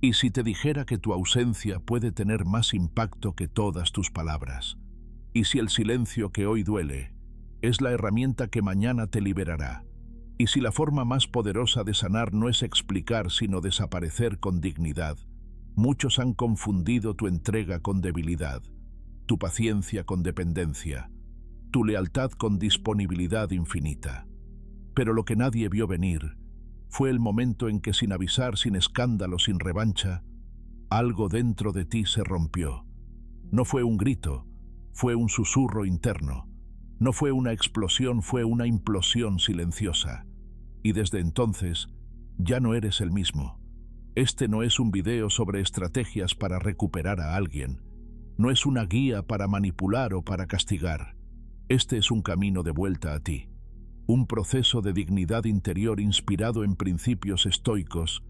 ¿Y si te dijera que tu ausencia puede tener más impacto que todas tus palabras? ¿Y si el silencio que hoy duele es la herramienta que mañana te liberará? ¿Y si la forma más poderosa de sanar no es explicar sino desaparecer con dignidad? Muchos han confundido tu entrega con debilidad, tu paciencia con dependencia, tu lealtad con disponibilidad infinita. Pero lo que nadie vio venir fue el momento en que, sin avisar, sin escándalo, sin revancha, algo dentro de ti se rompió. No fue un grito, fue un susurro interno. No fue una explosión, fue una implosión silenciosa. Y desde entonces, ya no eres el mismo. Este no es un video sobre estrategias para recuperar a alguien. No es una guía para manipular o para castigar. Este es un camino de vuelta a ti. Un proceso de dignidad interior inspirado en principios estoicos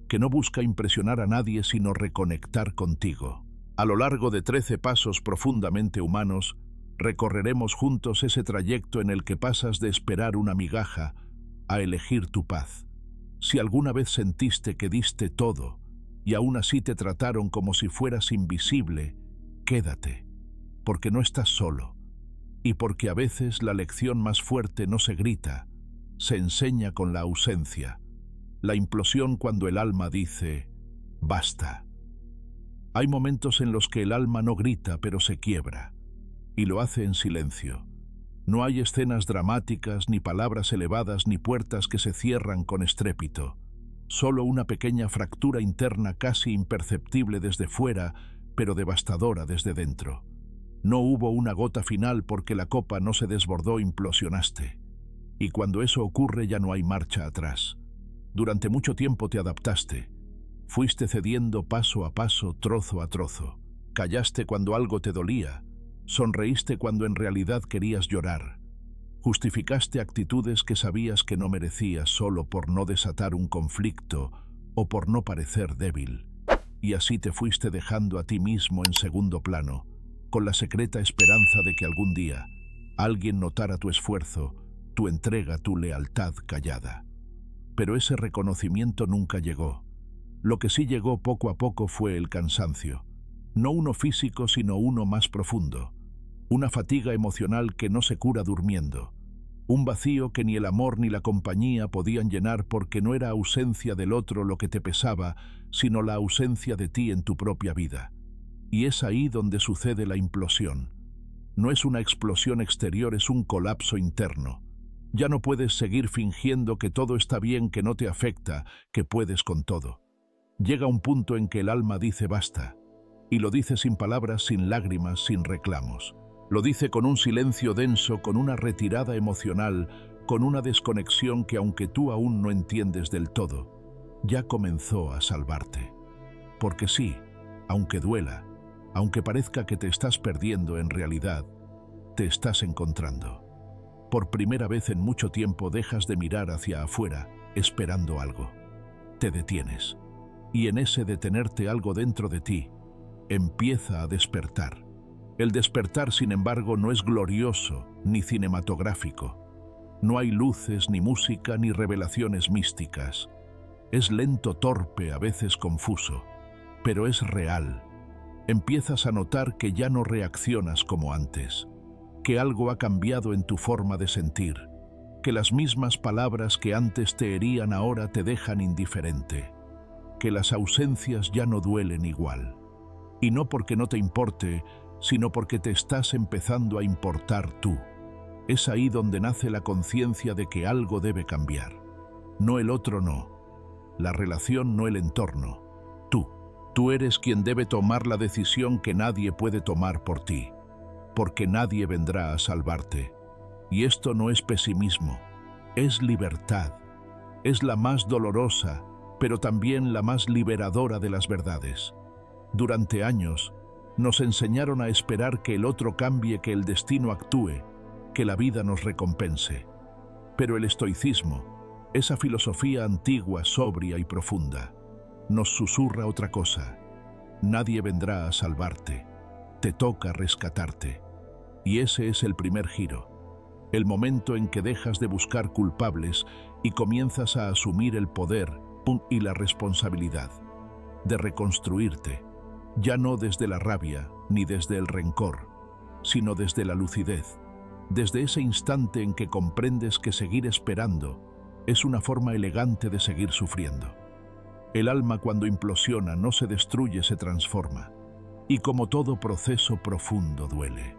que no busca impresionar a nadie sino reconectar contigo. A lo largo de 13 pasos profundamente humanos, recorreremos juntos ese trayecto en el que pasas de esperar una migaja a elegir tu paz. Si alguna vez sentiste que diste todo y aún así te trataron como si fueras invisible, quédate, porque no estás solo. Y porque a veces la lección más fuerte no se grita, se enseña con la ausencia. La implosión cuando el alma dice, basta. Hay momentos en los que el alma no grita pero se quiebra, y lo hace en silencio. No hay escenas dramáticas, ni palabras elevadas, ni puertas que se cierran con estrépito. Solo una pequeña fractura interna casi imperceptible desde fuera, pero devastadora desde dentro. No hubo una gota final porque la copa no se desbordó, implosionaste. Y cuando eso ocurre ya no hay marcha atrás. Durante mucho tiempo te adaptaste. Fuiste cediendo paso a paso, trozo a trozo. Callaste cuando algo te dolía. Sonreíste cuando en realidad querías llorar. Justificaste actitudes que sabías que no merecías solo por no desatar un conflicto o por no parecer débil. Y así te fuiste dejando a ti mismo en segundo plano, con la secreta esperanza de que algún día alguien notara tu esfuerzo, tu entrega, tu lealtad callada. Pero ese reconocimiento nunca llegó. Lo que sí llegó poco a poco fue el cansancio. No uno físico, sino uno más profundo. Una fatiga emocional que no se cura durmiendo. Un vacío que ni el amor ni la compañía podían llenar porque no era ausencia del otro lo que te pesaba, sino la ausencia de ti en tu propia vida. Y es ahí donde sucede la implosión. No es una explosión exterior, es un colapso interno. Ya no puedes seguir fingiendo que todo está bien, que no te afecta, que puedes con todo. Llega un punto en que el alma dice basta. Y lo dice sin palabras, sin lágrimas, sin reclamos. Lo dice con un silencio denso, con una retirada emocional, con una desconexión que, aunque tú aún no entiendes del todo, ya comenzó a salvarte. Porque sí, aunque duela, aunque parezca que te estás perdiendo, en realidad, te estás encontrando. Por primera vez en mucho tiempo dejas de mirar hacia afuera, esperando algo. Te detienes. Y en ese detenerte algo dentro de ti, empieza a despertar. El despertar, sin embargo, no es glorioso ni cinematográfico. No hay luces, ni música, ni revelaciones místicas. Es lento, torpe, a veces confuso, pero es real. Empiezas a notar que ya no reaccionas como antes, que algo ha cambiado en tu forma de sentir, que las mismas palabras que antes te herían ahora te dejan indiferente, que las ausencias ya no duelen igual. Y no porque no te importe, sino porque te estás empezando a importar tú. Es ahí donde nace la conciencia de que algo debe cambiar. No el otro, no. La relación, no el entorno. Tú. Tú eres quien debe tomar la decisión que nadie puede tomar por ti, porque nadie vendrá a salvarte. Y esto no es pesimismo, es libertad. Es la más dolorosa, pero también la más liberadora de las verdades. Durante años, nos enseñaron a esperar que el otro cambie, que el destino actúe, que la vida nos recompense. Pero el estoicismo, esa filosofía antigua, sobria y profunda, nos susurra otra cosa. Nadie vendrá a salvarte, te toca rescatarte. Y ese es el primer giro, el momento en que dejas de buscar culpables y comienzas a asumir el poder y la responsabilidad. de reconstruirte, ya no desde la rabia ni desde el rencor, sino desde la lucidez, desde ese instante en que comprendes que seguir esperando es una forma elegante de seguir sufriendo. El alma cuando implosiona no se destruye, se transforma, y como todo proceso profundo duele,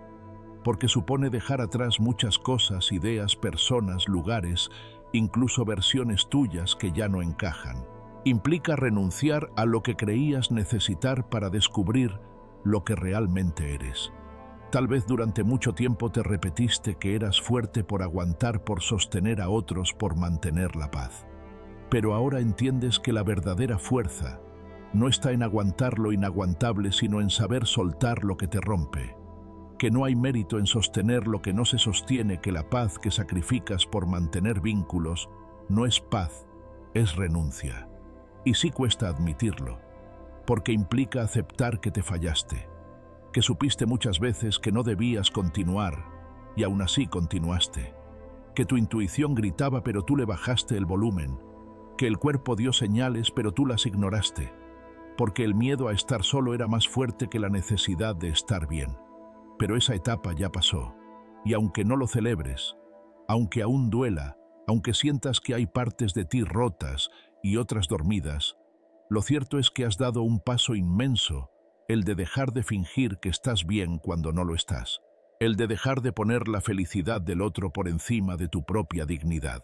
porque supone dejar atrás muchas cosas, ideas, personas, lugares, incluso versiones tuyas que ya no encajan. Implica renunciar a lo que creías necesitar para descubrir lo que realmente eres. Tal vez durante mucho tiempo te repetiste que eras fuerte por aguantar, por sostener a otros, por mantener la paz. Pero ahora entiendes que la verdadera fuerza no está en aguantar lo inaguantable, sino en saber soltar lo que te rompe. Que no hay mérito en sostener lo que no se sostiene, que la paz que sacrificas por mantener vínculos no es paz, es renuncia. Y sí cuesta admitirlo, porque implica aceptar que te fallaste, que supiste muchas veces que no debías continuar y aún así continuaste, que tu intuición gritaba pero tú le bajaste el volumen, que el cuerpo dio señales pero tú las ignoraste, porque el miedo a estar solo era más fuerte que la necesidad de estar bien. Pero esa etapa ya pasó, y aunque no lo celebres, aunque aún duela, aunque sientas que hay partes de ti rotas y otras dormidas, lo cierto es que has dado un paso inmenso, el de dejar de fingir que estás bien cuando no lo estás, el de dejar de poner la felicidad del otro por encima de tu propia dignidad.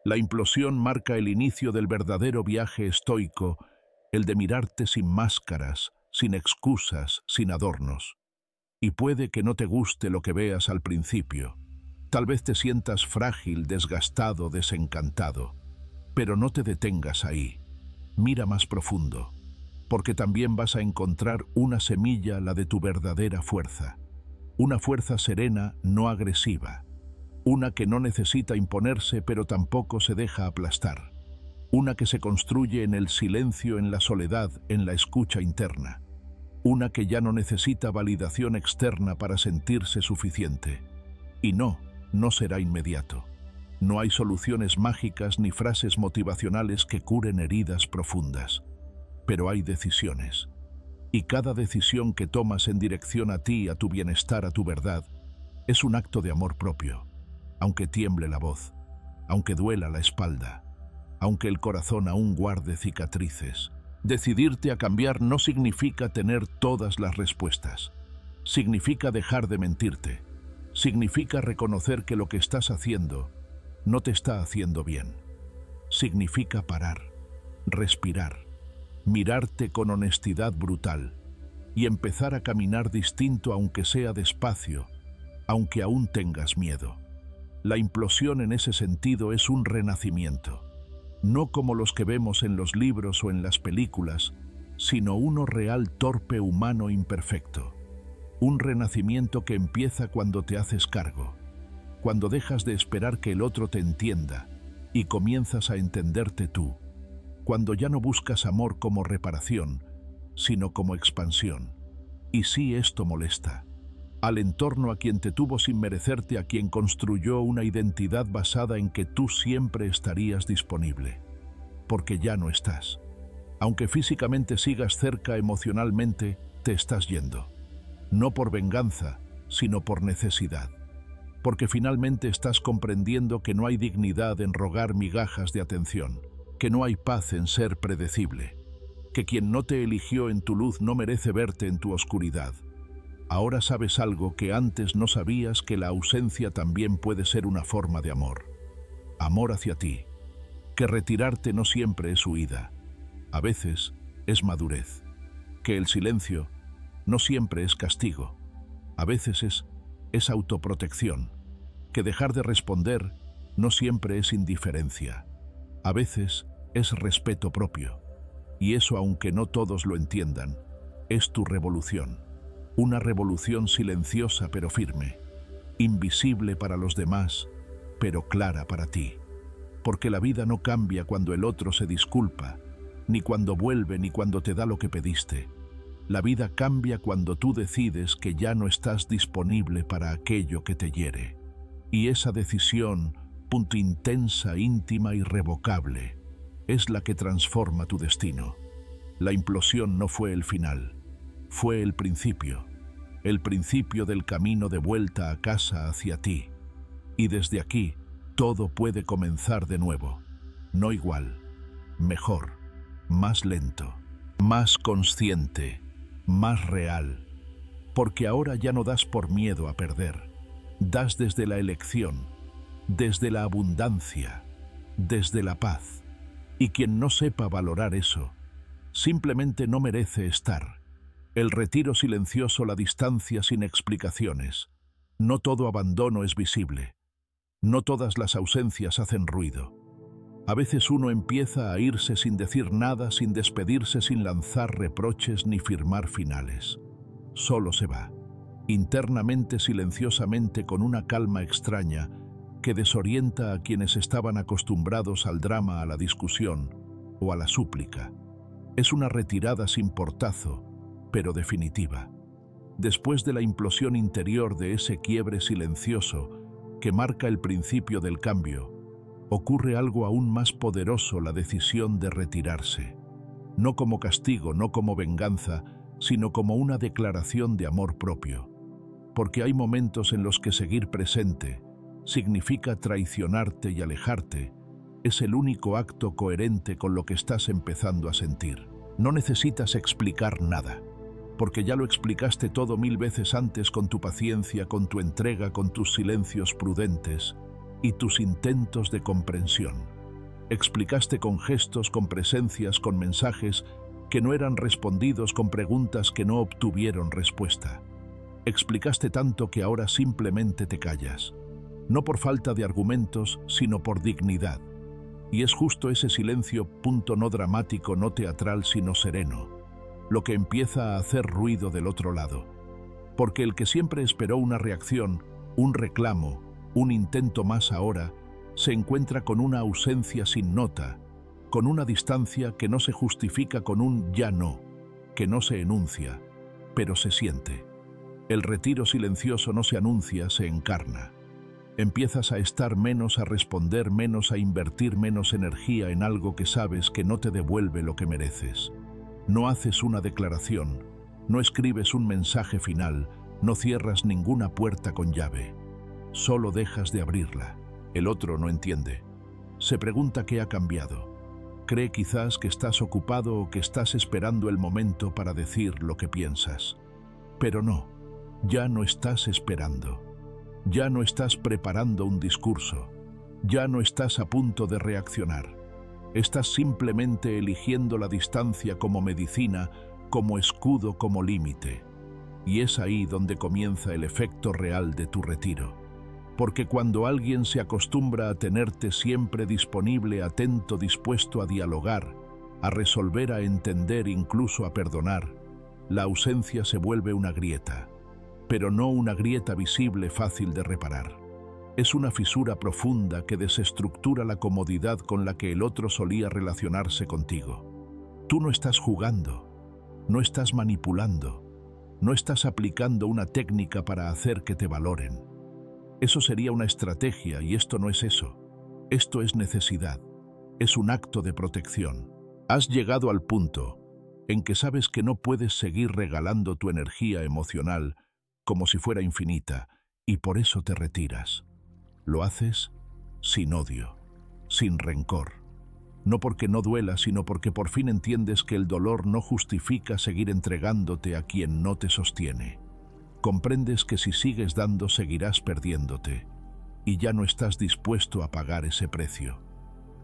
La implosión marca el inicio del verdadero viaje estoico, el de mirarte sin máscaras, sin excusas, sin adornos. Y puede que no te guste lo que veas al principio. Tal vez te sientas frágil, desgastado, desencantado. Pero no te detengas ahí. Mira más profundo, porque también vas a encontrar una semilla, la de tu verdadera fuerza. Una fuerza serena, no agresiva. Una que no necesita imponerse, pero tampoco se deja aplastar. Una que se construye en el silencio, en la soledad, en la escucha interna. Una que ya no necesita validación externa para sentirse suficiente. Y no será inmediato. No hay soluciones mágicas ni frases motivacionales que curen heridas profundas. Pero hay decisiones. Y cada decisión que tomas en dirección a ti, a tu bienestar, a tu verdad, es un acto de amor propio. Aunque tiemble la voz, aunque duela la espalda, aunque el corazón aún guarde cicatrices. Decidirte a cambiar no significa tener todas las respuestas. Significa dejar de mentirte. Significa reconocer que lo que estás haciendo no te está haciendo bien. Significa parar, respirar, mirarte con honestidad brutal y empezar a caminar distinto, aunque sea despacio, aunque aún tengas miedo. La implosión en ese sentido es un renacimiento. No como los que vemos en los libros o en las películas, sino uno real, torpe, humano, imperfecto. Un renacimiento que empieza cuando te haces cargo, cuando dejas de esperar que el otro te entienda y comienzas a entenderte tú, cuando ya no buscas amor como reparación, sino como expansión. Y sí, esto molesta. Al entorno, a quien te tuvo sin merecerte, a quien construyó una identidad basada en que tú siempre estarías disponible. Porque ya no estás. Aunque físicamente sigas cerca, emocionalmente te estás yendo. No por venganza, sino por necesidad. Porque finalmente estás comprendiendo que no hay dignidad en rogar migajas de atención, que no hay paz en ser predecible, que quien no te eligió en tu luz no merece verte en tu oscuridad. Ahora sabes algo que antes no sabías, que la ausencia también puede ser una forma de amor. Amor hacia ti. Que retirarte no siempre es huida. A veces es madurez. Que el silencio no siempre es castigo. A veces es autoprotección. Que dejar de responder no siempre es indiferencia. A veces es respeto propio. Y eso, aunque no todos lo entiendan, es tu revolución. Una revolución silenciosa pero firme, invisible para los demás, pero clara para ti. Porque la vida no cambia cuando el otro se disculpa, ni cuando vuelve, ni cuando te da lo que pediste. La vida cambia cuando tú decides que ya no estás disponible para aquello que te hiere. Y esa decisión, intensa, íntima, irrevocable, es la que transforma tu destino. La implosión no fue el final, fue el principio del camino de vuelta a casa hacia ti. Y desde aquí, todo puede comenzar de nuevo, no igual, mejor, más lento, más consciente, más real, porque ahora ya no das por miedo a perder, das desde la elección, desde la abundancia, desde la paz. Y quien no sepa valorar eso, simplemente no merece estar. El retiro silencioso, la distancia sin explicaciones. No todo abandono es visible. No todas las ausencias hacen ruido. A veces uno empieza a irse sin decir nada, sin despedirse, sin lanzar reproches ni firmar finales. Solo se va, internamente, silenciosamente, con una calma extraña que desorienta a quienes estaban acostumbrados al drama, a la discusión o a la súplica. Es una retirada sin portazo, pero definitiva. Después de la implosión interior, de ese quiebre silencioso que marca el principio del cambio, ocurre algo aún más poderoso: la decisión de retirarse. No como castigo, no como venganza, sino como una declaración de amor propio. Porque hay momentos en los que seguir presente significa traicionarte y alejarte. Es el único acto coherente con lo que estás empezando a sentir. No necesitas explicar nada, porque ya lo explicaste todo 1000 veces antes, con tu paciencia, con tu entrega, con tus silencios prudentes y tus intentos de comprensión. Explicaste con gestos, con presencias, con mensajes que no eran respondidos, con preguntas que no obtuvieron respuesta. Explicaste tanto que ahora simplemente te callas, no por falta de argumentos, sino por dignidad. Y es justo ese silencio, no dramático, no teatral, sino sereno, lo que empieza a hacer ruido del otro lado. Porque el que siempre esperó una reacción, un reclamo, un intento más, ahora se encuentra con una ausencia sin nota, con una distancia que no se justifica, con un ya no, que no se enuncia, pero se siente. El retiro silencioso no se anuncia, se encarna. Empiezas a estar menos, a responder menos, a invertir menos energía en algo que sabes que no te devuelve lo que mereces. No haces una declaración, no escribes un mensaje final, no cierras ninguna puerta con llave. Solo dejas de abrirla. El otro no entiende. Se pregunta qué ha cambiado. Cree quizás que estás ocupado o que estás esperando el momento para decir lo que piensas. Pero no, ya no estás esperando. Ya no estás preparando un discurso. Ya no estás a punto de reaccionar. Estás simplemente eligiendo la distancia como medicina, como escudo, como límite. Y es ahí donde comienza el efecto real de tu retiro. Porque cuando alguien se acostumbra a tenerte siempre disponible, atento, dispuesto a dialogar, a resolver, a entender, incluso a perdonar, la ausencia se vuelve una grieta. Pero no una grieta visible, fácil de reparar. Es una fisura profunda que desestructura la comodidad con la que el otro solía relacionarse contigo. Tú no estás jugando, no estás manipulando, no estás aplicando una técnica para hacer que te valoren. Eso sería una estrategia, y esto no es eso. Esto es necesidad, es un acto de protección. Has llegado al punto en que sabes que no puedes seguir regalando tu energía emocional como si fuera infinita, y por eso te retiras. Lo haces sin odio, sin rencor. No porque no duela, sino porque por fin entiendes que el dolor no justifica seguir entregándote a quien no te sostiene. Comprendes que si sigues dando seguirás perdiéndote, y ya no estás dispuesto a pagar ese precio.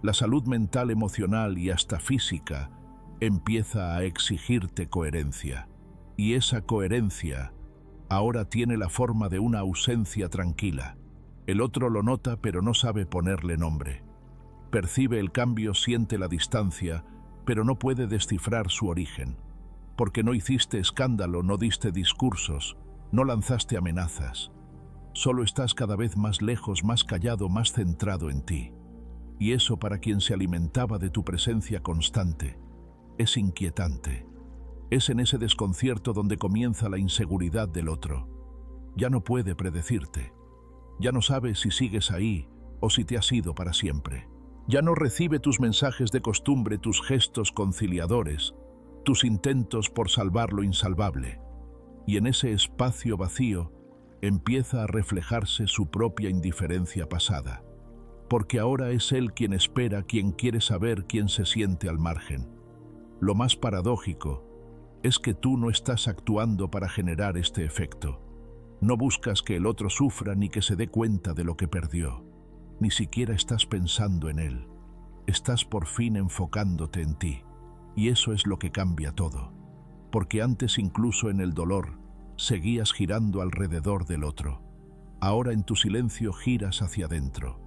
La salud mental, emocional y hasta física empieza a exigirte coherencia, y esa coherencia ahora tiene la forma de una ausencia tranquila. El otro lo nota, pero no sabe ponerle nombre. Percibe el cambio, siente la distancia, pero no puede descifrar su origen. Porque no hiciste escándalo, no diste discursos, no lanzaste amenazas. Solo estás cada vez más lejos, más callado, más centrado en ti. Y eso, para quien se alimentaba de tu presencia constante, es inquietante. Es en ese desconcierto donde comienza la inseguridad del otro. Ya no puede predecirte. Ya no sabe si sigues ahí o si te has ido para siempre. Ya no recibe tus mensajes de costumbre, tus gestos conciliadores, tus intentos por salvar lo insalvable, y en ese espacio vacío empieza a reflejarse su propia indiferencia pasada, porque ahora es él quien espera, quien quiere saber, quien se siente al margen. Lo más paradójico es que tú no estás actuando para generar este efecto. No buscas que el otro sufra ni que se dé cuenta de lo que perdió. Ni siquiera estás pensando en él. Estás por fin enfocándote en ti. Y eso es lo que cambia todo. Porque antes, incluso en el dolor, seguías girando alrededor del otro. Ahora en tu silencio giras hacia adentro.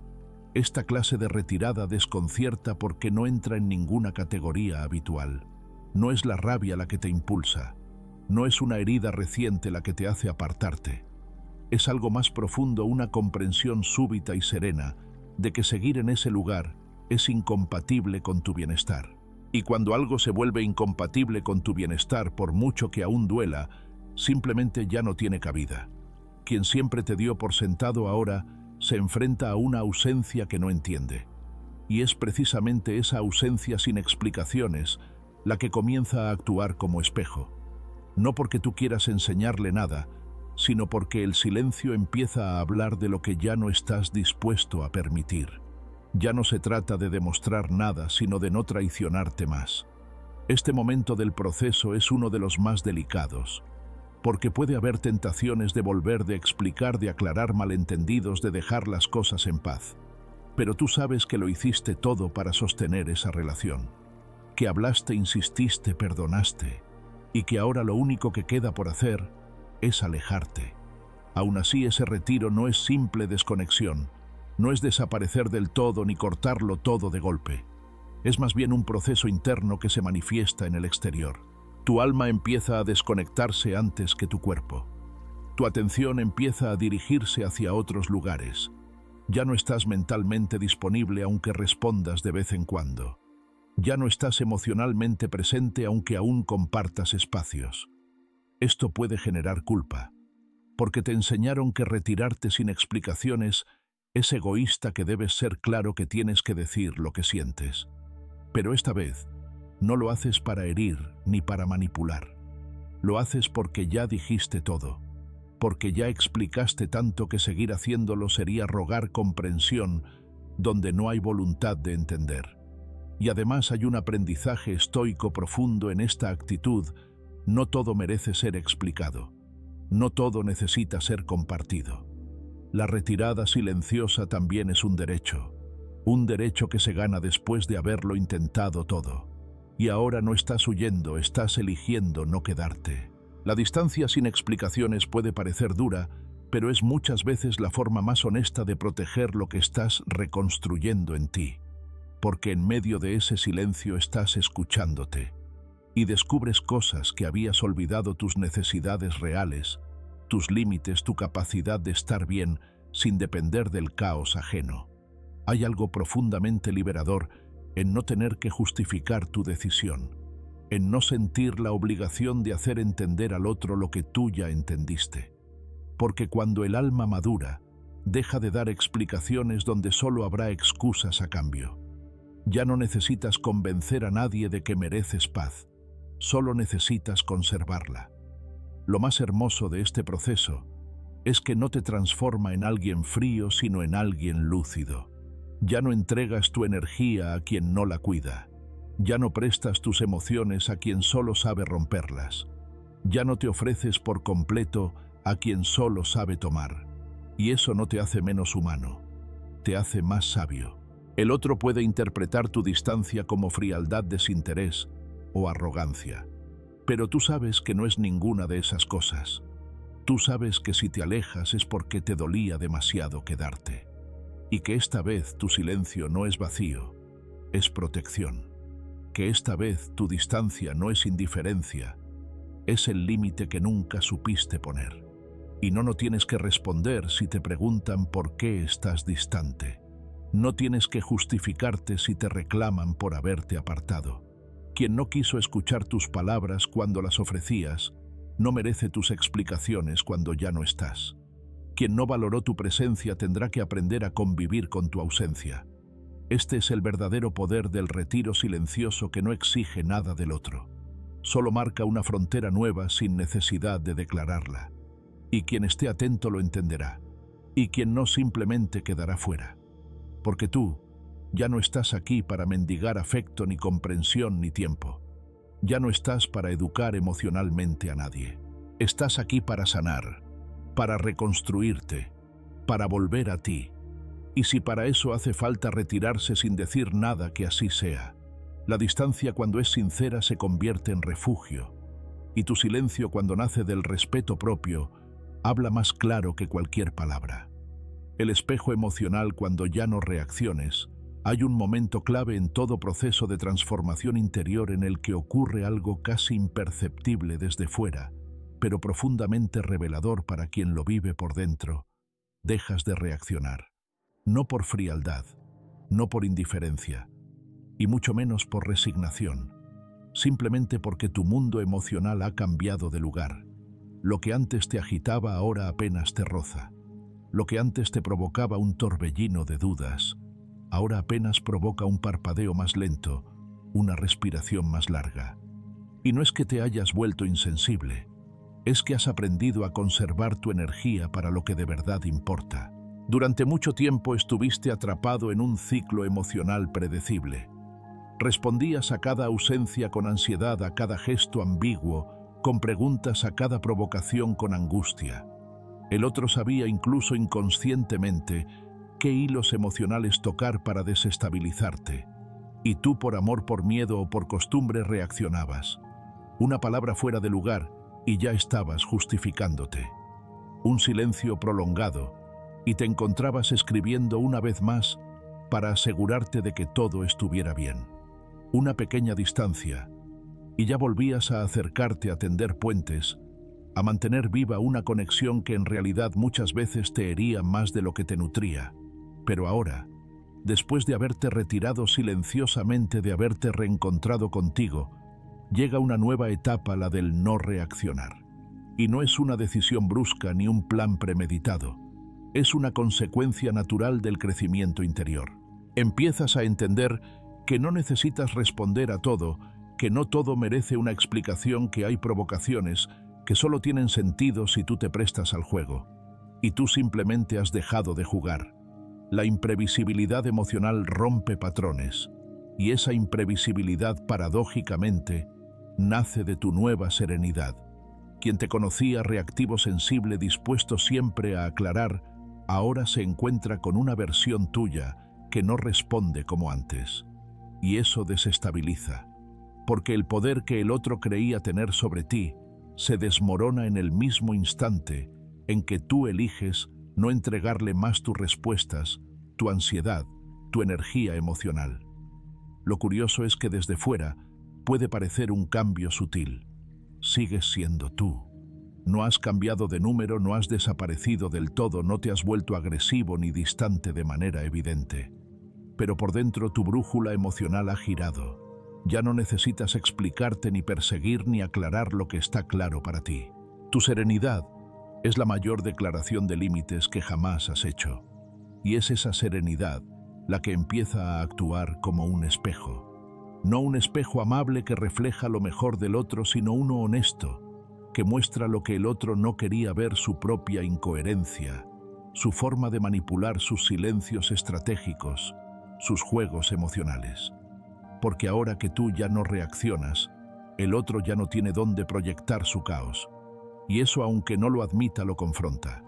Esta clase de retirada desconcierta porque no entra en ninguna categoría habitual. No es la rabia la que te impulsa. No es una herida reciente la que te hace apartarte. Es algo más profundo, una comprensión súbita y serena de que seguir en ese lugar es incompatible con tu bienestar. Y cuando algo se vuelve incompatible con tu bienestar, por mucho que aún duela, simplemente ya no tiene cabida. Quien siempre te dio por sentado ahora se enfrenta a una ausencia que no entiende. Y es precisamente esa ausencia sin explicaciones la que comienza a actuar como espejo. No porque tú quieras enseñarle nada, sino porque el silencio empieza a hablar de lo que ya no estás dispuesto a permitir. Ya no se trata de demostrar nada, sino de no traicionarte más. Este momento del proceso es uno de los más delicados, porque puede haber tentaciones de volver, de explicar, de aclarar malentendidos, de dejar las cosas en paz. Pero tú sabes que lo hiciste todo para sostener esa relación, que hablaste, insististe, perdonaste, y que ahora lo único que queda por hacer es alejarte. Aún así, ese retiro no es simple desconexión, no es desaparecer del todo ni cortarlo todo de golpe. Es más bien un proceso interno que se manifiesta en el exterior. Tu alma empieza a desconectarse antes que tu cuerpo. Tu atención empieza a dirigirse hacia otros lugares. Ya no estás mentalmente disponible aunque respondas de vez en cuando. Ya no estás emocionalmente presente aunque aún compartas espacios. Esto puede generar culpa, porque te enseñaron que retirarte sin explicaciones es egoísta, que debes ser claro, que tienes que decir lo que sientes. Pero esta vez no lo haces para herir ni para manipular. Lo haces porque ya dijiste todo, porque ya explicaste tanto que seguir haciéndolo sería rogar comprensión donde no hay voluntad de entender. Y además hay un aprendizaje estoico profundo en esta actitud. No todo merece ser explicado. No todo necesita ser compartido. La retirada silenciosa también es un derecho que se gana después de haberlo intentado todo. Y ahora no estás huyendo, estás eligiendo no quedarte. La distancia sin explicaciones puede parecer dura, pero es muchas veces la forma más honesta de proteger lo que estás reconstruyendo en ti. Porque en medio de ese silencio estás escuchándote y descubres cosas que habías olvidado: tus necesidades reales, tus límites, tu capacidad de estar bien sin depender del caos ajeno. Hay algo profundamente liberador en no tener que justificar tu decisión, en no sentir la obligación de hacer entender al otro lo que tú ya entendiste. Porque cuando el alma madura, deja de dar explicaciones donde solo habrá excusas a cambio. Ya no necesitas convencer a nadie de que mereces paz, solo necesitas conservarla. Lo más hermoso de este proceso es que no te transforma en alguien frío, sino en alguien lúcido. Ya no entregas tu energía a quien no la cuida. Ya no prestas tus emociones a quien solo sabe romperlas. Ya no te ofreces por completo a quien solo sabe tomar. Y eso no te hace menos humano, te hace más sabio. El otro puede interpretar tu distancia como frialdad, desinterés o arrogancia. Pero tú sabes que no es ninguna de esas cosas. Tú sabes que si te alejas es porque te dolía demasiado quedarte. Y que esta vez tu silencio no es vacío, es protección. Que esta vez tu distancia no es indiferencia, es el límite que nunca supiste poner. Y no tienes que responder si te preguntan por qué estás distante. No tienes que justificarte si te reclaman por haberte apartado. Quien no quiso escuchar tus palabras cuando las ofrecías, no merece tus explicaciones cuando ya no estás. Quien no valoró tu presencia tendrá que aprender a convivir con tu ausencia. Este es el verdadero poder del retiro silencioso, que no exige nada del otro. solo marca una frontera nueva sin necesidad de declararla. Y quien esté atento lo entenderá, y quien no simplemente quedará fuera. Porque tú ya no estás aquí para mendigar afecto, ni comprensión, ni tiempo. Ya no estás para educar emocionalmente a nadie. Estás aquí para sanar, para reconstruirte, para volver a ti. Y si para eso hace falta retirarse sin decir nada, que así sea. La distancia, cuando es sincera, se convierte en refugio, y tu silencio, cuando nace del respeto propio, habla más claro que cualquier palabra. El espejo emocional, cuando ya no reacciones, hay un momento clave en todo proceso de transformación interior en el que ocurre algo casi imperceptible desde fuera, pero profundamente revelador para quien lo vive por dentro. Dejas de reaccionar, no por frialdad, no por indiferencia, y mucho menos por resignación, simplemente porque tu mundo emocional ha cambiado de lugar. Lo que antes te agitaba ahora apenas te roza. Lo que antes te provocaba un torbellino de dudas, ahora apenas provoca un parpadeo más lento, una respiración más larga. Y no es que te hayas vuelto insensible, es que has aprendido a conservar tu energía para lo que de verdad importa. Durante mucho tiempo estuviste atrapado en un ciclo emocional predecible. Respondías a cada ausencia con ansiedad, a cada gesto ambiguo, con preguntas a cada provocación con angustia. El otro sabía, incluso inconscientemente, qué hilos emocionales tocar para desestabilizarte. Y tú, por amor, por miedo o por costumbre, reaccionabas. Una palabra fuera de lugar y ya estabas justificándote. Un silencio prolongado y te encontrabas escribiendo una vez más para asegurarte de que todo estuviera bien. Una pequeña distancia y ya volvías a acercarte, a tender puentes, a mantener viva una conexión que en realidad muchas veces te hería más de lo que te nutría. Pero ahora, después de haberte retirado silenciosamente, de haberte reencontrado contigo, llega una nueva etapa, la del no reaccionar. Y no es una decisión brusca ni un plan premeditado. Es una consecuencia natural del crecimiento interior. Empiezas a entender que no necesitas responder a todo, que no todo merece una explicación, que hay provocaciones que solo tienen sentido si tú te prestas al juego. Y tú simplemente has dejado de jugar. La imprevisibilidad emocional rompe patrones, y esa imprevisibilidad, paradójicamente, nace de tu nueva serenidad. Quien te conocía reactivo, sensible, dispuesto siempre a aclarar, ahora se encuentra con una versión tuya que no responde como antes. Y eso desestabiliza, porque el poder que el otro creía tener sobre ti se desmorona en el mismo instante en que tú eliges no entregarle más tus respuestas, tu ansiedad, tu energía emocional. Lo curioso es que desde fuera puede parecer un cambio sutil. Sigues siendo tú. No has cambiado de número, no has desaparecido del todo, no te has vuelto agresivo ni distante de manera evidente. Pero por dentro tu brújula emocional ha girado. Ya no necesitas explicarte, ni perseguir, ni aclarar lo que está claro para ti. Tu serenidad es la mayor declaración de límites que jamás has hecho. Y es esa serenidad la que empieza a actuar como un espejo. No un espejo amable que refleja lo mejor del otro, sino uno honesto, que muestra lo que el otro no quería ver: su propia incoherencia, su forma de manipular, sus silencios estratégicos, sus juegos emocionales. Porque ahora que tú ya no reaccionas, el otro ya no tiene dónde proyectar su caos. Y eso, aunque no lo admita, lo confronta.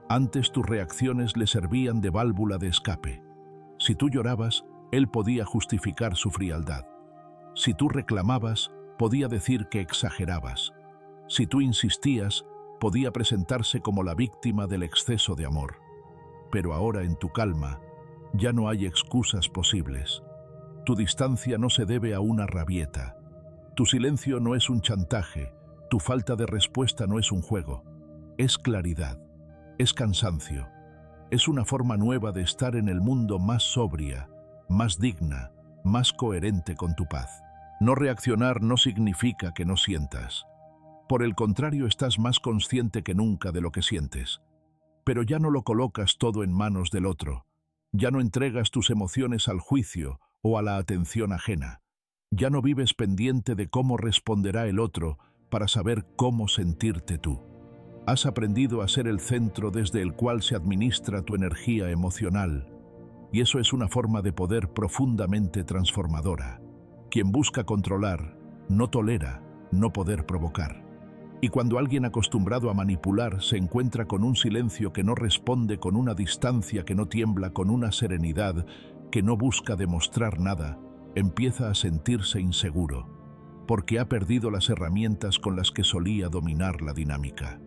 Antes tus reacciones le servían de válvula de escape. Si tú llorabas, él podía justificar su frialdad. Si tú reclamabas, podía decir que exagerabas. Si tú insistías, podía presentarse como la víctima del exceso de amor. Pero ahora, en tu calma, ya no hay excusas posibles. Tu distancia no se debe a una rabieta. Tu silencio no es un chantaje. Tu falta de respuesta no es un juego. Es claridad. Es cansancio. Es una forma nueva de estar en el mundo, más sobria, más digna, más coherente con tu paz. No reaccionar no significa que no sientas. Por el contrario, estás más consciente que nunca de lo que sientes. Pero ya no lo colocas todo en manos del otro. Ya no entregas tus emociones al juicio o a la atención ajena. Ya no vives pendiente de cómo responderá el otro para saber cómo sentirte tú. Has aprendido a ser el centro desde el cual se administra tu energía emocional, y eso es una forma de poder profundamente transformadora. Quien busca controlar, no tolera no poder provocar. Y cuando alguien acostumbrado a manipular se encuentra con un silencio que no responde, con una distancia que no tiembla, con una serenidad que no busca demostrar nada, empieza a sentirse inseguro, porque ha perdido las herramientas con las que solía dominar la dinámica.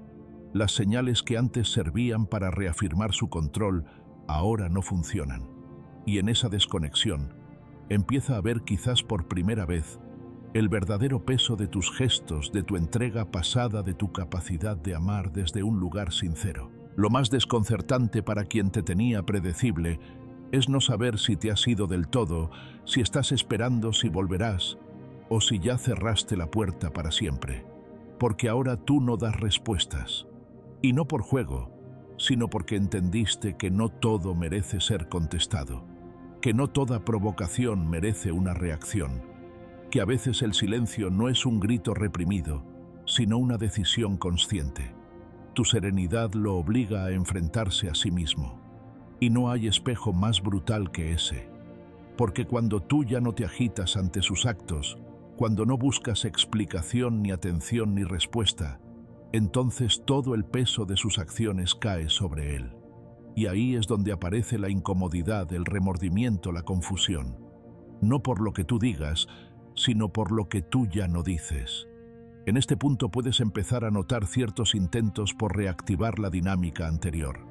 Las señales que antes servían para reafirmar su control ahora no funcionan. Y en esa desconexión empieza a ver quizás por primera vez el verdadero peso de tus gestos, de tu entrega pasada, de tu capacidad de amar desde un lugar sincero. Lo más desconcertante para quien te tenía predecible es no saber si te has ido del todo, si estás esperando si volverás, o si ya cerraste la puerta para siempre. Porque ahora tú no das respuestas. Y no por juego, sino porque entendiste que no todo merece ser contestado, que no toda provocación merece una reacción, que a veces el silencio no es un grito reprimido, sino una decisión consciente. Tu serenidad lo obliga a enfrentarse a sí mismo. Y no hay espejo más brutal que ese, porque cuando tú ya no te agitas ante sus actos, cuando no buscas explicación, ni atención, ni respuesta, entonces todo el peso de sus acciones cae sobre él. Y ahí es donde aparece la incomodidad, el remordimiento, la confusión. No por lo que tú digas, sino por lo que tú ya no dices. En este punto puedes empezar a notar ciertos intentos por reactivar la dinámica anterior.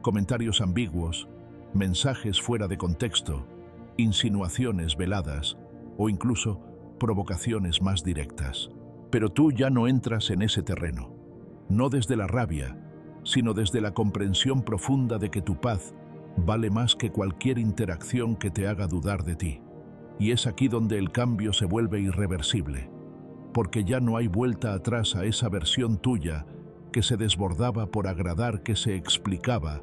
Comentarios ambiguos, mensajes fuera de contexto, insinuaciones veladas o incluso provocaciones más directas. Pero tú ya no entras en ese terreno, no desde la rabia, sino desde la comprensión profunda de que tu paz vale más que cualquier interacción que te haga dudar de ti. Y es aquí donde el cambio se vuelve irreversible, porque ya no hay vuelta atrás a esa versión tuya que se desbordaba por agradar, que se explicaba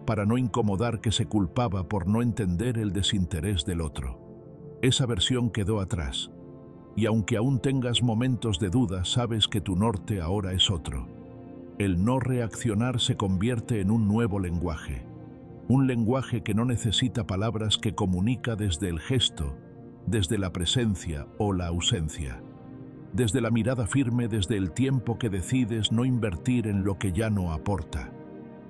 para no incomodar, que se culpaba por no entender el desinterés del otro. Esa versión quedó atrás. Y aunque aún tengas momentos de duda, sabes que tu norte ahora es otro. El no reaccionar se convierte en un nuevo lenguaje. Un lenguaje que no necesita palabras, que comunica desde el gesto, desde la presencia o la ausencia. Desde la mirada firme, desde el tiempo que decides no invertir en lo que ya no aporta.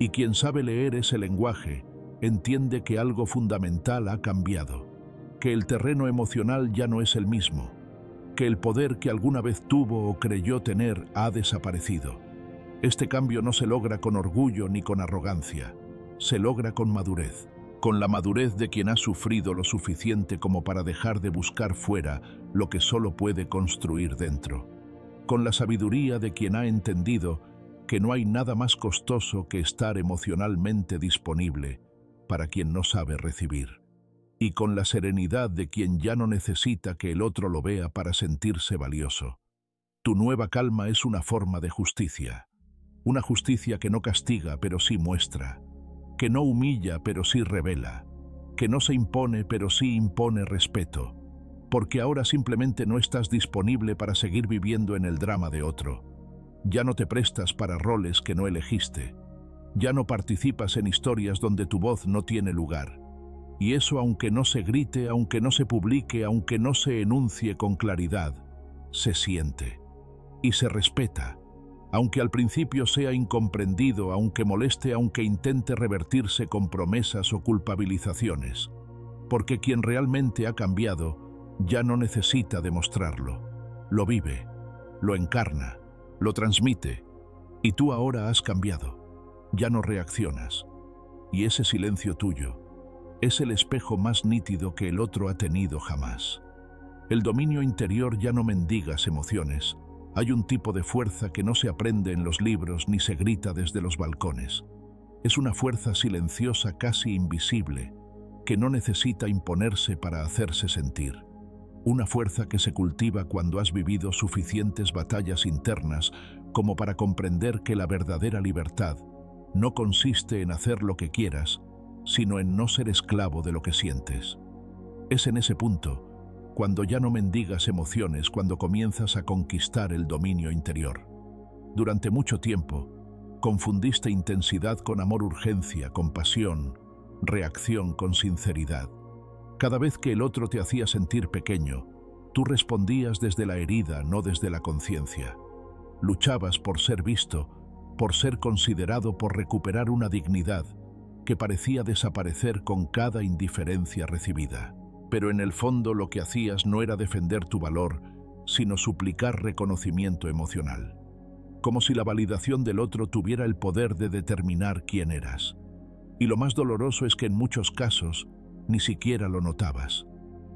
Y quien sabe leer ese lenguaje, entiende que algo fundamental ha cambiado, que el terreno emocional ya no es el mismo, que el poder que alguna vez tuvo o creyó tener ha desaparecido. Este cambio no se logra con orgullo ni con arrogancia, se logra con madurez, con la madurez de quien ha sufrido lo suficiente como para dejar de buscar fuera lo que solo puede construir dentro, con la sabiduría de quien ha entendido que no hay nada más costoso que estar emocionalmente disponible para quien no sabe recibir, y con la serenidad de quien ya no necesita que el otro lo vea para sentirse valioso. Tu nueva calma es una forma de justicia, una justicia que no castiga pero sí muestra, que no humilla pero sí revela, que no se impone pero sí impone respeto, porque ahora simplemente no estás disponible para seguir viviendo en el drama de otro. Ya no te prestas para roles que no elegiste, ya no participas en historias donde tu voz no tiene lugar. Y eso, aunque no se grite, aunque no se publique, aunque no se enuncie con claridad, se siente y se respeta, aunque al principio sea incomprendido, aunque moleste, aunque intente revertirse con promesas o culpabilizaciones, porque quien realmente ha cambiado ya no necesita demostrarlo, lo vive, lo encarna, lo transmite, y tú ahora has cambiado, ya no reaccionas, y ese silencio tuyo es el espejo más nítido que el otro ha tenido jamás. El dominio interior ya no mendigas emociones. Hay un tipo de fuerza que no se aprende en los libros ni se grita desde los balcones. Es una fuerza silenciosa, casi invisible, que no necesita imponerse para hacerse sentir. Una fuerza que se cultiva cuando has vivido suficientes batallas internas como para comprender que la verdadera libertad no consiste en hacer lo que quieras, sino en no ser esclavo de lo que sientes. Es en ese punto cuando ya no mendigas emociones, cuando comienzas a conquistar el dominio interior. Durante mucho tiempo, confundiste intensidad con amor, urgencia con pasión, reacción con sinceridad. Cada vez que el otro te hacía sentir pequeño, tú respondías desde la herida, no desde la conciencia. Luchabas por ser visto, por ser considerado, por recuperar una dignidad que parecía desaparecer con cada indiferencia recibida. Pero en el fondo lo que hacías no era defender tu valor, sino suplicar reconocimiento emocional. Como si la validación del otro tuviera el poder de determinar quién eras. Y lo más doloroso es que en muchos casos ni siquiera lo notabas.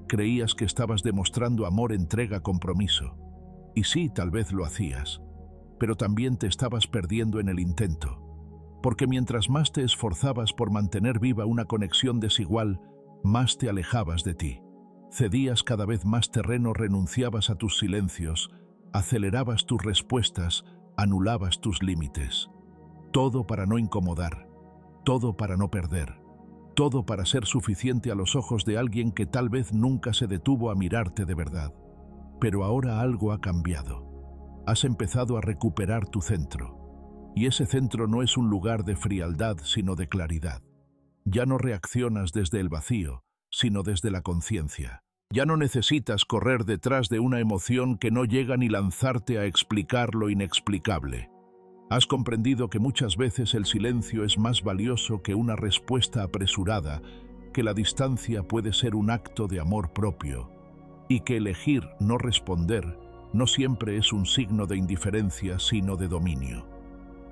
Creías que estabas demostrando amor, entrega, compromiso. Y sí, tal vez lo hacías, pero también te estabas perdiendo en el intento. Porque mientras más te esforzabas por mantener viva una conexión desigual, más te alejabas de ti. Cedías cada vez más terreno, renunciabas a tus silencios, acelerabas tus respuestas, anulabas tus límites. Todo para no incomodar, todo para no perder, todo para ser suficiente a los ojos de alguien que tal vez nunca se detuvo a mirarte de verdad. Pero ahora algo ha cambiado. Has empezado a recuperar tu centro. Y ese centro no es un lugar de frialdad, sino de claridad. Ya no reaccionas desde el vacío, sino desde la conciencia. Ya no necesitas correr detrás de una emoción que no llega ni lanzarte a explicar lo inexplicable. Has comprendido que muchas veces el silencio es más valioso que una respuesta apresurada, que la distancia puede ser un acto de amor propio, y que elegir no responder no siempre es un signo de indiferencia, sino de dominio.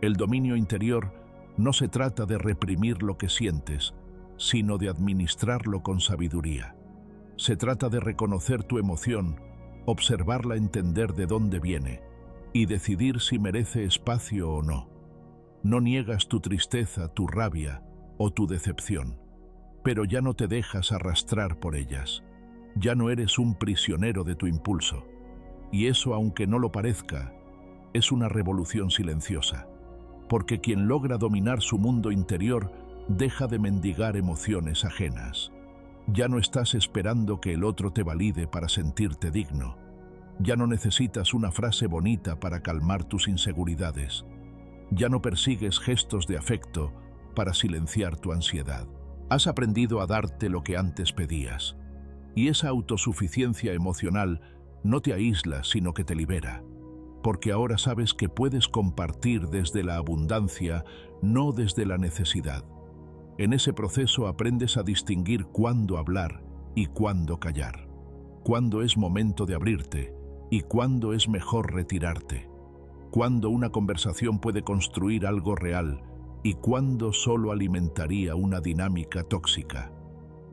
El dominio interior no se trata de reprimir lo que sientes, sino de administrarlo con sabiduría. Se trata de reconocer tu emoción, observarla, entender de dónde viene y decidir si merece espacio o no. No niegas tu tristeza, tu rabia o tu decepción, pero ya no te dejas arrastrar por ellas. Ya no eres un prisionero de tu impulso. Y eso, aunque no lo parezca, es una revolución silenciosa. Porque quien logra dominar su mundo interior deja de mendigar emociones ajenas. Ya no estás esperando que el otro te valide para sentirte digno. Ya no necesitas una frase bonita para calmar tus inseguridades. Ya no persigues gestos de afecto para silenciar tu ansiedad. Has aprendido a darte lo que antes pedías. Y esa autosuficiencia emocional no te aísla, sino que te libera. Porque ahora sabes que puedes compartir desde la abundancia, no desde la necesidad. En ese proceso aprendes a distinguir cuándo hablar y cuándo callar. Cuándo es momento de abrirte y cuándo es mejor retirarte. Cuándo una conversación puede construir algo real y cuándo solo alimentaría una dinámica tóxica.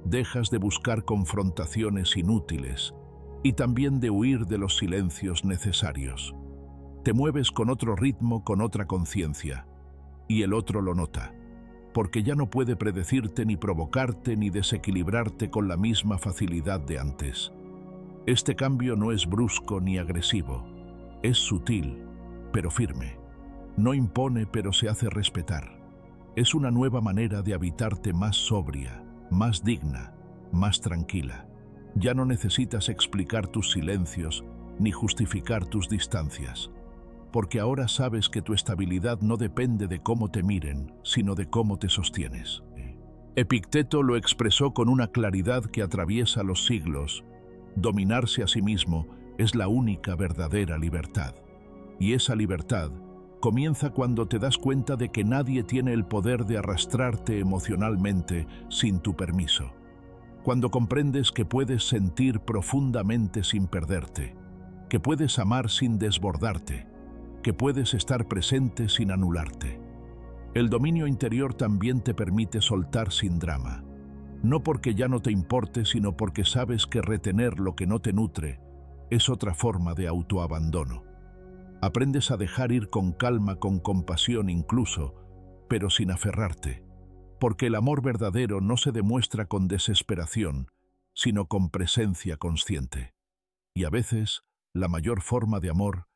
Dejas de buscar confrontaciones inútiles y también de huir de los silencios necesarios. Te mueves con otro ritmo, con otra conciencia, y el otro lo nota, porque ya no puede predecirte, ni provocarte, ni desequilibrarte con la misma facilidad de antes. Este cambio no es brusco ni agresivo, es sutil, pero firme. No impone, pero se hace respetar. Es una nueva manera de habitarte más sobria, más digna, más tranquila. Ya no necesitas explicar tus silencios, ni justificar tus distancias. Porque ahora sabes que tu estabilidad no depende de cómo te miren, sino de cómo te sostienes. Epicteto lo expresó con una claridad que atraviesa los siglos. Dominarse a sí mismo es la única verdadera libertad. Y esa libertad comienza cuando te das cuenta de que nadie tiene el poder de arrastrarte emocionalmente sin tu permiso. Cuando comprendes que puedes sentir profundamente sin perderte, que puedes amar sin desbordarte, que puedes estar presente sin anularte. El dominio interior también te permite soltar sin drama, no porque ya no te importe, sino porque sabes que retener lo que no te nutre es otra forma de autoabandono. Aprendes a dejar ir con calma, con compasión incluso, pero sin aferrarte, porque el amor verdadero no se demuestra con desesperación, sino con presencia consciente. Y a veces, la mayor forma de amor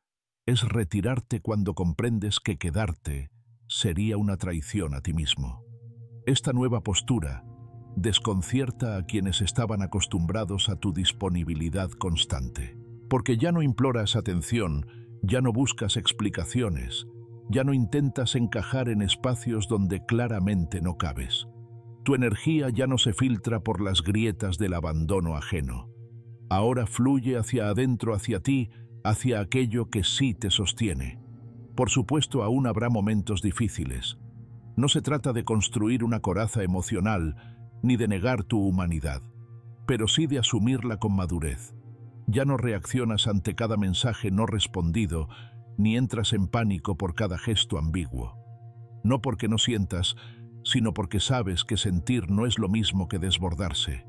es retirarte cuando comprendes que quedarte sería una traición a ti mismo. Esta nueva postura desconcierta a quienes estaban acostumbrados a tu disponibilidad constante. Porque ya no imploras atención, ya no buscas explicaciones, ya no intentas encajar en espacios donde claramente no cabes. Tu energía ya no se filtra por las grietas del abandono ajeno. Ahora fluye hacia adentro, hacia ti, hacia aquello que sí te sostiene. Por supuesto, aún habrá momentos difíciles. No se trata de construir una coraza emocional, ni de negar tu humanidad, pero sí de asumirla con madurez. Ya no reaccionas ante cada mensaje no respondido, ni entras en pánico por cada gesto ambiguo. No porque no sientas, sino porque sabes que sentir no es lo mismo que desbordarse.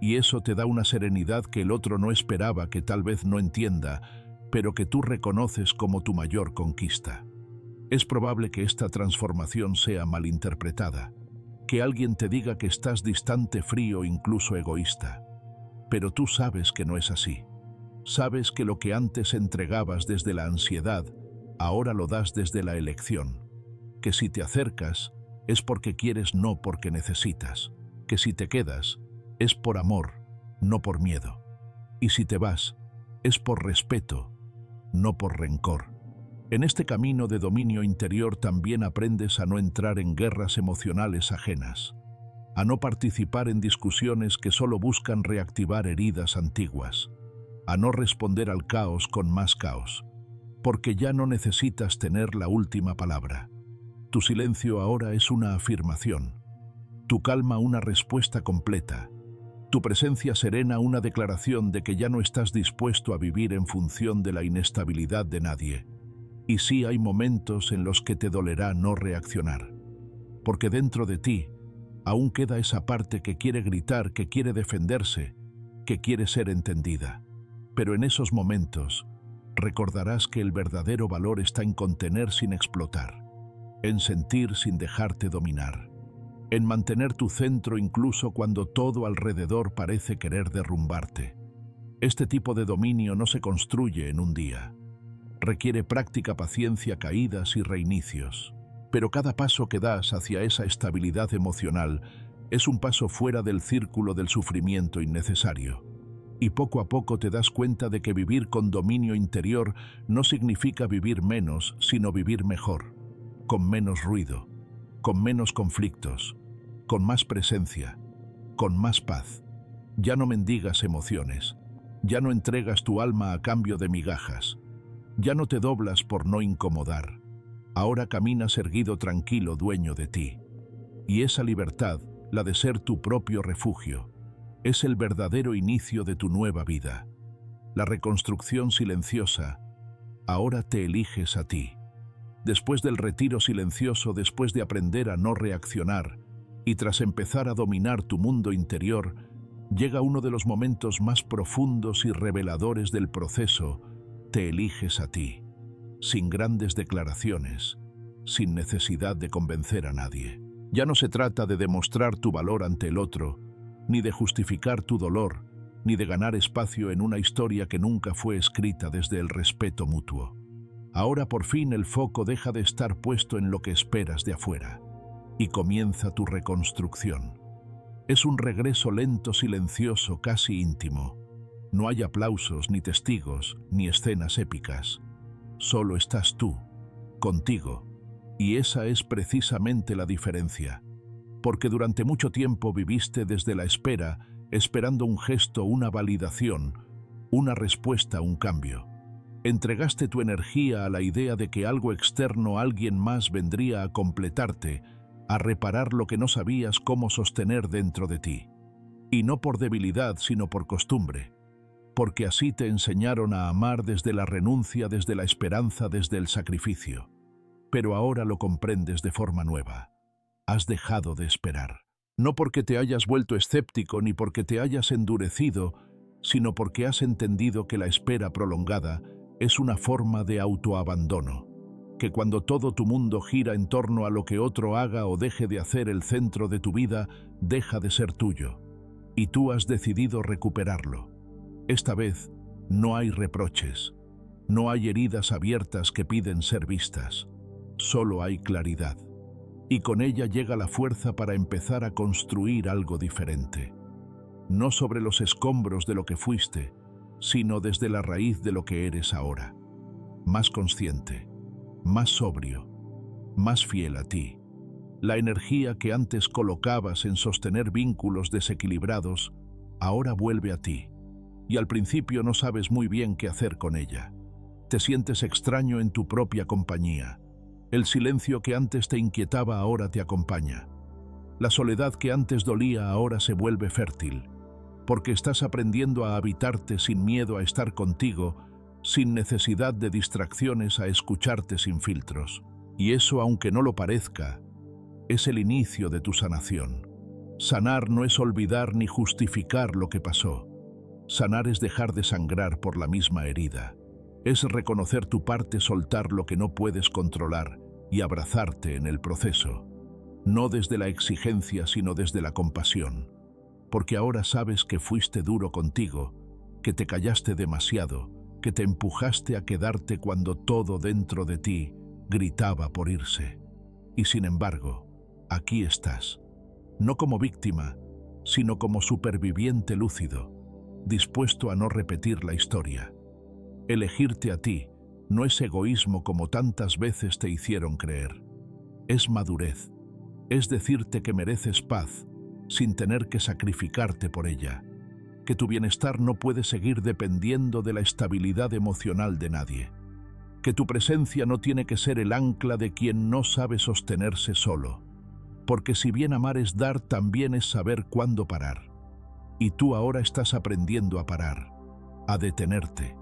Y eso te da una serenidad que el otro no esperaba, que tal vez no entienda, pero que tú reconoces como tu mayor conquista. Es probable que esta transformación sea malinterpretada, que alguien te diga que estás distante, frío, incluso egoísta. Pero tú sabes que no es así. Sabes que lo que antes entregabas desde la ansiedad, ahora lo das desde la elección. Que si te acercas, es porque quieres, no porque necesitas. Que si te quedas, es por amor, no por miedo. Y si te vas, es por respeto, no por rencor. En este camino de dominio interior también aprendes a no entrar en guerras emocionales ajenas, a no participar en discusiones que solo buscan reactivar heridas antiguas, a no responder al caos con más caos, porque ya no necesitas tener la última palabra. Tu silencio ahora es una afirmación, tu calma una respuesta completa, tu presencia serena una declaración de que ya no estás dispuesto a vivir en función de la inestabilidad de nadie. Y sí, hay momentos en los que te dolerá no reaccionar, porque dentro de ti aún queda esa parte que quiere gritar, que quiere defenderse, que quiere ser entendida. Pero en esos momentos recordarás que el verdadero valor está en contener sin explotar, en sentir sin dejarte dominar, en mantener tu centro incluso cuando todo alrededor parece querer derrumbarte. Este tipo de dominio no se construye en un día. Requiere práctica, paciencia, caídas y reinicios. Pero cada paso que das hacia esa estabilidad emocional es un paso fuera del círculo del sufrimiento innecesario. Y poco a poco te das cuenta de que vivir con dominio interior no significa vivir menos, sino vivir mejor, con menos ruido, con menos conflictos, con más presencia, con más paz. Ya no mendigas emociones, ya no entregas tu alma a cambio de migajas. Ya no te doblas por no incomodar. Ahora caminas erguido, tranquilo, dueño de ti. Y esa libertad, la de ser tu propio refugio, es el verdadero inicio de tu nueva vida. La reconstrucción silenciosa. Ahora te eliges a ti. Después del retiro silencioso, después de aprender a no reaccionar, y tras empezar a dominar tu mundo interior, llega uno de los momentos más profundos y reveladores del proceso. Te eliges a ti, sin grandes declaraciones, sin necesidad de convencer a nadie. Ya no se trata de demostrar tu valor ante el otro, ni de justificar tu dolor, ni de ganar espacio en una historia que nunca fue escrita desde el respeto mutuo. Ahora por fin el foco deja de estar puesto en lo que esperas de afuera, y comienza tu reconstrucción. Es un regreso lento, silencioso, casi íntimo. No hay aplausos, ni testigos, ni escenas épicas. Solo estás tú, contigo, y esa es precisamente la diferencia. Porque durante mucho tiempo viviste desde la espera, esperando un gesto, una validación, una respuesta, un cambio. Entregaste tu energía a la idea de que algo externo, alguien más vendría a completarte, a reparar lo que no sabías cómo sostener dentro de ti. Y no por debilidad, sino por costumbre. Porque así te enseñaron a amar desde la renuncia, desde la esperanza, desde el sacrificio. Pero ahora lo comprendes de forma nueva. Has dejado de esperar. No porque te hayas vuelto escéptico ni porque te hayas endurecido, sino porque has entendido que la espera prolongada es una forma de autoabandono. Que cuando todo tu mundo gira en torno a lo que otro haga o deje de hacer, el centro de tu vida deja de ser tuyo. Y tú has decidido recuperarlo. Esta vez no hay reproches, no hay heridas abiertas que piden ser vistas, solo hay claridad. y con ella llega la fuerza para empezar a construir algo diferente. No sobre los escombros de lo que fuiste, sino desde la raíz de lo que eres ahora. Más consciente, más sobrio, más fiel a ti. La energía que antes colocabas en sostener vínculos desequilibrados, ahora vuelve a ti, y al principio no sabes muy bien qué hacer con ella. Te sientes extraño en tu propia compañía. El silencio que antes te inquietaba ahora te acompaña. La soledad que antes dolía ahora se vuelve fértil, porque estás aprendiendo a habitarte sin miedo a estar contigo, sin necesidad de distracciones, a escucharte sin filtros. Y eso, aunque no lo parezca, es el inicio de tu sanación. Sanar no es olvidar ni justificar lo que pasó. Sanar es dejar de sangrar por la misma herida. Es reconocer tu parte, soltar lo que no puedes controlar y abrazarte en el proceso. No desde la exigencia, sino desde la compasión. Porque ahora sabes que fuiste duro contigo, que te callaste demasiado, que te empujaste a quedarte cuando todo dentro de ti gritaba por irse. Y sin embargo, aquí estás, no como víctima, sino como superviviente lúcido, dispuesto a no repetir la historia. Elegirte a ti no es egoísmo como tantas veces te hicieron creer. Es madurez, es decirte que mereces paz sin tener que sacrificarte por ella, que tu bienestar no puede seguir dependiendo de la estabilidad emocional de nadie, que tu presencia no tiene que ser el ancla de quien no sabe sostenerse solo, porque si bien amar es dar, también es saber cuándo parar. Y tú ahora estás aprendiendo a parar, a detenerte,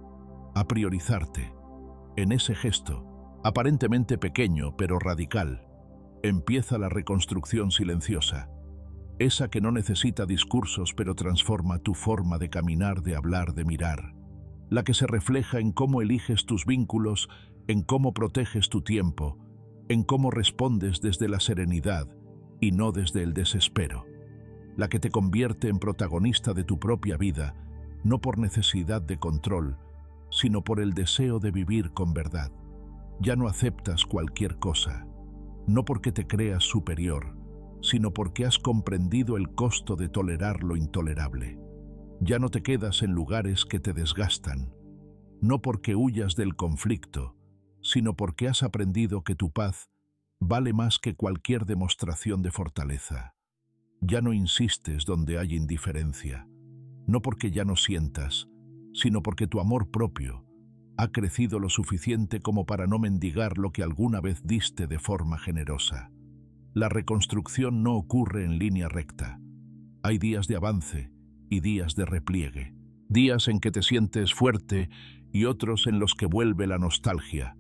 a priorizarte. En ese gesto, aparentemente pequeño pero radical, empieza la reconstrucción silenciosa, esa que no necesita discursos pero transforma tu forma de caminar, de hablar, de mirar, la que se refleja en cómo eliges tus vínculos, en cómo proteges tu tiempo, en cómo respondes desde la serenidad y no desde el desespero, la que te convierte en protagonista de tu propia vida, no por necesidad de control, sino por el deseo de vivir con verdad. Ya no aceptas cualquier cosa, no porque te creas superior, sino porque has comprendido el costo de tolerar lo intolerable. Ya no te quedas en lugares que te desgastan, no porque huyas del conflicto, sino porque has aprendido que tu paz vale más que cualquier demostración de fortaleza. Ya no insistes donde hay indiferencia, no porque ya no sientas, sino porque tu amor propio ha crecido lo suficiente como para no mendigar lo que alguna vez diste de forma generosa. La reconstrucción no ocurre en línea recta. Hay días de avance y días de repliegue, días en que te sientes fuerte y otros en los que vuelve la nostalgia.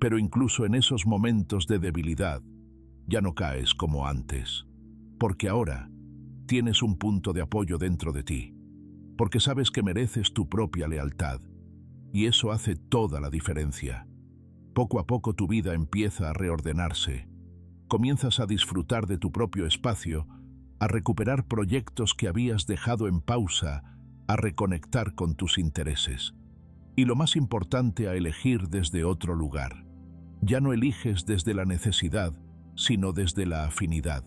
Pero incluso en esos momentos de debilidad, ya no caes como antes, porque ahora tienes un punto de apoyo dentro de ti, porque sabes que mereces tu propia lealtad, y eso hace toda la diferencia. Poco a poco tu vida empieza a reordenarse. Comienzas a disfrutar de tu propio espacio, a recuperar proyectos que habías dejado en pausa, a reconectar con tus intereses. Y lo más importante, a elegir desde otro lugar. Ya no eliges desde la necesidad, sino desde la afinidad.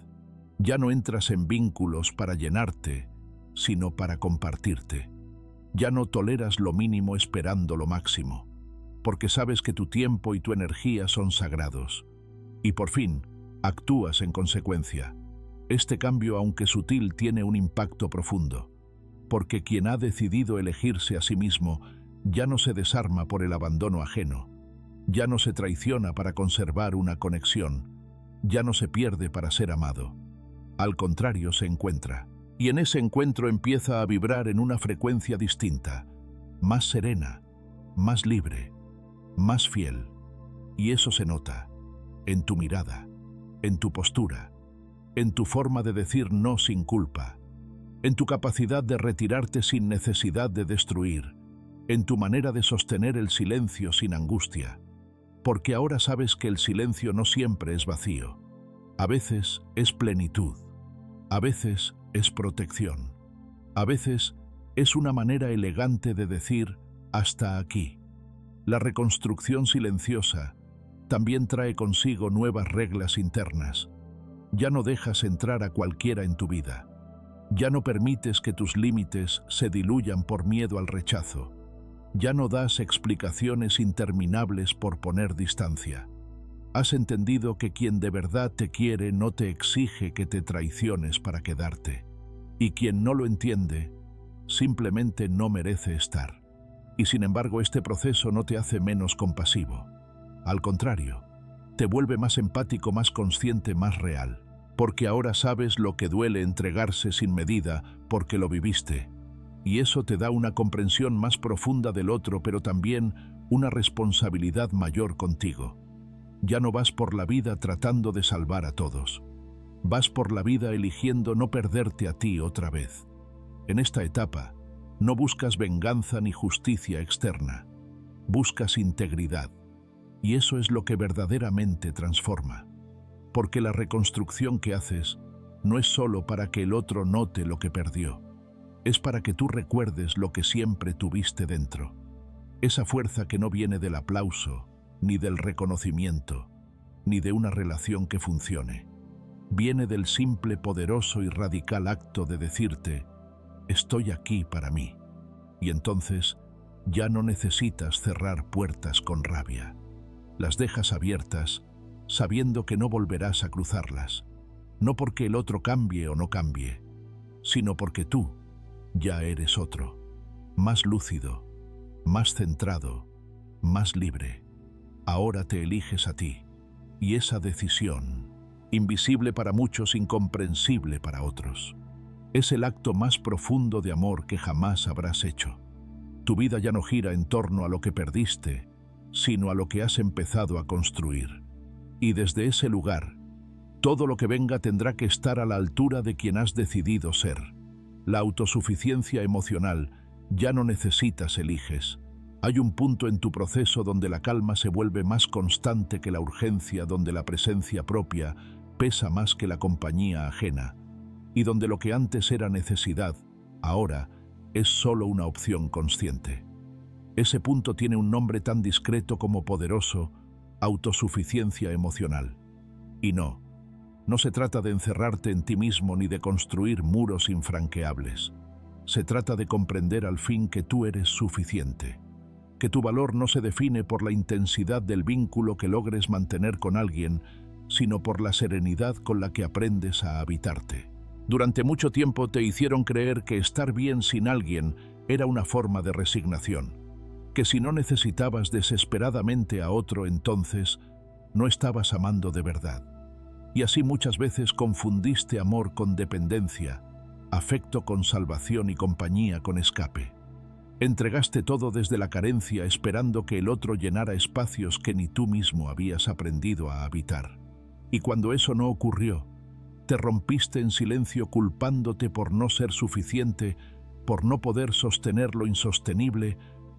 Ya no entras en vínculos para llenarte, sino para compartirte. Ya no toleras lo mínimo esperando lo máximo, porque sabes que tu tiempo y tu energía son sagrados. Y por fin, actúas en consecuencia. Este cambio, aunque sutil, tiene un impacto profundo, porque quien ha decidido elegirse a sí mismo ya no se desarma por el abandono ajeno, ya no se traiciona para conservar una conexión, ya no se pierde para ser amado. Al contrario, se encuentra, y en ese encuentro empieza a vibrar en una frecuencia distinta, más serena, más libre, más fiel. Y eso se nota en tu mirada, en tu postura, en tu forma de decir no sin culpa, en tu capacidad de retirarte sin necesidad de destruir, en tu manera de sostener el silencio sin angustia, porque ahora sabes que el silencio no siempre es vacío. A veces es plenitud, a veces es protección, a veces es una manera elegante de decir hasta aquí. La reconstrucción silenciosa también trae consigo nuevas reglas internas, Ya no dejas entrar a cualquiera en tu vida. Ya no permites que tus límites se diluyan por miedo al rechazo. Ya no das explicaciones interminables por poner distancia. Has entendido que quien de verdad te quiere no te exige que te traiciones para quedarte. Y quien no lo entiende, simplemente no merece estar. Y sin embargo, este proceso no te hace menos compasivo. Al contrario, te vuelve más empático, más consciente, más real. Porque ahora sabes lo que duele entregarse sin medida, porque lo viviste. Y eso te da una comprensión más profunda del otro, pero también una responsabilidad mayor contigo. Ya no vas por la vida tratando de salvar a todos. Vas por la vida eligiendo no perderte a ti otra vez. En esta etapa, no buscas venganza ni justicia externa. Buscas integridad. Y eso es lo que verdaderamente transforma. Porque la reconstrucción que haces no es solo para que el otro note lo que perdió. Es para que tú recuerdes lo que siempre tuviste dentro. Esa fuerza que no viene del aplauso, ni del reconocimiento, ni de una relación que funcione. Viene del simple, poderoso y radical acto de decirte, estoy aquí para mí. Y entonces ya no necesitas cerrar puertas con rabia. Las dejas abiertas, sabiendo que no volverás a cruzarlas. No porque el otro cambie o no cambie, sino porque tú ya eres otro, más lúcido, más centrado, más libre. Ahora te eliges a ti, y esa decisión, invisible para muchos, incomprensible para otros, es el acto más profundo de amor que jamás habrás hecho. Tu vida ya no gira en torno a lo que perdiste, sino a lo que has empezado a construir. Y desde ese lugar, todo lo que venga tendrá que estar a la altura de quien has decidido ser. La autosuficiencia emocional ya no necesitas eliges. Hay un punto en tu proceso donde la calma se vuelve más constante que la urgencia, donde la presencia propia pesa más que la compañía ajena, y donde lo que antes era necesidad, ahora es solo una opción consciente. Ese punto tiene un nombre tan discreto como poderoso: autosuficiencia emocional. Y no se trata de encerrarte en ti mismo ni de construir muros infranqueables. Se trata de comprender al fin que tú eres suficiente, que tu valor no se define por la intensidad del vínculo que logres mantener con alguien, sino por la serenidad con la que aprendes a habitarte. Durante mucho tiempo te hicieron creer que estar bien sin alguien era una forma de resignación, que si no necesitabas desesperadamente a otro, entonces no estabas amando de verdad. Y así muchas veces confundiste amor con dependencia, afecto con salvación y compañía con escape. Entregaste todo desde la carencia, esperando que el otro llenara espacios que ni tú mismo habías aprendido a habitar. Y cuando eso no ocurrió, te rompiste en silencio, culpándote por no ser suficiente, por no poder sostener lo insostenible,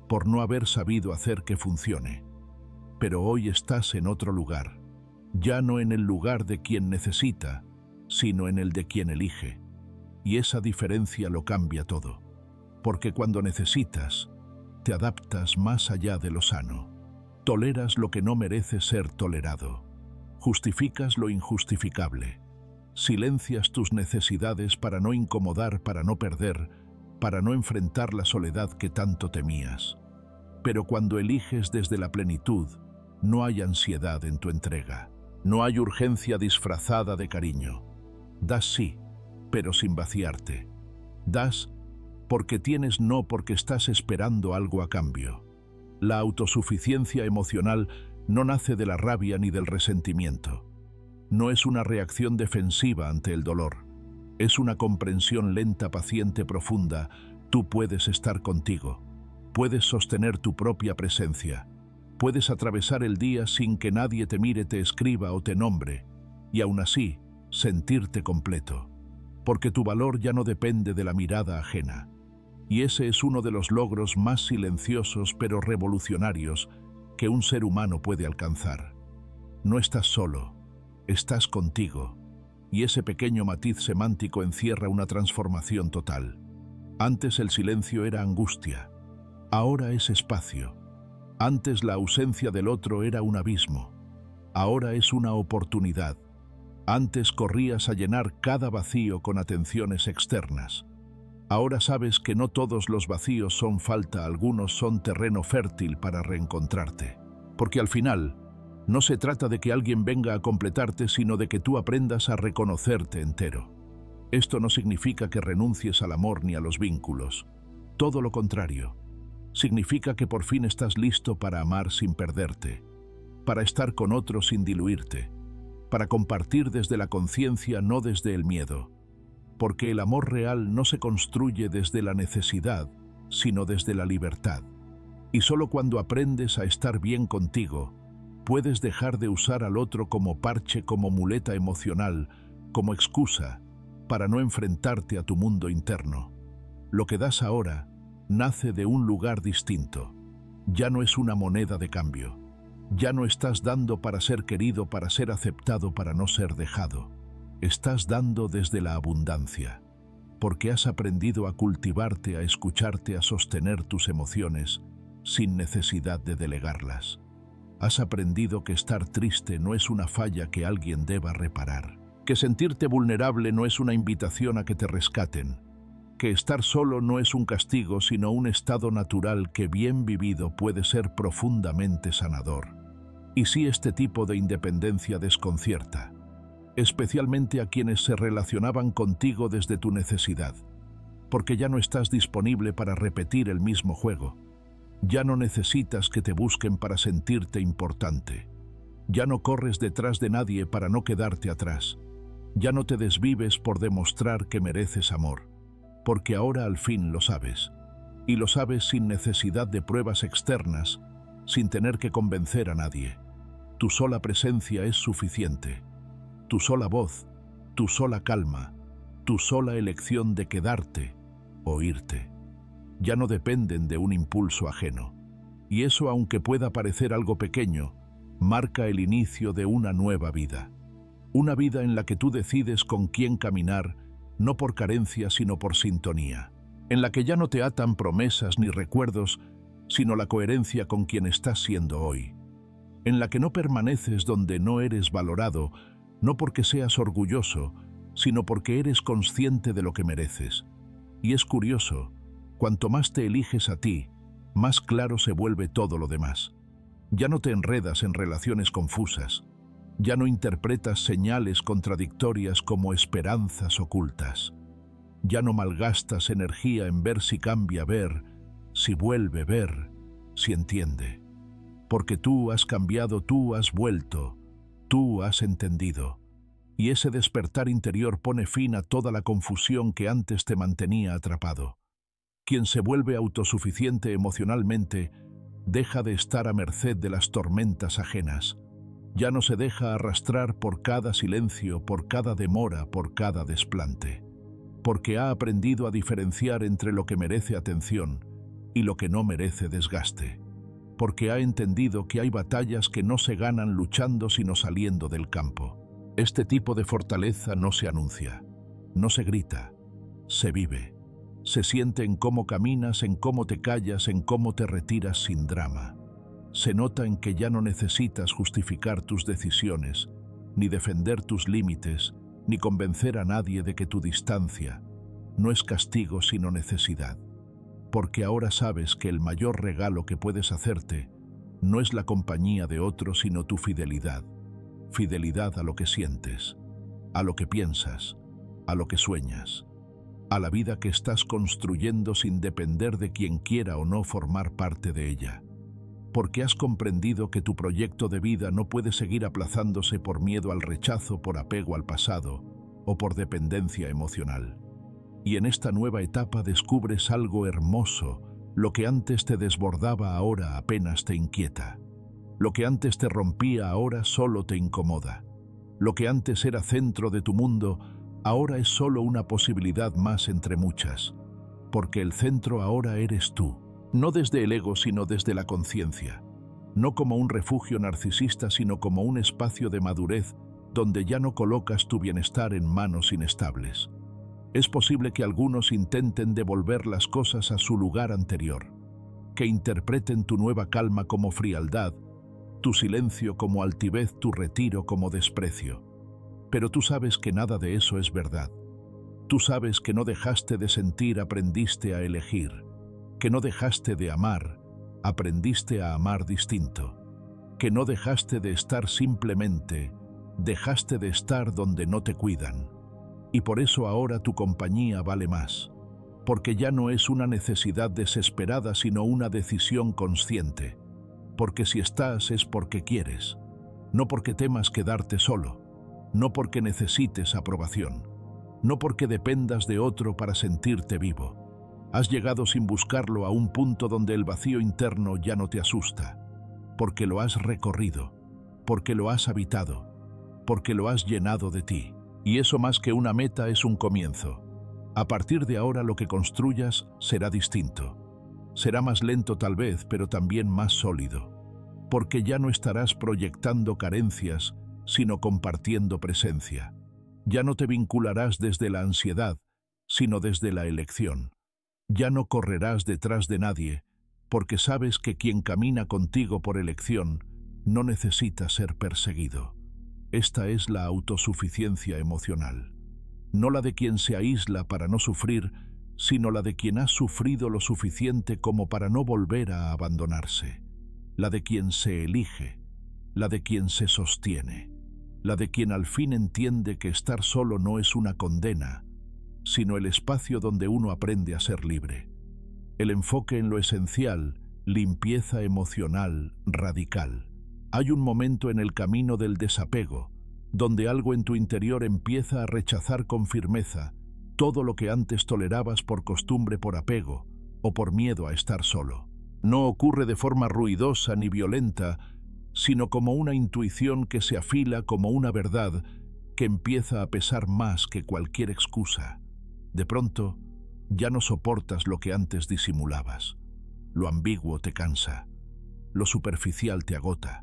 por no haber sabido hacer que funcione. Pero hoy estás en otro lugar, ya no en el lugar de quien necesita, sino en el de quien elige. Y esa diferencia lo cambia todo. Porque cuando necesitas, te adaptas más allá de lo sano. Toleras lo que no merece ser tolerado. Justificas lo injustificable. Silencias tus necesidades para no incomodar, para no perder, para no enfrentar la soledad que tanto temías. Pero cuando eliges desde la plenitud, no hay ansiedad en tu entrega. No hay urgencia disfrazada de cariño. Das sí, pero sin vaciarte. Das porque tienes, no porque estás esperando algo a cambio. La autosuficiencia emocional no nace de la rabia ni del resentimiento. No es una reacción defensiva ante el dolor. Es una comprensión lenta, paciente, profunda. Tú puedes estar contigo. Puedes sostener tu propia presencia. Puedes atravesar el día sin que nadie te mire, te escriba o te nombre, y aún así sentirte completo. Porque tu valor ya no depende de la mirada ajena. Y ese es uno de los logros más silenciosos pero revolucionarios que un ser humano puede alcanzar. No estás solo, estás contigo, y ese pequeño matiz semántico encierra una transformación total. Antes el silencio era angustia, ahora es espacio. Antes la ausencia del otro era un abismo, ahora es una oportunidad. Antes corrías a llenar cada vacío con atenciones externas. Ahora sabes que no todos los vacíos son falta, algunos son terreno fértil para reencontrarte. Porque al final, no se trata de que alguien venga a completarte, sino de que tú aprendas a reconocerte entero. Esto no significa que renuncies al amor ni a los vínculos. Todo lo contrario. Significa que por fin estás listo para amar sin perderte, para estar con otros sin diluirte, para compartir desde la conciencia, no desde el miedo. Porque el amor real no se construye desde la necesidad, sino desde la libertad. Y solo cuando aprendes a estar bien contigo, puedes dejar de usar al otro como parche, como muleta emocional, como excusa, para no enfrentarte a tu mundo interno. Lo que das ahora nace de un lugar distinto. Ya no es una moneda de cambio. Ya no estás dando para ser querido, para ser aceptado, para no ser dejado. Estás dando desde la abundancia, porque has aprendido a cultivarte, a escucharte, a sostener tus emociones sin necesidad de delegarlas. Has aprendido que estar triste no es una falla que alguien deba reparar, que sentirte vulnerable no es una invitación a que te rescaten, que estar solo no es un castigo, sino un estado natural que bien vivido puede ser profundamente sanador. Y sí, este tipo de independencia desconcierta, especialmente a quienes se relacionaban contigo desde tu necesidad, porque ya no estás disponible para repetir el mismo juego. Ya no necesitas que te busquen para sentirte importante. Ya no corres detrás de nadie para no quedarte atrás. Ya no te desvives por demostrar que mereces amor, porque ahora al fin lo sabes, y lo sabes sin necesidad de pruebas externas, sin tener que convencer a nadie. Tu sola presencia es suficiente. Tu sola voz, tu sola calma, tu sola elección de quedarte o irte, ya no dependen de un impulso ajeno. Y eso, aunque pueda parecer algo pequeño, marca el inicio de una nueva vida. Una vida en la que tú decides con quién caminar, no por carencia sino por sintonía. En la que ya no te atan promesas ni recuerdos, sino la coherencia con quien estás siendo hoy. En la que no permaneces donde no eres valorado, no porque seas orgulloso, sino porque eres consciente de lo que mereces. Y es curioso, cuanto más te eliges a ti, más claro se vuelve todo lo demás. Ya no te enredas en relaciones confusas, ya no interpretas señales contradictorias como esperanzas ocultas, ya no malgastas energía en ver si cambia, ver si vuelve, ver si entiende. Porque tú has cambiado, tú has vuelto, tú has entendido. Y ese despertar interior pone fin a toda la confusión que antes te mantenía atrapado. Quien se vuelve autosuficiente emocionalmente deja de estar a merced de las tormentas ajenas. Ya no se deja arrastrar por cada silencio, por cada demora, por cada desplante. Porque ha aprendido a diferenciar entre lo que merece atención y lo que no merece desgaste. Porque ha entendido que hay batallas que no se ganan luchando sino saliendo del campo. Este tipo de fortaleza no se anuncia, no se grita, se vive. Se siente en cómo caminas, en cómo te callas, en cómo te retiras sin drama. Se nota en que ya no necesitas justificar tus decisiones, ni defender tus límites, ni convencer a nadie de que tu distancia no es castigo sino necesidad. Porque ahora sabes que el mayor regalo que puedes hacerte no es la compañía de otro sino tu fidelidad. Fidelidad a lo que sientes, a lo que piensas, a lo que sueñas, a la vida que estás construyendo sin depender de quien quiera o no formar parte de ella. Porque has comprendido que tu proyecto de vida no puede seguir aplazándose por miedo al rechazo, por apego al pasado o por dependencia emocional. Y en esta nueva etapa descubres algo hermoso. Lo que antes te desbordaba ahora apenas te inquieta. Lo que antes te rompía ahora solo te incomoda. Lo que antes era centro de tu mundo ahora es solo una posibilidad más entre muchas. Porque el centro ahora eres tú. No desde el ego sino desde la conciencia. No como un refugio narcisista sino como un espacio de madurez donde ya no colocas tu bienestar en manos inestables. Es posible que algunos intenten devolver las cosas a su lugar anterior, que interpreten tu nueva calma como frialdad, tu silencio como altivez, tu retiro como desprecio. Pero tú sabes que nada de eso es verdad. Tú sabes que no dejaste de sentir, aprendiste a elegir. Que no dejaste de amar, aprendiste a amar distinto. Que no dejaste de estar simplemente, dejaste de estar donde no te cuidan. Y por eso ahora tu compañía vale más. Porque ya no es una necesidad desesperada, sino una decisión consciente. Porque si estás es porque quieres. No porque temas quedarte solo. No porque necesites aprobación. No porque dependas de otro para sentirte vivo. Has llegado sin buscarlo a un punto donde el vacío interno ya no te asusta. Porque lo has recorrido. Porque lo has habitado. Porque lo has llenado de ti. Y eso más que una meta es un comienzo. A partir de ahora lo que construyas será distinto. Será más lento tal vez, pero también más sólido. Porque ya no estarás proyectando carencias, sino compartiendo presencia. Ya no te vincularás desde la ansiedad, sino desde la elección. Ya no correrás detrás de nadie, porque sabes que quien camina contigo por elección no necesita ser perseguido. Esta es la autosuficiencia emocional. No la de quien se aísla para no sufrir, sino la de quien ha sufrido lo suficiente como para no volver a abandonarse. La de quien se elige, la de quien se sostiene, la de quien al fin entiende que estar solo no es una condena, sino el espacio donde uno aprende a ser libre. El enfoque en lo esencial, limpieza emocional radical. Hay un momento en el camino del desapego, donde algo en tu interior empieza a rechazar con firmeza todo lo que antes tolerabas por costumbre, por apego o por miedo a estar solo. No ocurre de forma ruidosa ni violenta, sino como una intuición que se afila como una verdad que empieza a pesar más que cualquier excusa. De pronto, ya no soportas lo que antes disimulabas. Lo ambiguo te cansa, lo superficial te agota,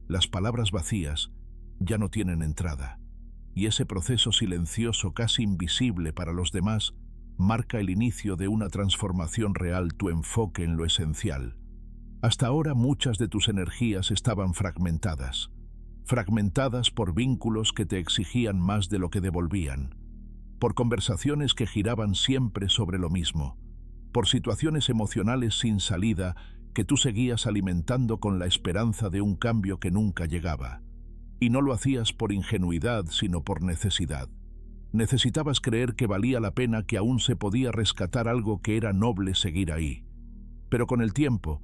las palabras vacías ya no tienen entrada, y ese proceso silencioso, casi invisible para los demás, marca el inicio de una transformación real, tu enfoque en lo esencial. Hasta ahora muchas de tus energías estaban fragmentadas por vínculos que te exigían más de lo que devolvían, por conversaciones que giraban siempre sobre lo mismo, por situaciones emocionales sin salida que tú seguías alimentando con la esperanza de un cambio que nunca llegaba. Y no lo hacías por ingenuidad, sino por necesidad. Necesitabas creer que valía la pena, que aún se podía rescatar algo, que era noble seguir ahí. Pero con el tiempo,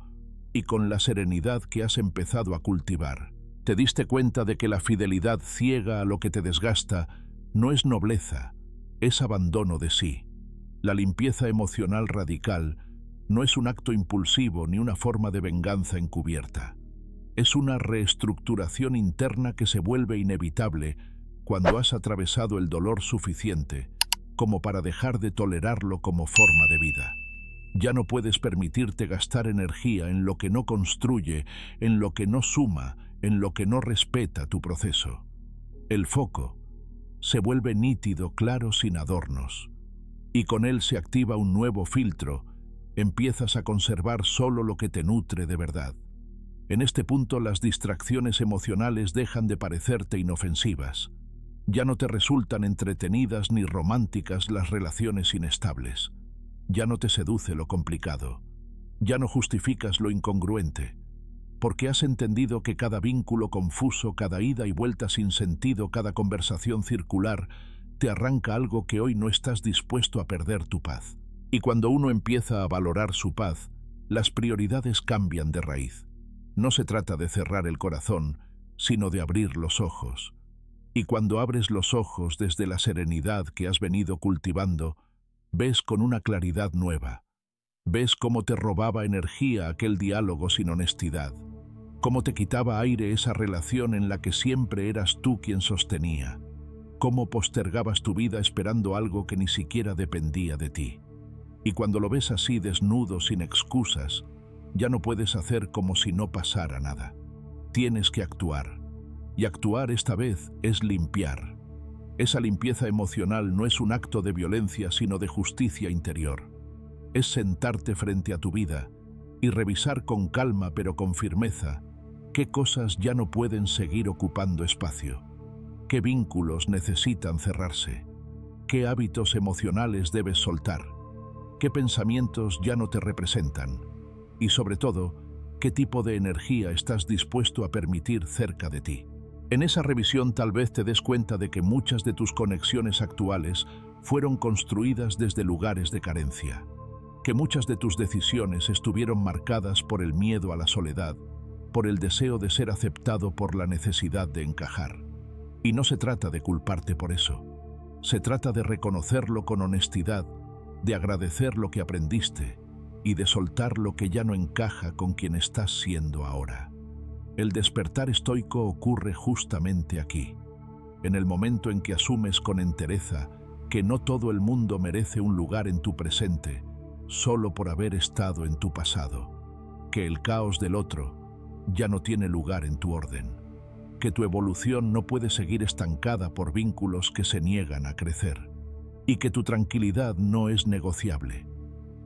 y con la serenidad que has empezado a cultivar, te diste cuenta de que la fidelidad ciega a lo que te desgasta no es nobleza, es abandono de sí. La limpieza emocional radical no es un acto impulsivo ni una forma de venganza encubierta. Es una reestructuración interna que se vuelve inevitable cuando has atravesado el dolor suficiente como para dejar de tolerarlo como forma de vida. Ya no puedes permitirte gastar energía en lo que no construye, en lo que no suma, en lo que no respeta tu proceso. El foco se vuelve nítido, claro, sin adornos. Y con él se activa un nuevo filtro. Empiezas a conservar solo lo que te nutre de verdad. En este punto las distracciones emocionales dejan de parecerte inofensivas. Ya no te resultan entretenidas ni románticas las relaciones inestables. Ya no te seduce lo complicado. Ya no justificas lo incongruente. Porque has entendido que cada vínculo confuso, cada ida y vuelta sin sentido, cada conversación circular, te arranca algo que hoy no estás dispuesto a perder: tu paz. Y cuando uno empieza a valorar su paz, las prioridades cambian de raíz. No se trata de cerrar el corazón, sino de abrir los ojos. Y cuando abres los ojos desde la serenidad que has venido cultivando, ves con una claridad nueva. Ves cómo te robaba energía aquel diálogo sin honestidad, cómo te quitaba aire esa relación en la que siempre eras tú quien sostenía, cómo postergabas tu vida esperando algo que ni siquiera dependía de ti. Y cuando lo ves así, desnudo, sin excusas, ya no puedes hacer como si no pasara nada. Tienes que actuar. Y actuar esta vez es limpiar. Esa limpieza emocional no es un acto de violencia, sino de justicia interior. Es sentarte frente a tu vida y revisar con calma pero con firmeza qué cosas ya no pueden seguir ocupando espacio. ¿Qué vínculos necesitan cerrarse? ¿Qué hábitos emocionales debes soltar? ¿Qué pensamientos ya no te representan? Y sobre todo, ¿qué tipo de energía estás dispuesto a permitir cerca de ti? En esa revisión tal vez te des cuenta de que muchas de tus conexiones actuales fueron construidas desde lugares de carencia, que muchas de tus decisiones estuvieron marcadas por el miedo a la soledad, por el deseo de ser aceptado, por la necesidad de encajar. Y no se trata de culparte por eso. Se trata de reconocerlo con honestidad, de agradecer lo que aprendiste y de soltar lo que ya no encaja con quien estás siendo ahora. El despertar estoico ocurre justamente aquí, en el momento en que asumes con entereza que no todo el mundo merece un lugar en tu presente solo por haber estado en tu pasado, que el caos del otro ya no tiene lugar en tu orden, que tu evolución no puede seguir estancada por vínculos que se niegan a crecer, y que tu tranquilidad no es negociable,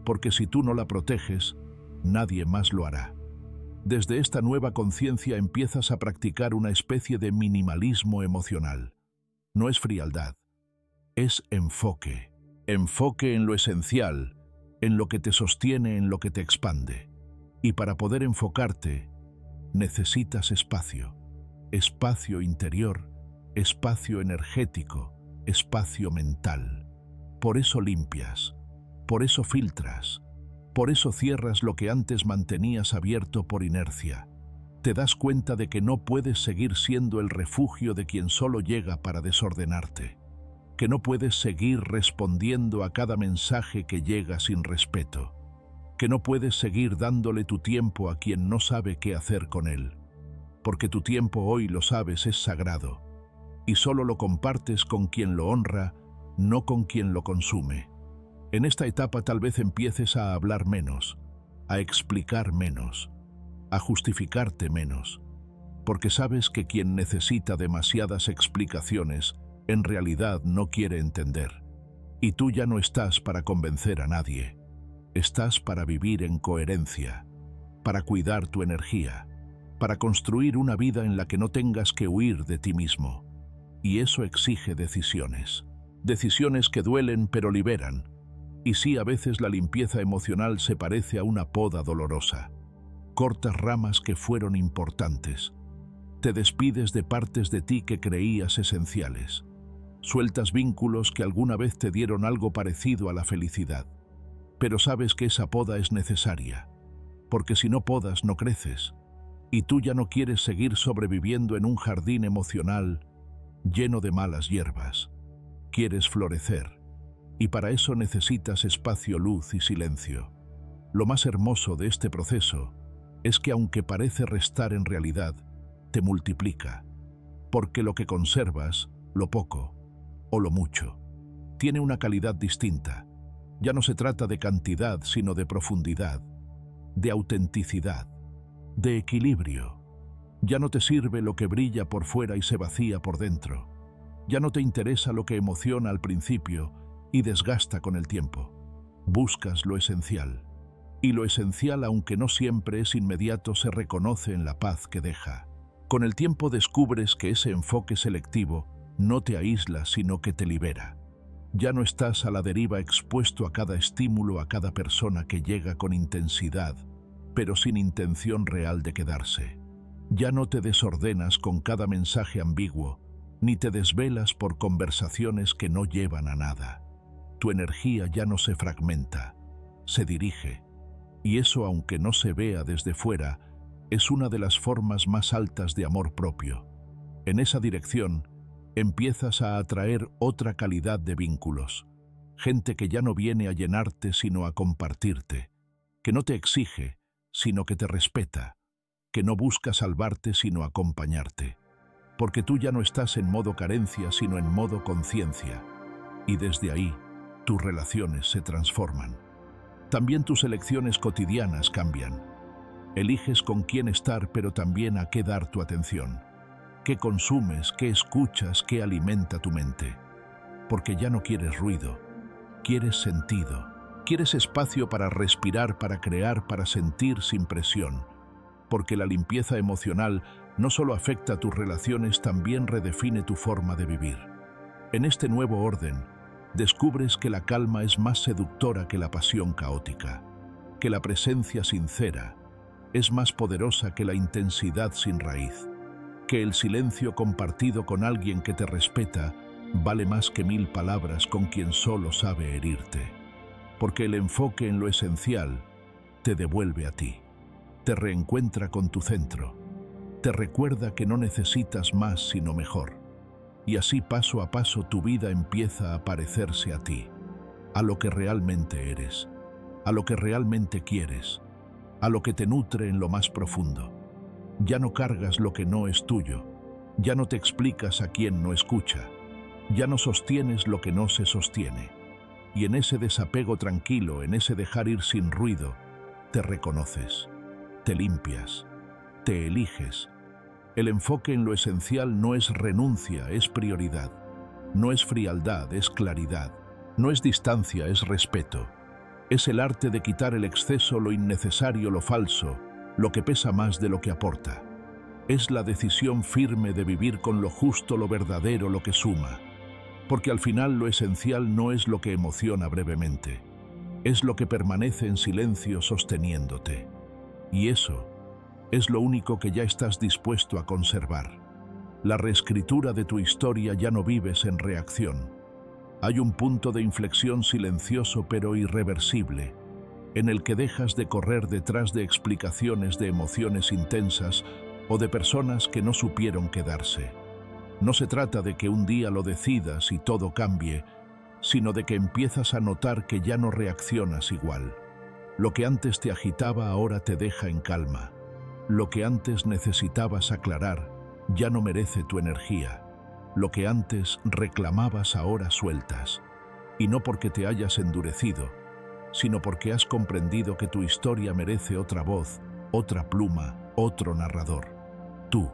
porque si tú no la proteges, nadie más lo hará. Desde esta nueva conciencia empiezas a practicar una especie de minimalismo emocional. No es frialdad, es enfoque. Enfoque en lo esencial, en lo que te sostiene, en lo que te expande. Y para poder enfocarte, necesitas espacio. Espacio interior, espacio energético, espacio mental. Por eso limpias, por eso filtras, por eso cierras lo que antes mantenías abierto por inercia. Te das cuenta de que no puedes seguir siendo el refugio de quien solo llega para desordenarte, que no puedes seguir respondiendo a cada mensaje que llega sin respeto, que no puedes seguir dándole tu tiempo a quien no sabe qué hacer con él, porque tu tiempo, hoy lo sabes, es sagrado, y solo lo compartes con quien lo honra, no con quien lo consume. En esta etapa tal vez empieces a hablar menos, a explicar menos, a justificarte menos, porque sabes que quien necesita demasiadas explicaciones en realidad no quiere entender. Y tú ya no estás para convencer a nadie. Estás para vivir en coherencia, para cuidar tu energía, para construir una vida en la que no tengas que huir de ti mismo. Y eso exige decisiones. Decisiones que duelen pero liberan. Y sí, a veces la limpieza emocional se parece a una poda dolorosa. Cortas ramas que fueron importantes. Te despides de partes de ti que creías esenciales. Sueltas vínculos que alguna vez te dieron algo parecido a la felicidad. Pero sabes que esa poda es necesaria, porque si no podas no creces, y tú ya no quieres seguir sobreviviendo en un jardín emocional lleno de malas hierbas. Quieres florecer, y para eso necesitas espacio, luz y silencio. Lo más hermoso de este proceso es que, aunque parece restar, en realidad te multiplica, porque lo que conservas, lo poco o lo mucho, tiene una calidad distinta. Ya no se trata de cantidad, sino de profundidad, de autenticidad, de equilibrio. Ya no te sirve lo que brilla por fuera y se vacía por dentro. Ya no te interesa lo que emociona al principio y desgasta con el tiempo. Buscas lo esencial. Y lo esencial, aunque no siempre es inmediato, se reconoce en la paz que deja. Con el tiempo descubres que ese enfoque selectivo no te aísla, sino que te libera. Ya no estás a la deriva, expuesto a cada estímulo, a cada persona que llega con intensidad, pero sin intención real de quedarse. Ya no te desordenas con cada mensaje ambiguo, ni te desvelas por conversaciones que no llevan a nada. Tu energía ya no se fragmenta, se dirige, y eso, aunque no se vea desde fuera, es una de las formas más altas de amor propio. En esa dirección, empiezas a atraer otra calidad de vínculos, gente que ya no viene a llenarte sino a compartirte, que no te exige, sino que te respeta, que no busca salvarte sino acompañarte, porque tú ya no estás en modo carencia sino en modo conciencia, y desde ahí tus relaciones se transforman. También tus elecciones cotidianas cambian. Eliges con quién estar, pero también a qué dar tu atención. ¿Qué consumes, qué escuchas, qué alimenta tu mente? Porque ya no quieres ruido, quieres sentido, quieres espacio para respirar, para crear, para sentir sin presión. porque la limpieza emocional no solo afecta a tus relaciones, también redefine tu forma de vivir. En este nuevo orden, descubres que la calma es más seductora que la pasión caótica, que la presencia sincera es más poderosa que la intensidad sin raíz, que el silencio compartido con alguien que te respeta vale más que 1000 palabras con quien solo sabe herirte, porque el enfoque en lo esencial te devuelve a ti, te reencuentra con tu centro, te recuerda que no necesitas más sino mejor, y así paso a paso tu vida empieza a parecerse a ti, a lo que realmente eres, a lo que realmente quieres, a lo que te nutre en lo más profundo. Ya no cargas lo que no es tuyo, ya no te explicas a quien no escucha, ya no sostienes lo que no se sostiene. Y en ese desapego tranquilo, en ese dejar ir sin ruido, te reconoces, te limpias, te eliges. El enfoque en lo esencial no es renuncia, es prioridad. No es frialdad, es claridad. No es distancia, es respeto. Es el arte de quitar el exceso, lo innecesario, lo falso, lo que pesa más de lo que aporta. Es la decisión firme de vivir con lo justo, lo verdadero, lo que suma. Porque al final lo esencial no es lo que emociona brevemente, es lo que permanece en silencio sosteniéndote. Y eso es lo único que ya estás dispuesto a conservar. La reescritura de tu historia ya no vives en reacción. Hay un punto de inflexión silencioso pero irreversible, en el que dejas de correr detrás de explicaciones de emociones intensas o de personas que no supieron quedarse. No se trata de que un día lo decidas y todo cambie, sino de que empiezas a notar que ya no reaccionas igual. Lo que antes te agitaba ahora te deja en calma. Lo que antes necesitabas aclarar ya no merece tu energía. Lo que antes reclamabas ahora sueltas. Y no porque te hayas endurecido, sino porque has comprendido que tu historia merece otra voz, otra pluma, otro narrador. Tú,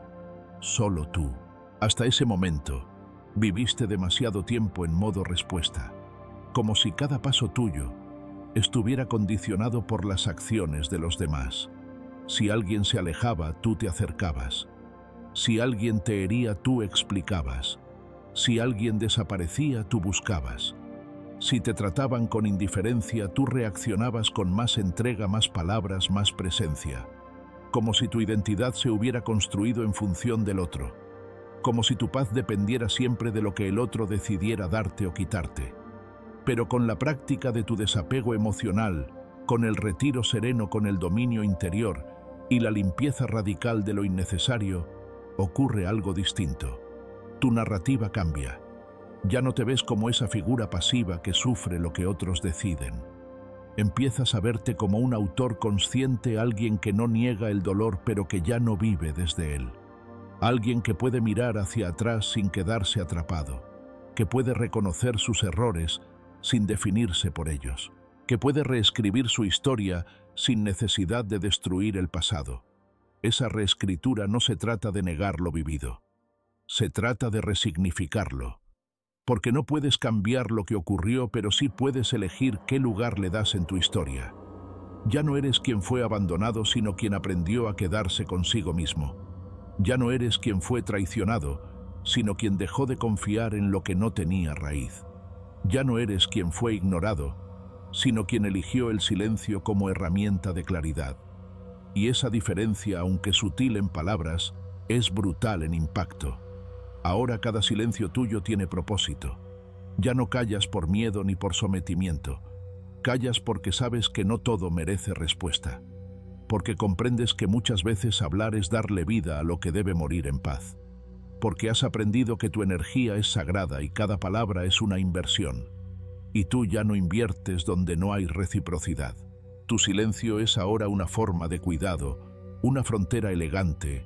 solo tú. Hasta ese momento, viviste demasiado tiempo en modo respuesta, como si cada paso tuyo estuviera condicionado por las acciones de los demás. Si alguien se alejaba, tú te acercabas. Si alguien te hería, tú explicabas. Si alguien desaparecía, tú buscabas. Si te trataban con indiferencia, tú reaccionabas con más entrega, más palabras, más presencia. Como si tu identidad se hubiera construido en función del otro. Como si tu paz dependiera siempre de lo que el otro decidiera darte o quitarte. Pero con la práctica de tu desapego emocional, con el retiro sereno, con el dominio interior y la limpieza radical de lo innecesario, ocurre algo distinto. Tu narrativa cambia. Ya no te ves como esa figura pasiva que sufre lo que otros deciden. Empiezas a verte como un autor consciente, alguien que no niega el dolor pero que ya no vive desde él. Alguien que puede mirar hacia atrás sin quedarse atrapado, que puede reconocer sus errores sin definirse por ellos, que puede reescribir su historia sin necesidad de destruir el pasado. Esa reescritura no se trata de negar lo vivido, se trata de resignificarlo, porque no puedes cambiar lo que ocurrió, pero sí puedes elegir qué lugar le das en tu historia. Ya no eres quien fue abandonado, sino quien aprendió a quedarse consigo mismo. Ya no eres quien fue traicionado, sino quien dejó de confiar en lo que no tenía raíz. Ya no eres quien fue ignorado, sino quien eligió el silencio como herramienta de claridad. Y esa diferencia, aunque sutil en palabras, es brutal en impacto. Ahora cada silencio tuyo tiene propósito. Ya no callas por miedo ni por sometimiento. Callas porque sabes que no todo merece respuesta. Porque comprendes que muchas veces hablar es darle vida a lo que debe morir en paz. Porque has aprendido que tu energía es sagrada y cada palabra es una inversión. Y tú ya no inviertes donde no hay reciprocidad. Tu silencio es ahora una forma de cuidado, una frontera elegante,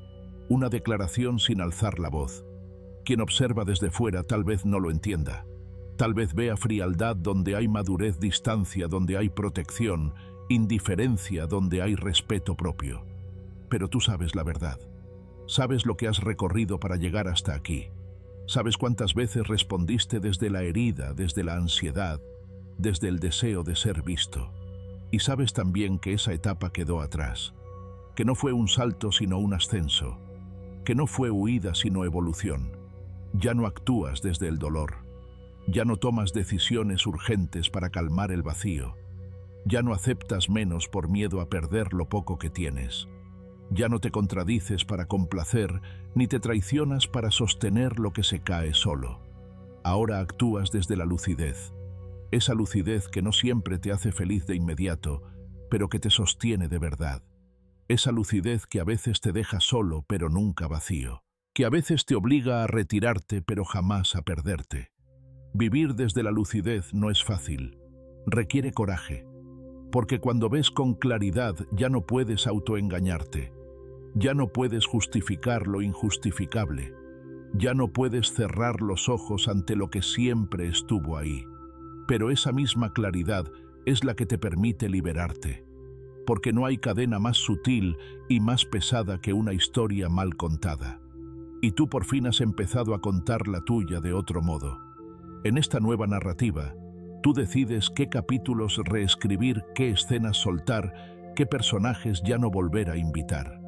una declaración sin alzar la voz. Quien observa desde fuera tal vez no lo entienda. Tal vez vea frialdad donde hay madurez, distancia donde hay protección, indiferencia donde hay respeto propio. Pero tú sabes la verdad. Sabes lo que has recorrido para llegar hasta aquí. Sabes cuántas veces respondiste desde la herida, desde la ansiedad, desde el deseo de ser visto. Y sabes también que esa etapa quedó atrás. que no fue un salto sino un ascenso, que no fue huida sino evolución. Ya no actúas desde el dolor, ya no tomas decisiones urgentes para calmar el vacío, ya no aceptas menos por miedo a perder lo poco que tienes, ya no te contradices para complacer ni te traicionas para sostener lo que se cae solo. Ahora actúas desde la lucidez, esa lucidez que no siempre te hace feliz de inmediato, pero que te sostiene de verdad. Esa lucidez que a veces te deja solo, pero nunca vacío. Que a veces te obliga a retirarte, pero jamás a perderte. Vivir desde la lucidez no es fácil. Requiere coraje. Porque cuando ves con claridad ya no puedes autoengañarte. Ya no puedes justificar lo injustificable. Ya no puedes cerrar los ojos ante lo que siempre estuvo ahí. Pero esa misma claridad es la que te permite liberarte. Porque no hay cadena más sutil y más pesada que una historia mal contada. Y tú por fin has empezado a contar la tuya de otro modo. En esta nueva narrativa, tú decides qué capítulos reescribir, qué escenas soltar, qué personajes ya no volver a invitar.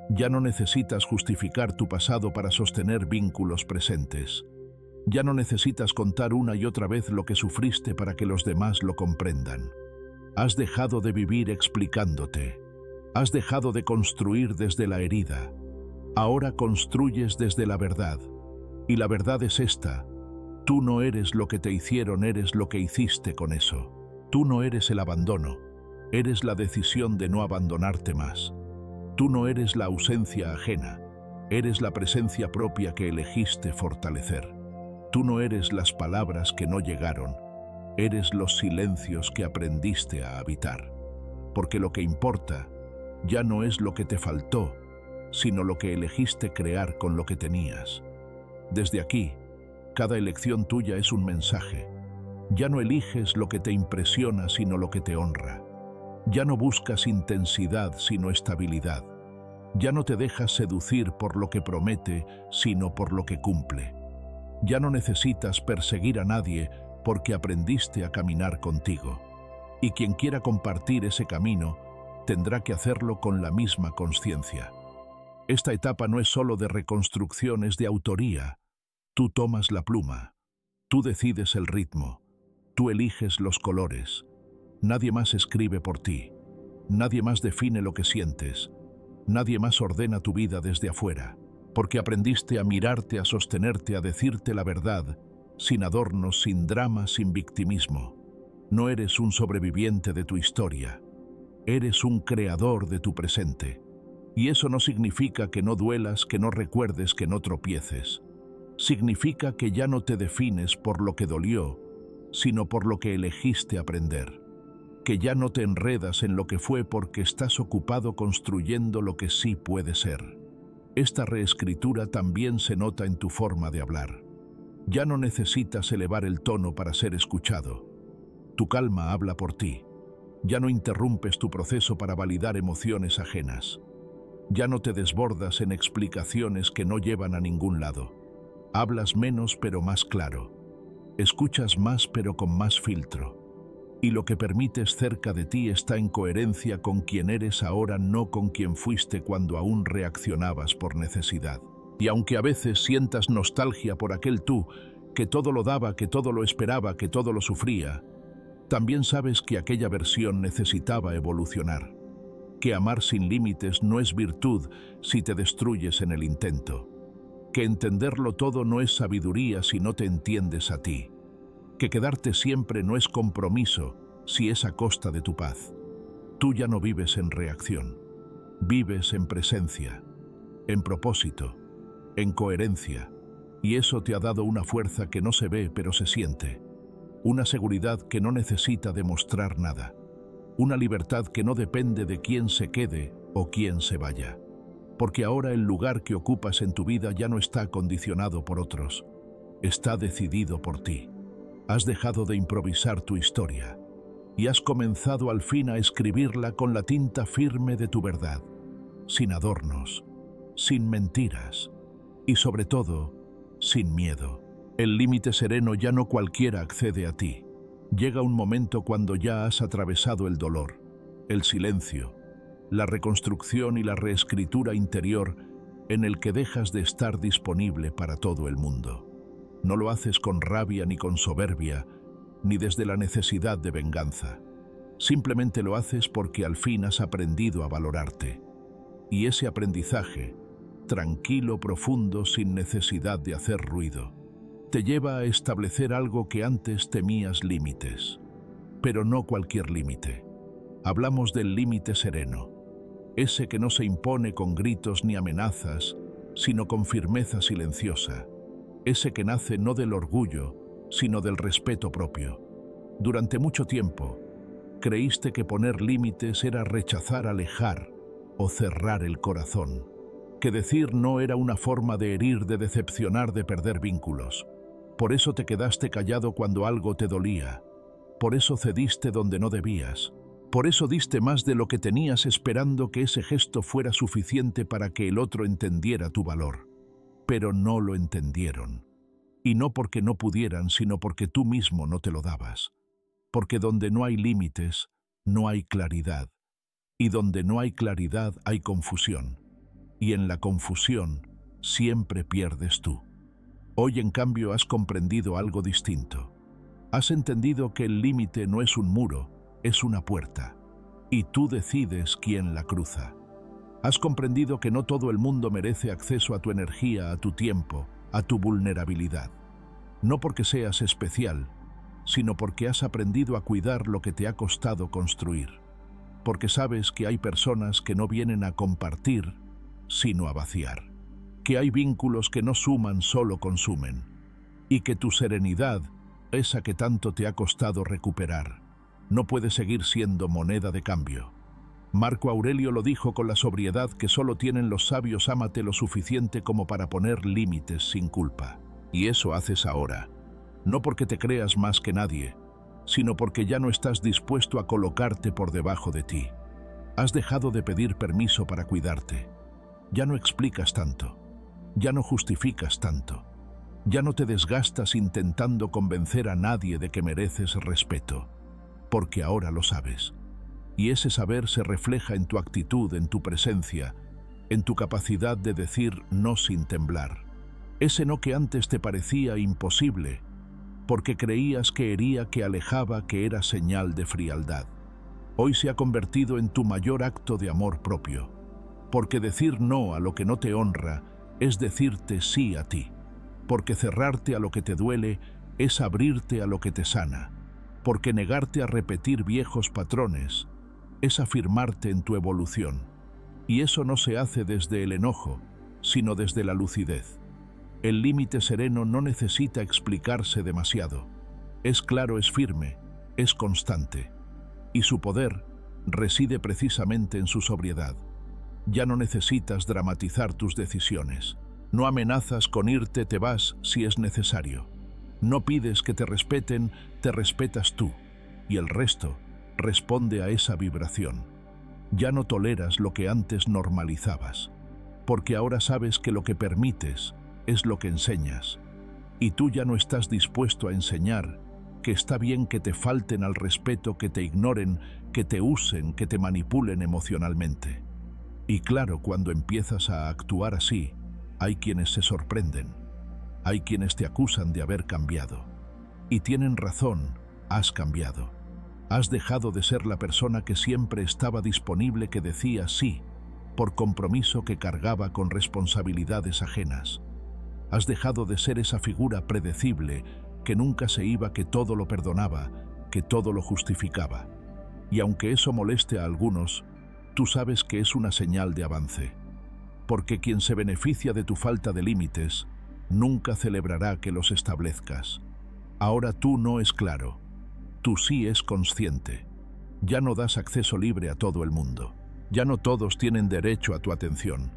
Ya no necesitas justificar tu pasado para sostener vínculos presentes. Ya no necesitas contar una y otra vez lo que sufriste para que los demás lo comprendan. Has dejado de vivir explicándote. Has dejado de construir desde la herida. Ahora construyes desde la verdad. Y la verdad es esta. Tú no eres lo que te hicieron, eres lo que hiciste con eso. Tú no eres el abandono. Eres la decisión de no abandonarte más. Tú no eres la ausencia ajena. Eres la presencia propia que elegiste fortalecer. Tú no eres las palabras que no llegaron. Eres los silencios que aprendiste a habitar. Porque lo que importa ya no es lo que te faltó, sino lo que elegiste crear con lo que tenías. Desde aquí, cada elección tuya es un mensaje. Ya no eliges lo que te impresiona, sino lo que te honra. Ya no buscas intensidad, sino estabilidad. Ya no te dejas seducir por lo que promete, sino por lo que cumple. Ya no necesitas perseguir a nadie porque aprendiste a caminar contigo. Y quien quiera compartir ese camino, tendrá que hacerlo con la misma conciencia. Esta etapa no es solo de reconstrucción, es de autoría. Tú tomas la pluma, tú decides el ritmo, tú eliges los colores. Nadie más escribe por ti, nadie más define lo que sientes, nadie más ordena tu vida desde afuera, porque aprendiste a mirarte, a sostenerte, a decirte la verdad, sin adornos, sin drama, sin victimismo. No eres un sobreviviente de tu historia, eres un creador de tu presente. Y eso no significa que no duelas, que no recuerdes, que no tropieces. Significa que ya no te defines por lo que dolió, sino por lo que elegiste aprender. Que ya no te enredas en lo que fue porque estás ocupado construyendo lo que sí puede ser. Esta reescritura también se nota en tu forma de hablar. Ya no necesitas elevar el tono para ser escuchado. Tu calma habla por ti. Ya no interrumpes tu proceso para validar emociones ajenas. Ya no te desbordas en explicaciones que no llevan a ningún lado. Hablas menos pero más claro. Escuchas más pero con más filtro. Y lo que permites cerca de ti está en coherencia con quien eres ahora, no con quien fuiste cuando aún reaccionabas por necesidad. Y aunque a veces sientas nostalgia por aquel tú, que todo lo daba, que todo lo esperaba, que todo lo sufría, también sabes que aquella versión necesitaba evolucionar. Que amar sin límites no es virtud si te destruyes en el intento. Que entenderlo todo no es sabiduría si no te entiendes a ti. Que quedarte siempre no es compromiso si es a costa de tu paz. Tú ya no vives en reacción. Vives en presencia, en propósito, en coherencia. Y eso te ha dado una fuerza que no se ve pero se siente. Una seguridad que no necesita demostrar nada. Una libertad que no depende de quién se quede o quién se vaya. Porque ahora el lugar que ocupas en tu vida ya no está condicionado por otros. Está decidido por ti. Has dejado de improvisar tu historia y has comenzado al fin a escribirla con la tinta firme de tu verdad, sin adornos, sin mentiras y sobre todo, sin miedo. El límite sereno ya no cualquiera accede a ti. Llega un momento cuando ya has atravesado el dolor, el silencio, la reconstrucción y la reescritura interior en el que dejas de estar disponible para todo el mundo. No lo haces con rabia ni con soberbia, ni desde la necesidad de venganza. Simplemente lo haces porque al fin has aprendido a valorarte. Y ese aprendizaje, tranquilo, profundo, sin necesidad de hacer ruido, te lleva a establecer algo que antes temías: límites. Pero no cualquier límite. Hablamos del límite sereno, ese que no se impone con gritos ni amenazas, sino con firmeza silenciosa, ese que nace no del orgullo, sino del respeto propio. Durante mucho tiempo, creíste que poner límites era rechazar, alejar o cerrar el corazón, que decir no era una forma de herir, de decepcionar, de perder vínculos. Por eso te quedaste callado cuando algo te dolía, por eso cediste donde no debías, por eso diste más de lo que tenías esperando que ese gesto fuera suficiente para que el otro entendiera tu valor. Pero no lo entendieron. Y no porque no pudieran, sino porque tú mismo no te lo dabas. Porque donde no hay límites, no hay claridad. Y donde no hay claridad, hay confusión. Y en la confusión, siempre pierdes tú. Hoy, en cambio, has comprendido algo distinto. Has entendido que el límite no es un muro, es una puerta. Y tú decides quién la cruza. Has comprendido que no todo el mundo merece acceso a tu energía, a tu tiempo, a tu vulnerabilidad. No porque seas especial, sino porque has aprendido a cuidar lo que te ha costado construir. Porque sabes que hay personas que no vienen a compartir, sino a vaciar. Que hay vínculos que no suman, solo consumen. Y que tu serenidad, esa que tanto te ha costado recuperar, no puede seguir siendo moneda de cambio. Marco Aurelio lo dijo con la sobriedad que solo tienen los sabios: ámate lo suficiente como para poner límites sin culpa. Y eso haces ahora, no porque te creas más que nadie, sino porque ya no estás dispuesto a colocarte por debajo de ti. Has dejado de pedir permiso para cuidarte. Ya no explicas tanto, ya no justificas tanto, ya no te desgastas intentando convencer a nadie de que mereces respeto, porque ahora lo sabes. Y ese saber se refleja en tu actitud, en tu presencia, en tu capacidad de decir no sin temblar. Ese no que antes te parecía imposible, porque creías que hería, que alejaba, que era señal de frialdad. Hoy se ha convertido en tu mayor acto de amor propio, porque decir no a lo que no te honra es decirte sí a ti, porque cerrarte a lo que te duele es abrirte a lo que te sana, porque negarte a repetir viejos patrones es afirmarte en tu evolución. Y eso no se hace desde el enojo, sino desde la lucidez. El límite sereno no necesita explicarse demasiado. Es claro, es firme, es constante. Y su poder reside precisamente en su sobriedad. Ya no necesitas dramatizar tus decisiones. No amenazas con irte, te vas si es necesario. No pides que te respeten, te respetas tú. Y el resto responde a esa vibración. Ya no toleras lo que antes normalizabas, porque ahora sabes que lo que permites es lo que enseñas. Y tú ya no estás dispuesto a enseñar que está bien que te falten al respeto, que te ignoren, que te usen, que te manipulen emocionalmente. Y claro, cuando empiezas a actuar así, hay quienes se sorprenden. Hay quienes te acusan de haber cambiado. Y tienen razón, has cambiado. Has dejado de ser la persona que siempre estaba disponible, que decía sí, por compromiso, que cargaba con responsabilidades ajenas. Has dejado de ser esa figura predecible que nunca se iba, que todo lo perdonaba, que todo lo justificaba. Y aunque eso moleste a algunos, tú sabes que es una señal de avance. Porque quien se beneficia de tu falta de límites nunca celebrará que los establezcas. Ahora tú no es claro. Tú sí es consciente. Ya no das acceso libre a todo el mundo. Ya no todos tienen derecho a tu atención.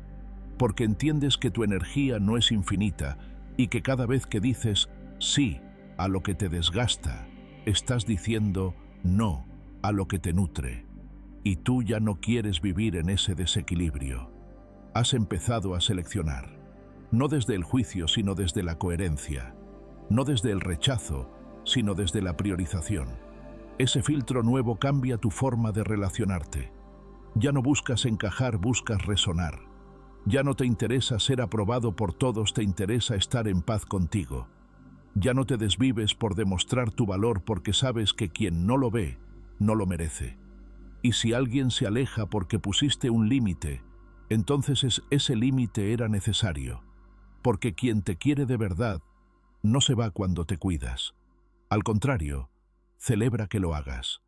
Porque entiendes que tu energía no es infinita y que cada vez que dices sí a lo que te desgasta, estás diciendo no a lo que te nutre. Y tú ya no quieres vivir en ese desequilibrio. Has empezado a seleccionar. No desde el juicio, sino desde la coherencia. No desde el rechazo, sino desde la priorización. Ese filtro nuevo cambia tu forma de relacionarte. Ya no buscas encajar, buscas resonar. Ya no te interesa ser aprobado por todos, te interesa estar en paz contigo. Ya no te desvives por demostrar tu valor porque sabes que quien no lo ve, no lo merece. Y si alguien se aleja porque pusiste un límite, entonces ese límite era necesario. Porque quien te quiere de verdad no se va cuando te cuidas. Al contrario, celebra que lo hagas.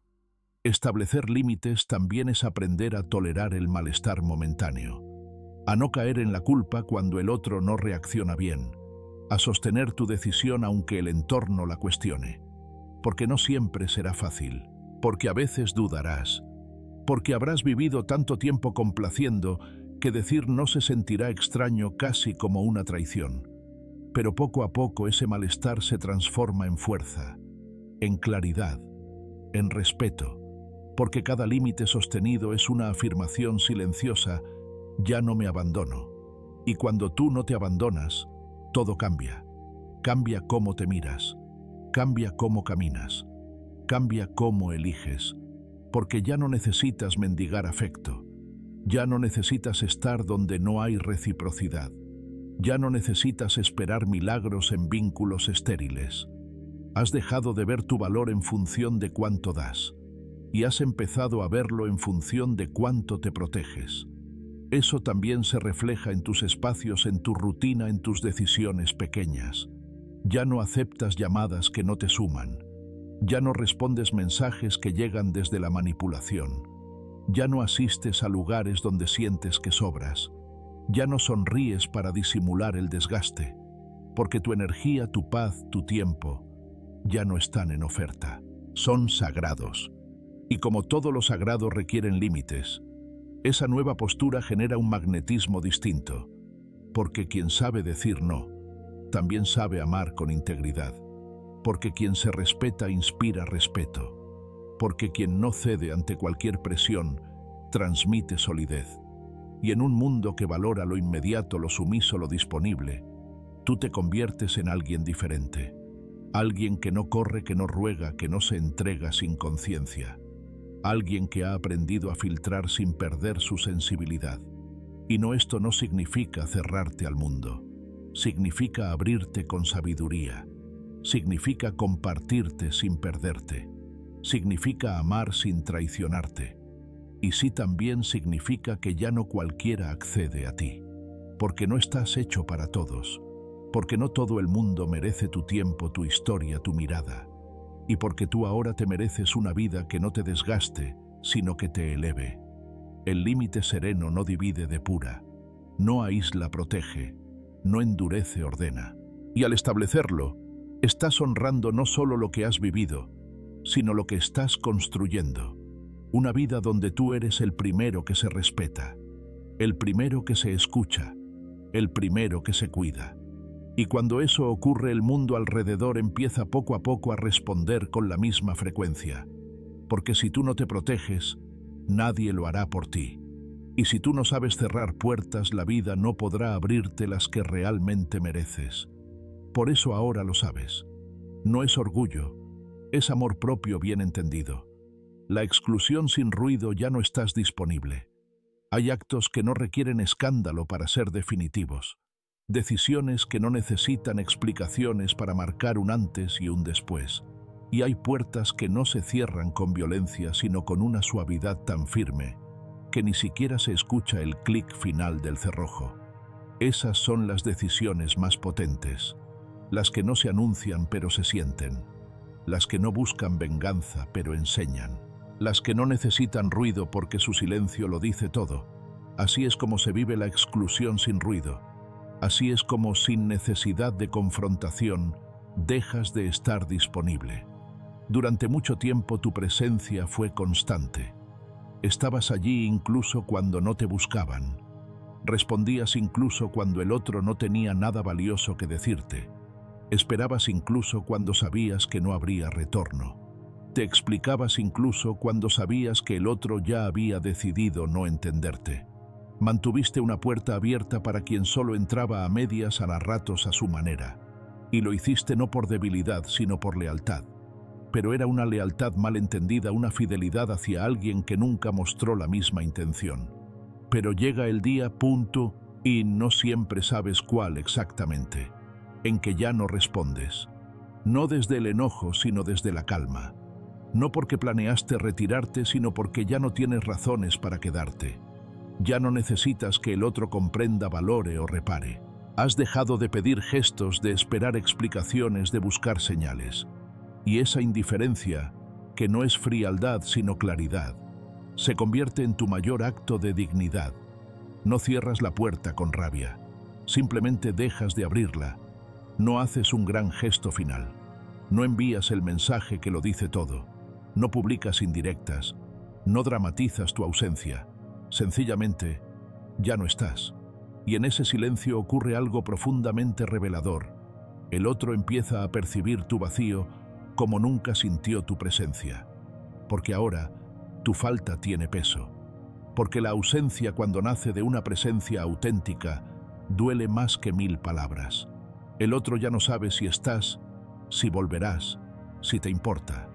Establecer límites también es aprender a tolerar el malestar momentáneo, a no caer en la culpa cuando el otro no reacciona bien, a sostener tu decisión aunque el entorno la cuestione, porque no siempre será fácil, porque a veces dudarás, porque habrás vivido tanto tiempo complaciendo que decir no se sentirá extraño, casi como una traición. Pero poco a poco ese malestar se transforma en fuerza, en claridad, en respeto, porque cada límite sostenido es una afirmación silenciosa: ya no me abandono. Y cuando tú no te abandonas, todo cambia. Cambia cómo te miras, cambia cómo caminas, cambia cómo eliges, porque ya no necesitas mendigar afecto, ya no necesitas estar donde no hay reciprocidad, ya no necesitas esperar milagros en vínculos estériles. Has dejado de ver tu valor en función de cuánto das, y has empezado a verlo en función de cuánto te proteges. Eso también se refleja en tus espacios, en tu rutina, en tus decisiones pequeñas. Ya no aceptas llamadas que no te suman. Ya no respondes mensajes que llegan desde la manipulación. Ya no asistes a lugares donde sientes que sobras. Ya no sonríes para disimular el desgaste, porque tu energía, tu paz, tu tiempo, ya no están en oferta. Son sagrados. Y como todo lo sagrado requieren límites, esa nueva postura genera un magnetismo distinto, porque quien sabe decir no, también sabe amar con integridad, porque quien se respeta inspira respeto, porque quien no cede ante cualquier presión transmite solidez. Y en un mundo que valora lo inmediato, lo sumiso, lo disponible, tú te conviertes en alguien diferente, alguien que no corre, que no ruega, que no se entrega sin conciencia. Alguien que ha aprendido a filtrar sin perder su sensibilidad. Y esto no significa cerrarte al mundo. Significa abrirte con sabiduría. Significa compartirte sin perderte. Significa amar sin traicionarte. Y sí, también significa que ya no cualquiera accede a ti. Porque no estás hecho para todos. Porque no todo el mundo merece tu tiempo, tu historia, tu mirada. Y porque tú ahora te mereces una vida que no te desgaste, sino que te eleve. El límite sereno no divide, depura, no aísla, protege, no endurece, ordena. Y al establecerlo, estás honrando no solo lo que has vivido, sino lo que estás construyendo. Una vida donde tú eres el primero que se respeta, el primero que se escucha, el primero que se cuida. Y cuando eso ocurre, el mundo alrededor empieza poco a poco a responder con la misma frecuencia. Porque si tú no te proteges, nadie lo hará por ti. Y si tú no sabes cerrar puertas, la vida no podrá abrirte las que realmente mereces. Por eso ahora lo sabes. No es orgullo, es amor propio bien entendido. La exclusión sin ruido, ya no estás disponible. Hay actos que no requieren escándalo para ser definitivos. Decisiones que no necesitan explicaciones para marcar un antes y un después. Y hay puertas que no se cierran con violencia, sino con una suavidad tan firme que ni siquiera se escucha el clic final del cerrojo. Esas son las decisiones más potentes, las que no se anuncian pero se sienten, las que no buscan venganza pero enseñan, las que no necesitan ruido porque su silencio lo dice todo. Así es como se vive la exclusión sin ruido. Así es como, sin necesidad de confrontación, dejas de estar disponible. Durante mucho tiempo tu presencia fue constante. Estabas allí incluso cuando no te buscaban. Respondías incluso cuando el otro no tenía nada valioso que decirte. Esperabas incluso cuando sabías que no habría retorno. Te explicabas incluso cuando sabías que el otro ya había decidido no entenderte. Mantuviste una puerta abierta para quien solo entraba a medias, a ratos, a su manera. Y lo hiciste no por debilidad, sino por lealtad. pero era una lealtad mal entendida, una fidelidad hacia alguien que nunca mostró la misma intención. Pero llega el día, punto, y no siempre sabes cuál exactamente, en que ya no respondes. No desde el enojo, sino desde la calma. No porque planeaste retirarte, sino porque ya no tienes razones para quedarte. Ya no necesitas que el otro comprenda, valore o repare. Has dejado de pedir gestos, de esperar explicaciones, de buscar señales. Y esa indiferencia, que no es frialdad sino claridad, se convierte en tu mayor acto de dignidad. No cierras la puerta con rabia, simplemente dejas de abrirla. No haces un gran gesto final. No envías el mensaje que lo dice todo. No publicas indirectas. No dramatizas tu ausencia. Sencillamente, ya no estás. Y en ese silencio ocurre algo profundamente revelador. El otro empieza a percibir tu vacío como nunca sintió tu presencia. Porque ahora, tu falta tiene peso. Porque la ausencia, cuando nace de una presencia auténtica, duele más que 1000 palabras. El otro ya no sabe si estás, si volverás, si te importa.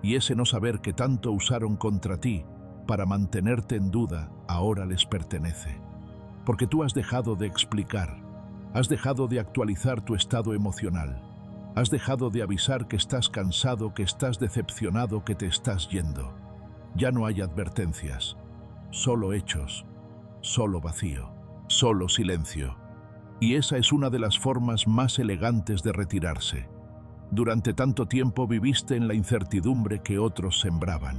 Y ese no saber que tanto usaron contra ti para mantenerte en duda, ahora les pertenece. Porque tú has dejado de explicar, has dejado de actualizar tu estado emocional, has dejado de avisar que estás cansado, que estás decepcionado, que te estás yendo. Ya no hay advertencias, solo hechos, solo vacío, solo silencio. Y esa es una de las formas más elegantes de retirarse. Durante tanto tiempo viviste en la incertidumbre que otros sembraban,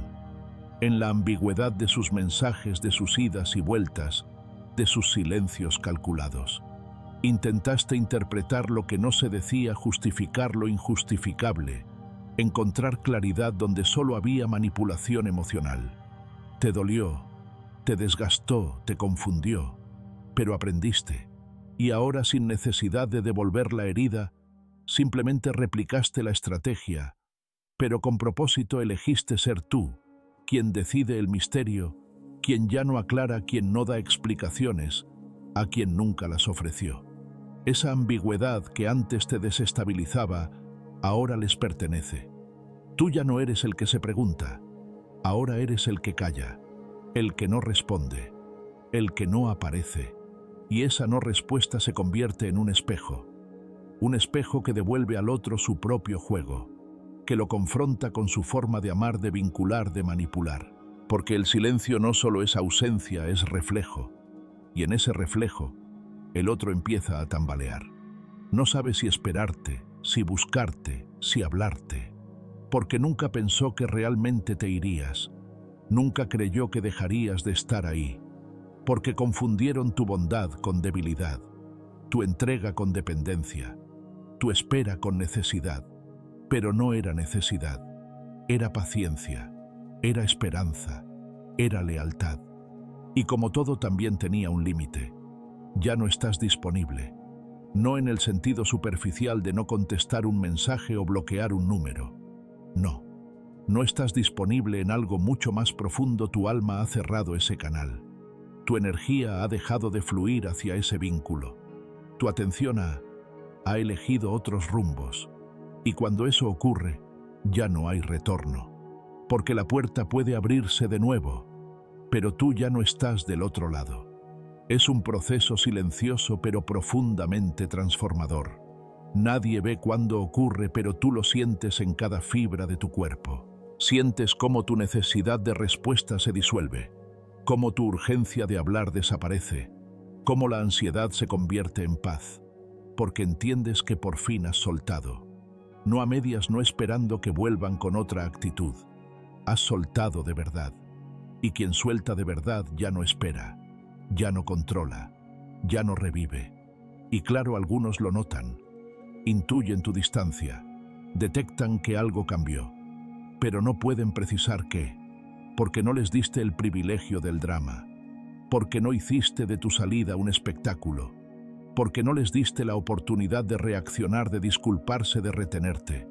en la ambigüedad de sus mensajes, de sus idas y vueltas, de sus silencios calculados. Intentaste interpretar lo que no se decía, justificar lo injustificable, encontrar claridad donde solo había manipulación emocional. Te dolió, te desgastó, te confundió, pero aprendiste. Y ahora, sin necesidad de devolver la herida, simplemente replicaste la estrategia, pero con propósito elegiste ser tú, quien decide el misterio, quien ya no aclara, quien no da explicaciones, a quien nunca las ofreció. Esa ambigüedad que antes te desestabilizaba, ahora les pertenece. Tú ya no eres el que se pregunta, ahora eres el que calla, el que no responde, el que no aparece. Y esa no respuesta se convierte en un espejo que devuelve al otro su propio juego, que lo confronta con su forma de amar, de vincular, de manipular. Porque el silencio no solo es ausencia, es reflejo. Y en ese reflejo, el otro empieza a tambalear. No sabe si esperarte, si buscarte, si hablarte. Porque nunca pensó que realmente te irías. Nunca creyó que dejarías de estar ahí. Porque confundieron tu bondad con debilidad, tu entrega con dependencia, tu espera con necesidad. Pero no era necesidad, era paciencia, era esperanza, era lealtad. Y como todo también tenía un límite. Ya no estás disponible, no en el sentido superficial de no contestar un mensaje o bloquear un número. No, no estás disponible en algo mucho más profundo. Tu alma ha cerrado ese canal. Tu energía ha dejado de fluir hacia ese vínculo. Tu atención ha elegido otros rumbos. Y cuando eso ocurre, ya no hay retorno. Porque la puerta puede abrirse de nuevo, pero tú ya no estás del otro lado. Es un proceso silencioso pero profundamente transformador. Nadie ve cuándo ocurre, pero tú lo sientes en cada fibra de tu cuerpo. Sientes cómo tu necesidad de respuesta se disuelve, cómo tu urgencia de hablar desaparece, cómo la ansiedad se convierte en paz, porque entiendes que por fin has soltado. No a medias, no esperando que vuelvan con otra actitud. Has soltado de verdad. Y quien suelta de verdad ya no espera, ya no controla, ya no revive. Y claro, algunos lo notan, intuyen tu distancia, detectan que algo cambió, pero no pueden precisar qué, porque no les diste el privilegio del drama, porque no hiciste de tu salida un espectáculo, porque no les diste la oportunidad de reaccionar, de disculparse, de retenerte.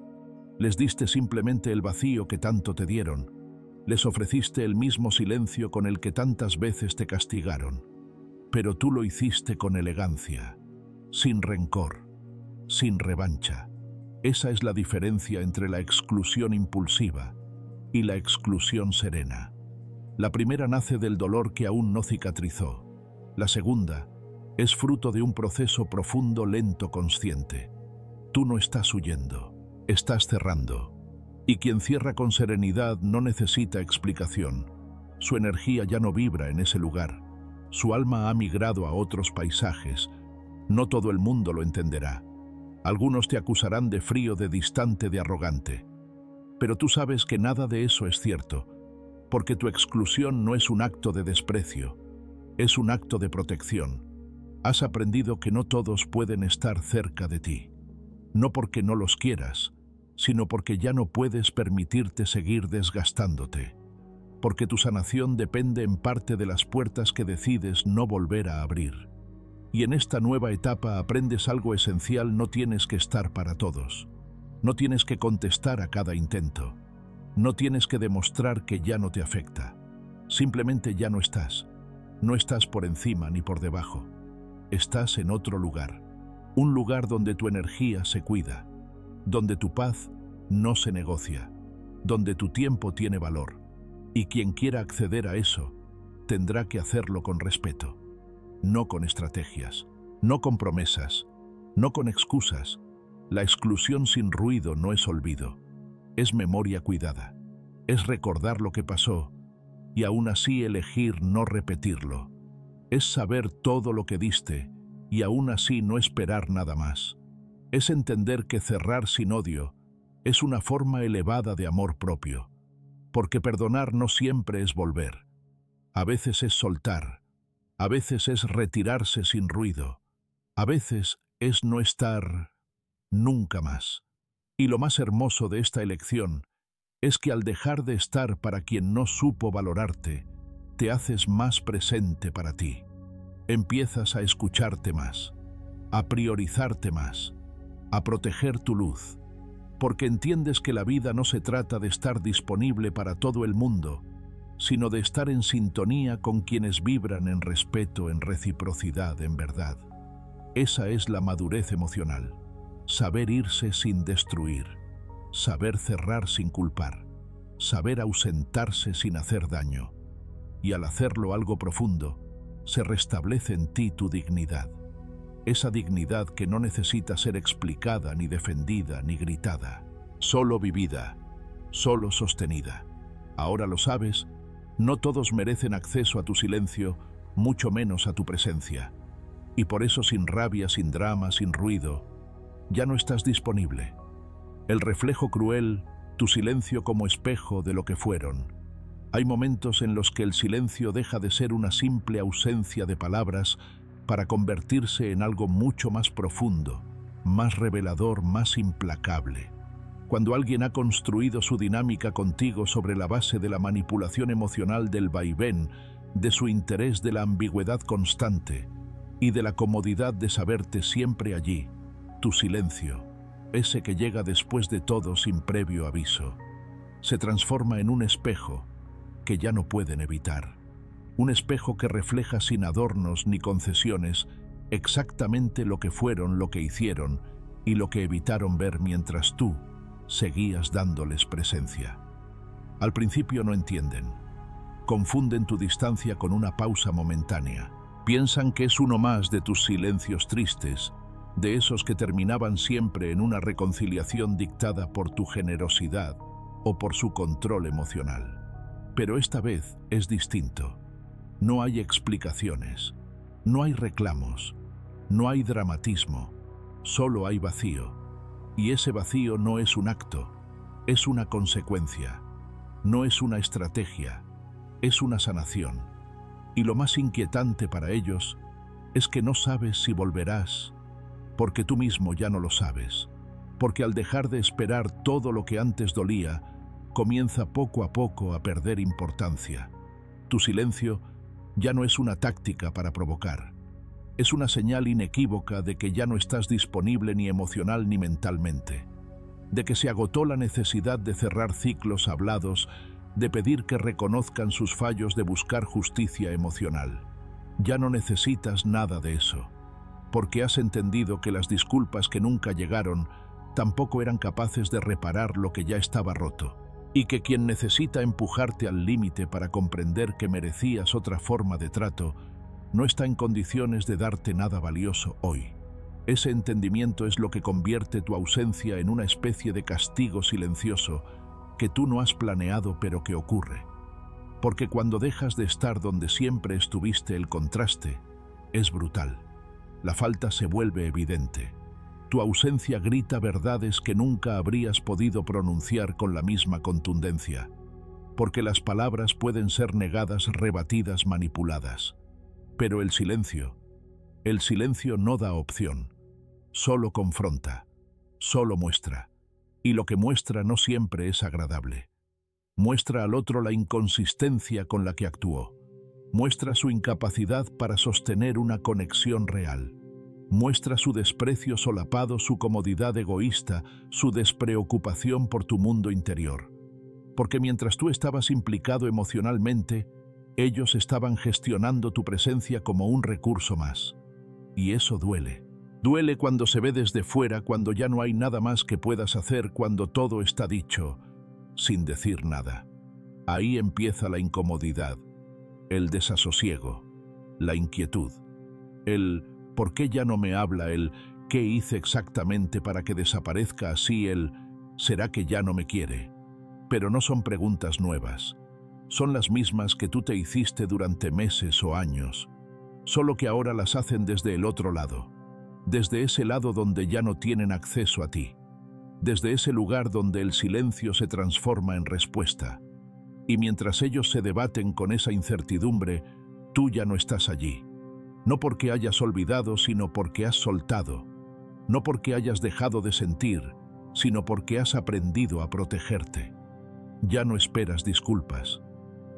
Les diste simplemente el vacío que tanto te dieron. Les ofreciste el mismo silencio con el que tantas veces te castigaron. Pero tú lo hiciste con elegancia, sin rencor, sin revancha. Esa es la diferencia entre la exclusión impulsiva y la exclusión serena. La primera nace del dolor que aún no cicatrizó. La segunda es fruto de un proceso profundo, lento, consciente. Tú no estás huyendo, estás cerrando. Y quien cierra con serenidad no necesita explicación. Su energía ya no vibra en ese lugar. Su alma ha migrado a otros paisajes. No todo el mundo lo entenderá. Algunos te acusarán de frío, de distante, de arrogante. Pero tú sabes que nada de eso es cierto, porque tu exclusión no es un acto de desprecio, es un acto de protección. Has aprendido que no todos pueden estar cerca de ti, no porque no los quieras, sino porque ya no puedes permitirte seguir desgastándote, porque tu sanación depende en parte de las puertas que decides no volver a abrir. Y en esta nueva etapa aprendes algo esencial: no tienes que estar para todos. No tienes que contestar a cada intento. No tienes que demostrar que ya no te afecta. Simplemente ya no estás. No estás por encima ni por debajo. Estás en otro lugar. Un lugar donde tu energía se cuida, donde tu paz no se negocia, donde tu tiempo tiene valor. Y quien quiera acceder a eso, tendrá que hacerlo con respeto. No con estrategias, no con promesas, no con excusas. La exclusión sin ruido no es olvido, es memoria cuidada, es recordar lo que pasó y aún así elegir no repetirlo. Es saber todo lo que diste y aún así no esperar nada más. Es entender que cerrar sin odio es una forma elevada de amor propio, porque perdonar no siempre es volver. A veces es soltar, a veces es retirarse sin ruido, a veces es no estar nunca más. Y lo más hermoso de esta elección es que al dejar de estar para quien no supo valorarte, te haces más presente para ti. Empiezas a escucharte más, a priorizarte más, a proteger tu luz, porque entiendes que la vida no se trata de estar disponible para todo el mundo, sino de estar en sintonía con quienes vibran en respeto, en reciprocidad, en verdad. Esa es la madurez emocional. Saber irse sin destruir, saber cerrar sin culpar, saber ausentarse sin hacer daño. Y al hacerlo algo profundo, se restablece en ti tu dignidad. Esa dignidad que no necesita ser explicada, ni defendida, ni gritada. Solo vivida, solo sostenida. Ahora lo sabes, no todos merecen acceso a tu silencio, mucho menos a tu presencia. Y por eso, sin rabia, sin drama, sin ruido, ya no estás disponible. El reflejo cruel, tu silencio como espejo de lo que fueron. Hay momentos en los que el silencio deja de ser una simple ausencia de palabras para convertirse en algo mucho más profundo, más revelador, más implacable. Cuando alguien ha construido su dinámica contigo sobre la base de la manipulación emocional, del vaivén, de su interés, de la ambigüedad constante y de la comodidad de saberte siempre allí, tu silencio, ese que llega después de todo sin previo aviso, se transforma en un espejo que ya no pueden evitar. Un espejo que refleja sin adornos ni concesiones exactamente lo que fueron, lo que hicieron y lo que evitaron ver mientras tú seguías dándoles presencia. Al principio no entienden. Confunden tu distancia con una pausa momentánea. Piensan que es uno más de tus silencios tristes, de esos que terminaban siempre en una reconciliación dictada por tu generosidad o por su control emocional. Pero esta vez es distinto. No hay explicaciones, no hay reclamos, no hay dramatismo, solo hay vacío. Y ese vacío no es un acto, es una consecuencia, no es una estrategia, es una sanación. Y lo más inquietante para ellos es que no sabes si volverás, porque tú mismo ya no lo sabes, porque al dejar de esperar, todo lo que antes dolía comienza poco a poco a perder importancia. Tu silencio ya no es una táctica para provocar, es una señal inequívoca de que ya no estás disponible ni emocional ni mentalmente, de que se agotó la necesidad de cerrar ciclos hablados, de pedir que reconozcan sus fallos, de buscar justicia emocional. Ya no necesitas nada de eso, porque has entendido que las disculpas que nunca llegaron tampoco eran capaces de reparar lo que ya estaba roto, y que quien necesita empujarte al límite para comprender que merecías otra forma de trato, no está en condiciones de darte nada valioso hoy. Ese entendimiento es lo que convierte tu ausencia en una especie de castigo silencioso que tú no has planeado pero que ocurre. Porque cuando dejas de estar donde siempre estuviste, el contraste es brutal. La falta se vuelve evidente. Tu ausencia grita verdades que nunca habrías podido pronunciar con la misma contundencia, porque las palabras pueden ser negadas, rebatidas, manipuladas. Pero el silencio no da opción, solo confronta, solo muestra, y lo que muestra no siempre es agradable. Muestra al otro la inconsistencia con la que actuó, muestra su incapacidad para sostener una conexión real, muestra su desprecio solapado, su comodidad egoísta, su despreocupación por tu mundo interior. Porque mientras tú estabas implicado emocionalmente, ellos estaban gestionando tu presencia como un recurso más. Y eso duele. Duele cuando se ve desde fuera, cuando ya no hay nada más que puedas hacer, cuando todo está dicho, sin decir nada. Ahí empieza la incomodidad, el desasosiego, la inquietud, el ¿por qué ya no me habla?, el ¿qué hice exactamente para que desaparezca así?, el ¿será que ya no me quiere? Pero no son preguntas nuevas. Son las mismas que tú te hiciste durante meses o años, solo que ahora las hacen desde el otro lado, desde ese lado donde ya no tienen acceso a ti, desde ese lugar donde el silencio se transforma en respuesta. Y mientras ellos se debaten con esa incertidumbre, tú ya no estás allí. No porque hayas olvidado, sino porque has soltado. No porque hayas dejado de sentir, sino porque has aprendido a protegerte. Ya no esperas disculpas,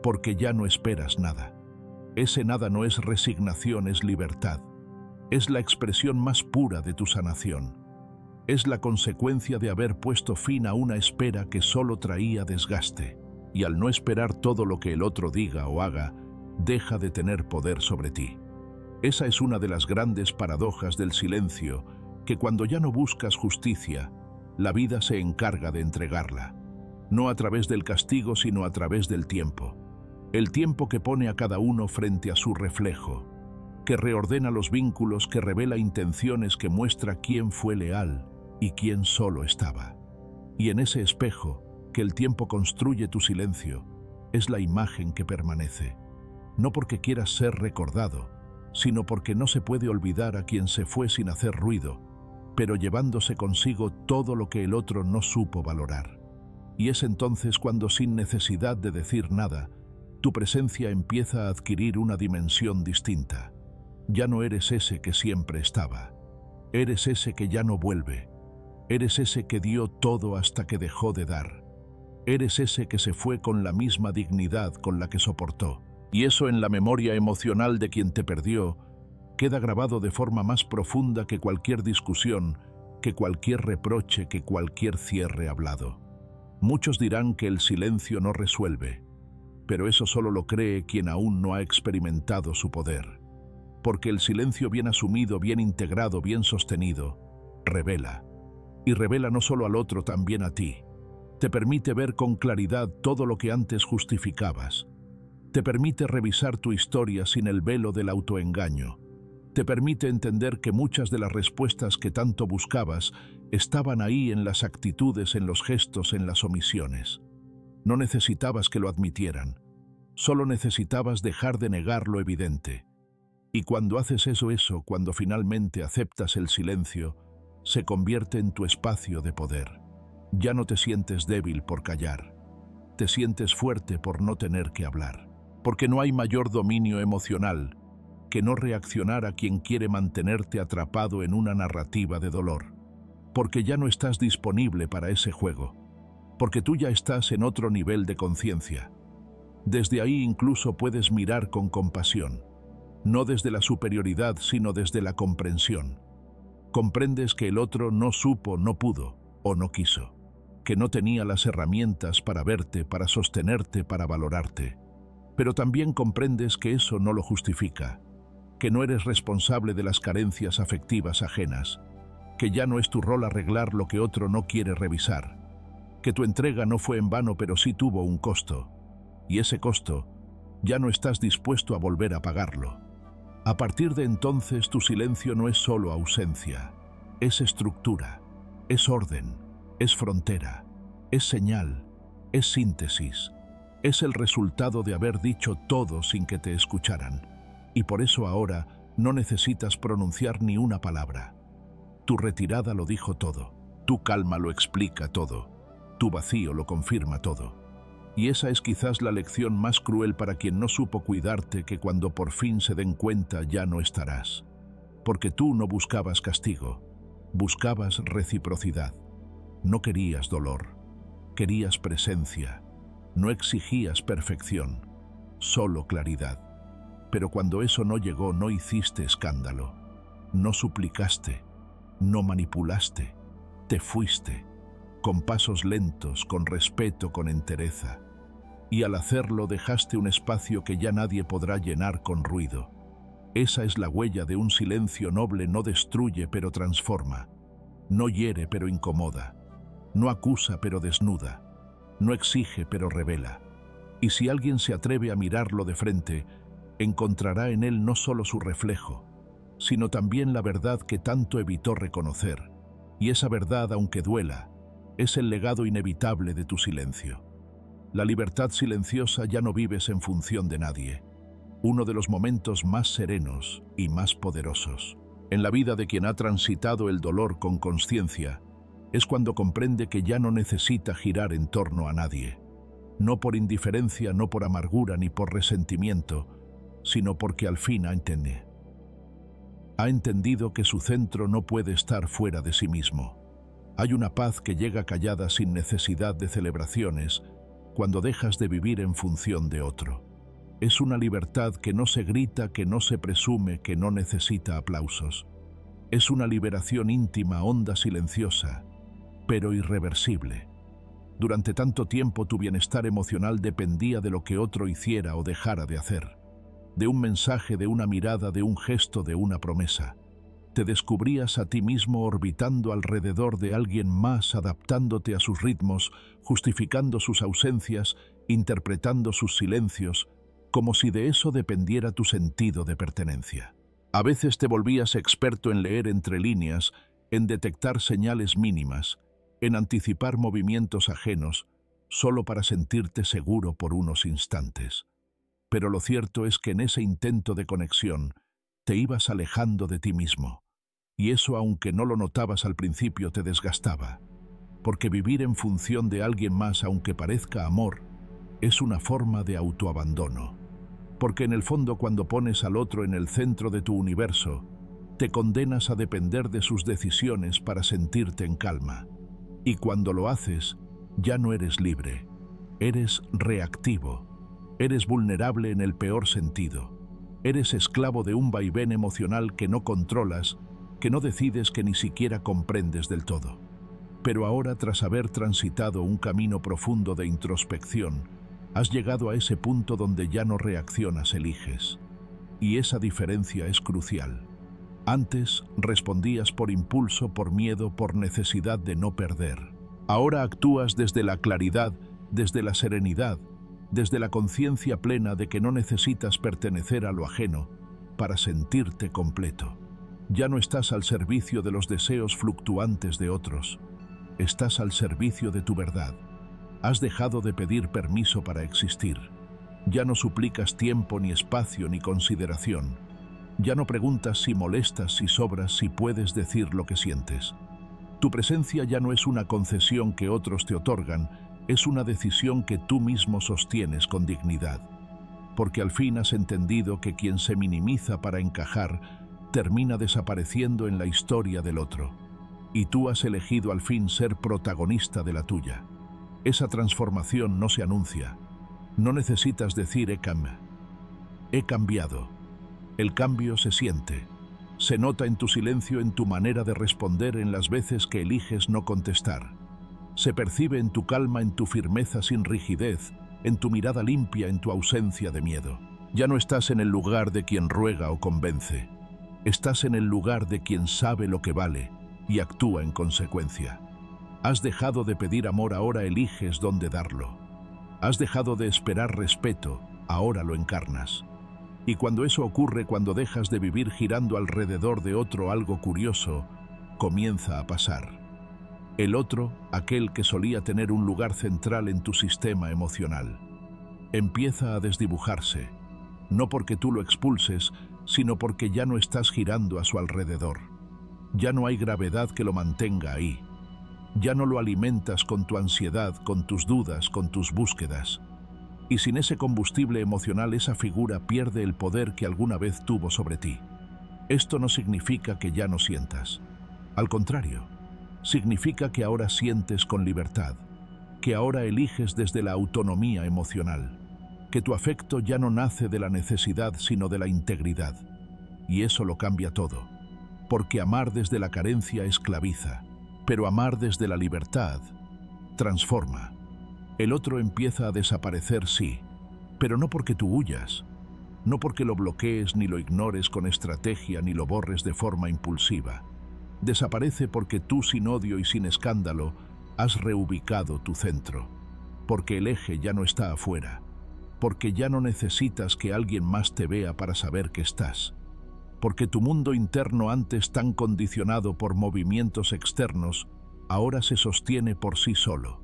porque ya no esperas nada. Ese nada no es resignación, es libertad. Es la expresión más pura de tu sanación. Es la consecuencia de haber puesto fin a una espera que solo traía desgaste. Y al no esperar todo lo que el otro diga o haga, deja de tener poder sobre ti. Esa es una de las grandes paradojas del silencio, que cuando ya no buscas justicia, la vida se encarga de entregarla. No a través del castigo, sino a través del tiempo. El tiempo que pone a cada uno frente a su reflejo, que reordena los vínculos, que revela intenciones, que muestra quién fue leal y quién solo estaba. Y en ese espejo, que el tiempo construye tu silencio, es la imagen que permanece. No porque quieras ser recordado, sino porque no se puede olvidar a quien se fue sin hacer ruido, pero llevándose consigo todo lo que el otro no supo valorar. Y es entonces cuando, sin necesidad de decir nada, tu presencia empieza a adquirir una dimensión distinta. Ya no eres ese que siempre estaba. Eres ese que ya no vuelve. Eres ese que dio todo hasta que dejó de dar. Eres ese que se fue con la misma dignidad con la que soportó. Y eso en la memoria emocional de quien te perdió queda grabado de forma más profunda que cualquier discusión, que cualquier reproche, que cualquier cierre hablado. Muchos dirán que el silencio no resuelve, pero eso solo lo cree quien aún no ha experimentado su poder. Porque el silencio bien asumido, bien integrado, bien sostenido, revela. Y revela no solo al otro, también a ti. Te permite ver con claridad todo lo que antes justificabas. Te permite revisar tu historia sin el velo del autoengaño. Te permite entender que muchas de las respuestas que tanto buscabas estaban ahí, en las actitudes, en los gestos, en las omisiones. No necesitabas que lo admitieran. Solo necesitabas dejar de negar lo evidente. Y cuando haces eso, cuando finalmente aceptas el silencio, se convierte en tu espacio de poder. Ya no te sientes débil por callar. Te sientes fuerte por no tener que hablar. Porque no hay mayor dominio emocional que no reaccionar a quien quiere mantenerte atrapado en una narrativa de dolor. Porque ya no estás disponible para ese juego. Porque tú ya estás en otro nivel de conciencia. Desde ahí incluso puedes mirar con compasión. No desde la superioridad, sino desde la comprensión. Comprendes que el otro no supo, no pudo o no quiso. Que no tenía las herramientas para verte, para sostenerte, para valorarte. Pero también comprendes que eso no lo justifica, que no eres responsable de las carencias afectivas ajenas, que ya no es tu rol arreglar lo que otro no quiere revisar, que tu entrega no fue en vano pero sí tuvo un costo, y ese costo ya no estás dispuesto a volver a pagarlo. A partir de entonces tu silencio no es solo ausencia, es estructura, es orden, es frontera, es señal, es síntesis, es el resultado de haber dicho todo sin que te escucharan. Y por eso ahora no necesitas pronunciar ni una palabra. Tu retirada lo dijo todo, tu calma lo explica todo, tu vacío lo confirma todo. Y esa es quizás la lección más cruel para quien no supo cuidarte, que cuando por fin se den cuenta ya no estarás. Porque tú no buscabas castigo, buscabas reciprocidad. No querías dolor, querías presencia. No exigías perfección, solo claridad. Pero cuando eso no llegó, no hiciste escándalo, no suplicaste, no manipulaste, te fuiste, con pasos lentos, con respeto, con entereza. Y al hacerlo dejaste un espacio que ya nadie podrá llenar con ruido. Esa es la huella de un silencio noble. No destruye pero transforma, no hiere pero incomoda, no acusa pero desnuda, no exige pero revela. Y si alguien se atreve a mirarlo de frente, encontrará en él no solo su reflejo, sino también la verdad que tanto evitó reconocer. Y esa verdad, aunque duela, es el legado inevitable de tu silencio. La libertad silenciosa. Ya no vives en función de nadie. Uno de los momentos más serenos y más poderosos en la vida de quien ha transitado el dolor con consciencia es cuando comprende que ya no necesita girar en torno a nadie. No por indiferencia, no por amargura ni por resentimiento, sino porque al fin ha entendido que su centro no puede estar fuera de sí mismo. Hay una paz que llega callada sin necesidad de celebraciones cuando dejas de vivir en función de otro. Es una libertad que no se grita, que no se presume, que no necesita aplausos. Es una liberación íntima, honda, silenciosa, pero irreversible. Durante tanto tiempo tu bienestar emocional dependía de lo que otro hiciera o dejara de hacer, de un mensaje, de una mirada, de un gesto, de una promesa. Te descubrías a ti mismo orbitando alrededor de alguien más, adaptándote a sus ritmos, justificando sus ausencias, interpretando sus silencios, como si de eso dependiera tu sentido de pertenencia. A veces te volvías experto en leer entre líneas, en detectar señales mínimas, en anticipar movimientos ajenos, solo para sentirte seguro por unos instantes. Pero lo cierto es que en ese intento de conexión te ibas alejando de ti mismo. Y eso, aunque no lo notabas al principio, te desgastaba. Porque vivir en función de alguien más, aunque parezca amor, es una forma de autoabandono. Porque en el fondo, cuando pones al otro en el centro de tu universo, te condenas a depender de sus decisiones para sentirte en calma. Y cuando lo haces, ya no eres libre. Eres reactivo. Eres vulnerable en el peor sentido. Eres esclavo de un vaivén emocional que no controlas, que no decides, que ni siquiera comprendes del todo. Pero ahora, tras haber transitado un camino profundo de introspección, has llegado a ese punto donde ya no reaccionas, eliges. Y esa diferencia es crucial. Antes respondías por impulso, por miedo, por necesidad de no perder. Ahora actúas desde la claridad, desde la serenidad, desde la conciencia plena de que no necesitas pertenecer a lo ajeno para sentirte completo. Ya no estás al servicio de los deseos fluctuantes de otros. Estás al servicio de tu verdad. Has dejado de pedir permiso para existir. Ya no suplicas tiempo, ni espacio, ni consideración. Ya no preguntas si molestas, si sobras, si puedes decir lo que sientes. Tu presencia ya no es una concesión que otros te otorgan, es una decisión que tú mismo sostienes con dignidad. Porque al fin has entendido que quien se minimiza para encajar termina desapareciendo en la historia del otro. Y tú has elegido al fin ser protagonista de la tuya. Esa transformación no se anuncia. No necesitas decir he cambiado. El cambio se siente. Se nota en tu silencio, en tu manera de responder, en las veces que eliges no contestar. Se percibe en tu calma, en tu firmeza sin rigidez, en tu mirada limpia, en tu ausencia de miedo. Ya no estás en el lugar de quien ruega o convence. Estás en el lugar de quien sabe lo que vale, y actúa en consecuencia. Has dejado de pedir amor, ahora eliges dónde darlo. Has dejado de esperar respeto, ahora lo encarnas. Y cuando eso ocurre, cuando dejas de vivir girando alrededor de otro, algo curioso comienza a pasar. El otro, aquel que solía tener un lugar central en tu sistema emocional, empieza a desdibujarse, no porque tú lo expulses, sino porque ya no estás girando a su alrededor. Ya no hay gravedad que lo mantenga ahí. Ya no lo alimentas con tu ansiedad, con tus dudas, con tus búsquedas. Y sin ese combustible emocional, esa figura pierde el poder que alguna vez tuvo sobre ti. Esto no significa que ya no sientas. Al contrario, significa que ahora sientes con libertad, que ahora eliges desde la autonomía emocional, que tu afecto ya no nace de la necesidad sino de la integridad. Y eso lo cambia todo, porque amar desde la carencia esclaviza, pero amar desde la libertad transforma. El otro empieza a desaparecer, sí, pero no porque tú huyas, no porque lo bloquees ni lo ignores con estrategia ni lo borres de forma impulsiva. Desaparece porque tú, sin odio y sin escándalo, has reubicado tu centro, porque el eje ya no está afuera, porque ya no necesitas que alguien más te vea para saber que estás, porque tu mundo interno, antes tan condicionado por movimientos externos, ahora se sostiene por sí solo.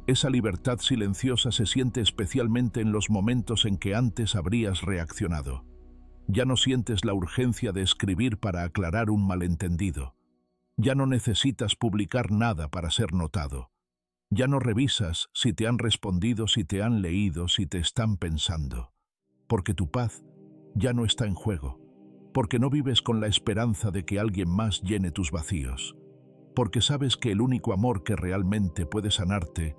Esa libertad silenciosa se siente especialmente en los momentos en que antes habrías reaccionado. Ya no sientes la urgencia de escribir para aclarar un malentendido. Ya no necesitas publicar nada para ser notado. Ya no revisas si te han respondido, si te han leído, si te están pensando. Porque tu paz ya no está en juego. Porque no vives con la esperanza de que alguien más llene tus vacíos. Porque sabes que el único amor que realmente puede sanarte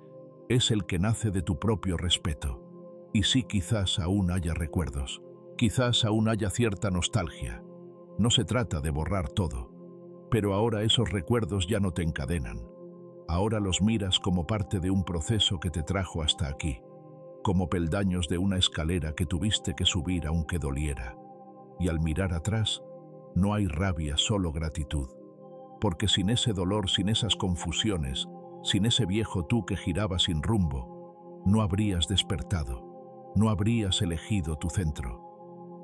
es el que nace de tu propio respeto. Y sí, quizás aún haya recuerdos. Quizás aún haya cierta nostalgia. No se trata de borrar todo. Pero ahora esos recuerdos ya no te encadenan. Ahora los miras como parte de un proceso que te trajo hasta aquí, como peldaños de una escalera que tuviste que subir aunque doliera. Y al mirar atrás, no hay rabia, solo gratitud. Porque sin ese dolor, sin esas confusiones, sin ese viejo tú que giraba sin rumbo, no habrías despertado, no habrías elegido tu centro.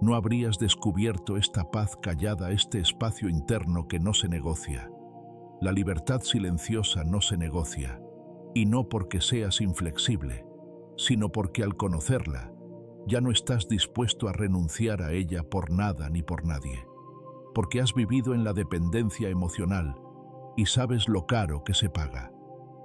No habrías descubierto esta paz callada, este espacio interno que no se negocia. La libertad silenciosa no se negocia, y no porque seas inflexible, sino porque al conocerla, ya no estás dispuesto a renunciar a ella por nada ni por nadie. Porque has vivido en la dependencia emocional y sabes lo caro que se paga.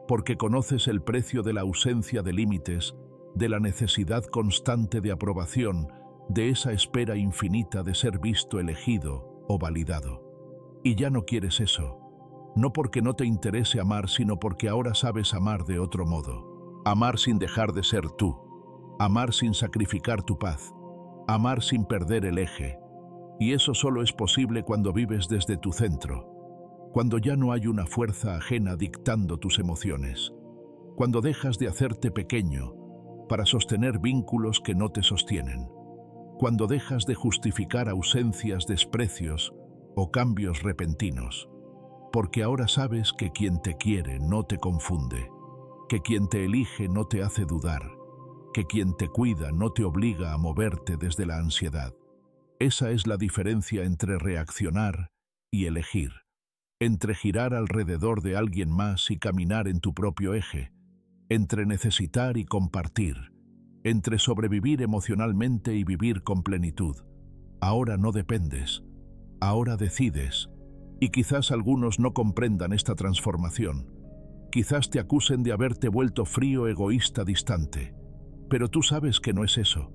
Porque conoces el precio de la ausencia de límites, de la necesidad constante de aprobación, de esa espera infinita de ser visto, elegido o validado. Y ya no quieres eso, no porque no te interese amar, sino porque ahora sabes amar de otro modo. Amar sin dejar de ser tú, amar sin sacrificar tu paz, amar sin perder el eje. Y eso solo es posible cuando vives desde tu centro, cuando ya no hay una fuerza ajena dictando tus emociones, cuando dejas de hacerte pequeño para sostener vínculos que no te sostienen, cuando dejas de justificar ausencias, desprecios o cambios repentinos, porque ahora sabes que quien te quiere no te confunde, que quien te elige no te hace dudar, que quien te cuida no te obliga a moverte desde la ansiedad. Esa es la diferencia entre reaccionar y elegir, entre girar alrededor de alguien más y caminar en tu propio eje, entre necesitar y compartir, entre sobrevivir emocionalmente y vivir con plenitud. Ahora no dependes, ahora decides, y quizás algunos no comprendan esta transformación. Quizás te acusen de haberte vuelto frío, egoísta, distante. Pero tú sabes que no es eso.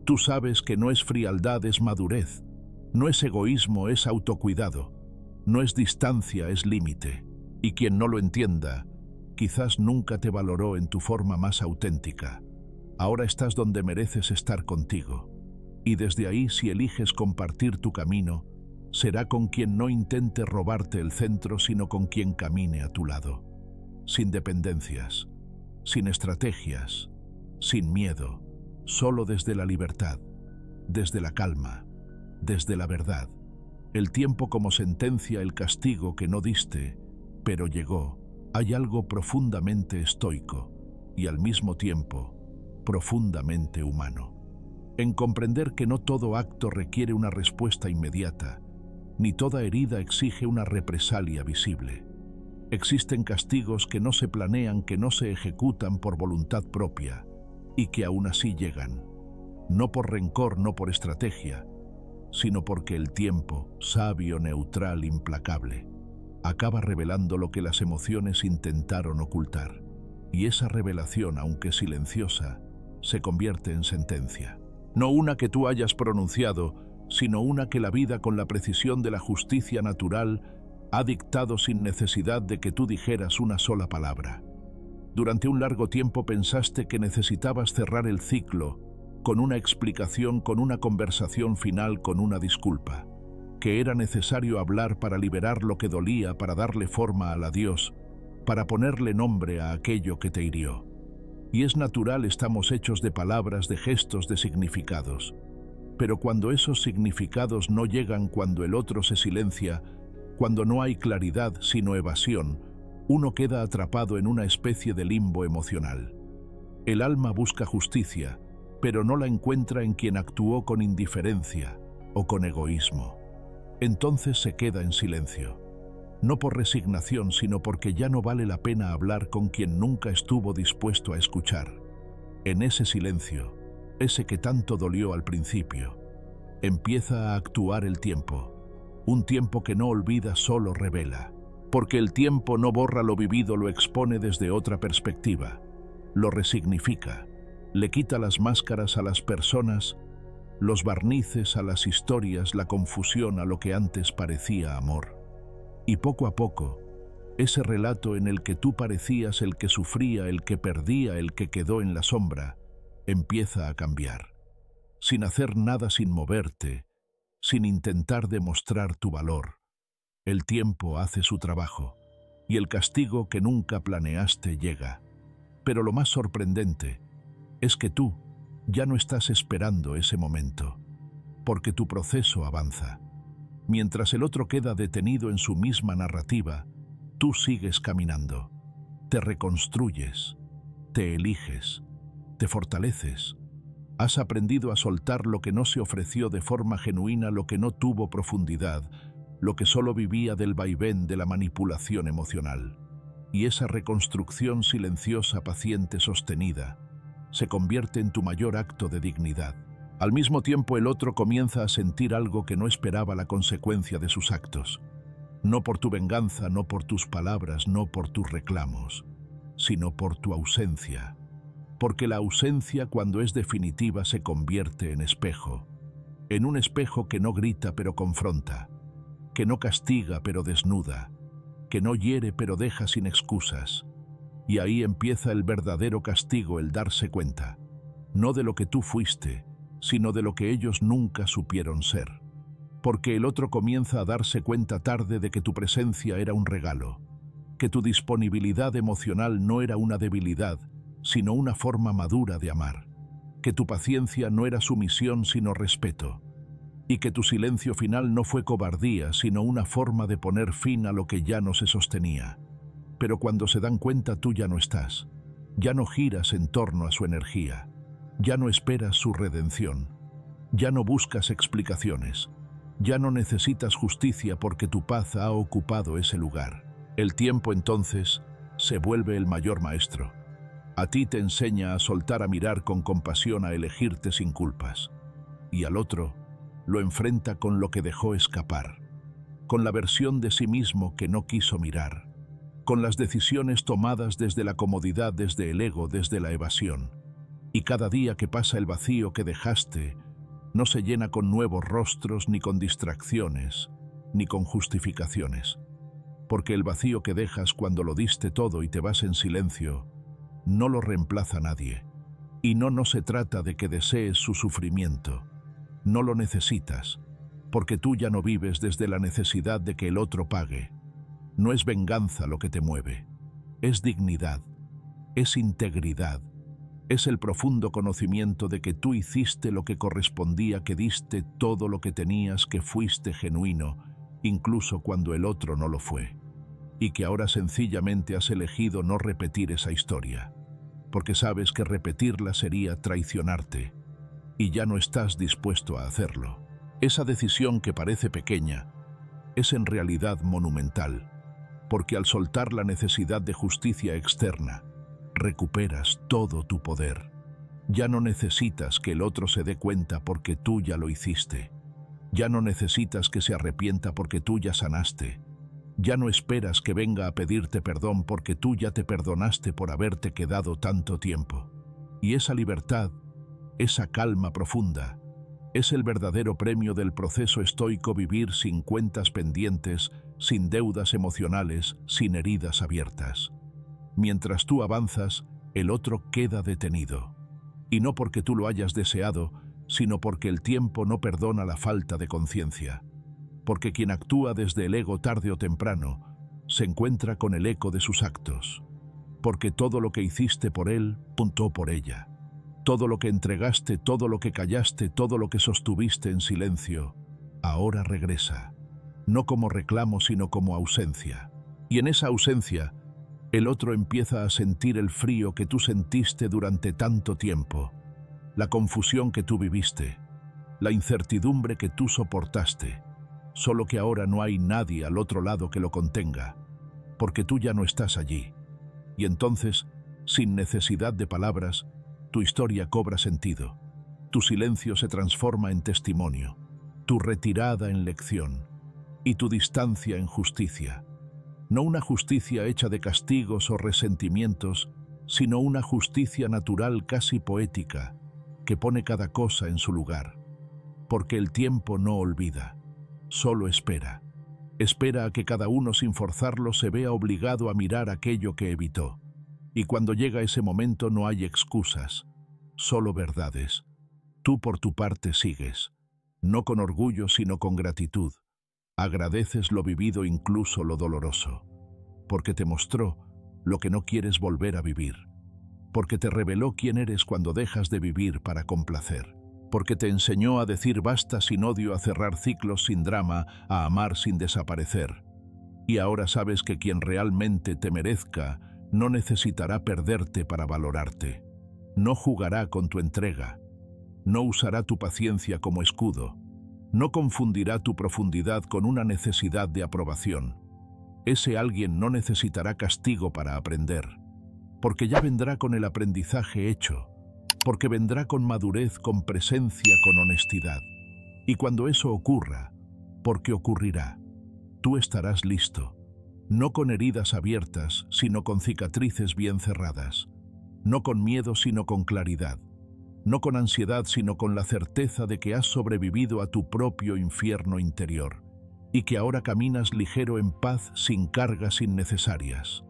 Tú sabes que no es frialdad, es madurez. No es egoísmo, es autocuidado. No es distancia, es límite. Y quien no lo entienda, quizás nunca te valoró en tu forma más auténtica. Ahora estás donde mereces estar contigo. Y desde ahí, si eliges compartir tu camino, será con quien no intente robarte el centro, sino con quien camine a tu lado. Sin dependencias, sin estrategias, sin miedo, solo desde la libertad, desde la calma, desde la verdad. El tiempo como sentencia el castigo que no diste, pero llegó. Hay algo profundamente estoico y al mismo tiempo profundamente humano en comprender que no todo acto requiere una respuesta inmediata, ni toda herida exige una represalia visible. Existen castigos que no se planean, que no se ejecutan por voluntad propia y que aún así llegan, no por rencor, no por estrategia, sino porque el tiempo, sabio, neutral, implacable, acaba revelando lo que las emociones intentaron ocultar. Y esa revelación, aunque silenciosa, se convierte en sentencia. No una que tú hayas pronunciado, sino una que la vida, con la precisión de la justicia natural, ha dictado sin necesidad de que tú dijeras una sola palabra. Durante un largo tiempo pensaste que necesitabas cerrar el ciclo con una explicación, con una conversación final, con una disculpa, que era necesario hablar para liberar lo que dolía, para darle forma al adiós, para ponerle nombre a aquello que te hirió. Y es natural, estamos hechos de palabras, de gestos, de significados. Pero cuando esos significados no llegan, cuando el otro se silencia, cuando no hay claridad sino evasión, uno queda atrapado en una especie de limbo emocional. El alma busca justicia, pero no la encuentra en quien actuó con indiferencia o con egoísmo. Entonces se queda en silencio, no por resignación, sino porque ya no vale la pena hablar con quien nunca estuvo dispuesto a escuchar. En ese silencio, ese que tanto dolió al principio, empieza a actuar el tiempo. Un tiempo que no olvida, solo revela. Porque el tiempo no borra lo vivido, lo expone desde otra perspectiva. Lo resignifica, le quita las máscaras a las personas, los barnices a las historias, la confusión a lo que antes parecía amor. Y poco a poco, ese relato en el que tú parecías el que sufría, el que perdía, el que quedó en la sombra, empieza a cambiar. Sin hacer nada, sin moverte, sin intentar demostrar tu valor. El tiempo hace su trabajo, y el castigo que nunca planeaste llega. Pero lo más sorprendente es que tú ya no estás esperando ese momento, porque tu proceso avanza. Mientras el otro queda detenido en su misma narrativa, tú sigues caminando, te reconstruyes, te eliges, te fortaleces. Has aprendido a soltar lo que no se ofreció de forma genuina, lo que no tuvo profundidad, lo que solo vivía del vaivén de la manipulación emocional. Y esa reconstrucción silenciosa, paciente, sostenida, se convierte en tu mayor acto de dignidad. Al mismo tiempo, el otro comienza a sentir algo que no esperaba, la consecuencia de sus actos. No por tu venganza, no por tus palabras, no por tus reclamos, sino por tu ausencia. Porque la ausencia, cuando es definitiva, se convierte en espejo. En un espejo que no grita pero confronta, que no castiga pero desnuda, que no hiere pero deja sin excusas. Y ahí empieza el verdadero castigo, el darse cuenta, no de lo que tú fuiste, sino de lo que ellos nunca supieron ser. Porque el otro comienza a darse cuenta tarde de que tu presencia era un regalo, que tu disponibilidad emocional no era una debilidad, sino una forma madura de amar, que tu paciencia no era sumisión, sino respeto, y que tu silencio final no fue cobardía, sino una forma de poner fin a lo que ya no se sostenía. Pero cuando se dan cuenta, tú ya no estás, ya no giras en torno a su energía, ya no esperas su redención, ya no buscas explicaciones, ya no necesitas justicia porque tu paz ha ocupado ese lugar. El tiempo entonces se vuelve el mayor maestro. A ti te enseña a soltar, a mirar con compasión, a elegirte sin culpas. Y al otro lo enfrenta con lo que dejó escapar, con la versión de sí mismo que no quiso mirar, con las decisiones tomadas desde la comodidad, desde el ego, desde la evasión. Y cada día que pasa, el vacío que dejaste no se llena con nuevos rostros, ni con distracciones, ni con justificaciones. Porque el vacío que dejas cuando lo diste todo y te vas en silencio, no lo reemplaza nadie. Y no se trata de que desees su sufrimiento. No lo necesitas, porque tú ya no vives desde la necesidad de que el otro pague. No es venganza lo que te mueve, es dignidad, es integridad, Es el profundo conocimiento de que tú hiciste lo que correspondía, que diste todo lo que tenías, que fuiste genuino, incluso cuando el otro no lo fue. Y que ahora sencillamente has elegido no repetir esa historia, porque sabes que repetirla sería traicionarte, y ya no estás dispuesto a hacerlo. Esa decisión que parece pequeña es en realidad monumental, porque al soltar la necesidad de justicia externa, recuperas todo tu poder. Ya no necesitas que el otro se dé cuenta porque tú ya lo hiciste. Ya no necesitas que se arrepienta porque tú ya sanaste. Ya no esperas que venga a pedirte perdón porque tú ya te perdonaste por haberte quedado tanto tiempo. Y esa libertad, esa calma profunda, es el verdadero premio del proceso estoico: vivir sin cuentas pendientes, sin deudas emocionales, sin heridas abiertas. Mientras tú avanzas, el otro queda detenido. Y no porque tú lo hayas deseado, sino porque el tiempo no perdona la falta de conciencia. Porque quien actúa desde el ego tarde o temprano, se encuentra con el eco de sus actos. Porque todo lo que hiciste por él, puntó por ella. Todo lo que entregaste, todo lo que callaste, todo lo que sostuviste en silencio, ahora regresa. No como reclamo, sino como ausencia. Y en esa ausencia, el otro empieza a sentir el frío que tú sentiste durante tanto tiempo, la confusión que tú viviste, la incertidumbre que tú soportaste, solo que ahora no hay nadie al otro lado que lo contenga, porque tú ya no estás allí. Y entonces, sin necesidad de palabras, tu historia cobra sentido, tu silencio se transforma en testimonio, tu retirada en lección y tu distancia en justicia. No una justicia hecha de castigos o resentimientos, sino una justicia natural, casi poética, que pone cada cosa en su lugar. Porque el tiempo no olvida, solo espera. Espera a que cada uno, sin forzarlo, se vea obligado a mirar aquello que evitó. Y cuando llega ese momento no hay excusas, solo verdades. Tú por tu parte sigues, no con orgullo sino con gratitud. Agradeces lo vivido, incluso lo doloroso, porque te mostró lo que no quieres volver a vivir, porque te reveló quién eres cuando dejas de vivir para complacer, porque te enseñó a decir basta sin odio, a cerrar ciclos sin drama, a amar sin desaparecer. Y ahora sabes que quien realmente te merezca no necesitará perderte para valorarte, no jugará con tu entrega, no usará tu paciencia como escudo, no confundirá tu profundidad con una necesidad de aprobación. Ese alguien no necesitará castigo para aprender, porque ya vendrá con el aprendizaje hecho, porque vendrá con madurez, con presencia, con honestidad. Y cuando eso ocurra, porque ocurrirá, tú estarás listo, no con heridas abiertas, sino con cicatrices bien cerradas, no con miedo, sino con claridad, no con ansiedad, sino con la certeza de que has sobrevivido a tu propio infierno interior y que ahora caminas ligero en paz, sin cargas innecesarias.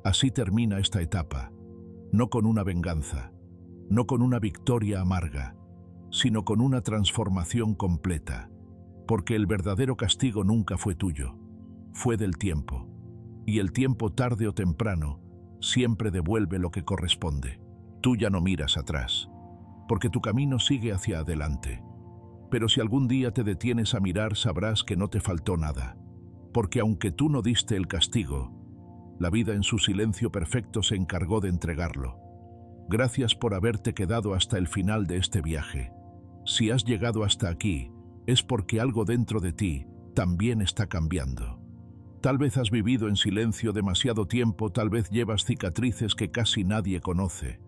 Así termina esta etapa, no con una venganza, no con una victoria amarga, sino con una transformación completa, porque el verdadero castigo nunca fue tuyo, fue del tiempo, y el tiempo tarde o temprano siempre devuelve lo que corresponde. Tú ya no miras atrás, porque tu camino sigue hacia adelante. Pero si algún día te detienes a mirar, sabrás que no te faltó nada, porque aunque tú no diste el castigo, la vida en su silencio perfecto se encargó de entregarlo. Gracias por haberte quedado hasta el final de este viaje. Si has llegado hasta aquí, es porque algo dentro de ti también está cambiando. Tal vez has vivido en silencio demasiado tiempo, tal vez llevas cicatrices que casi nadie conoce.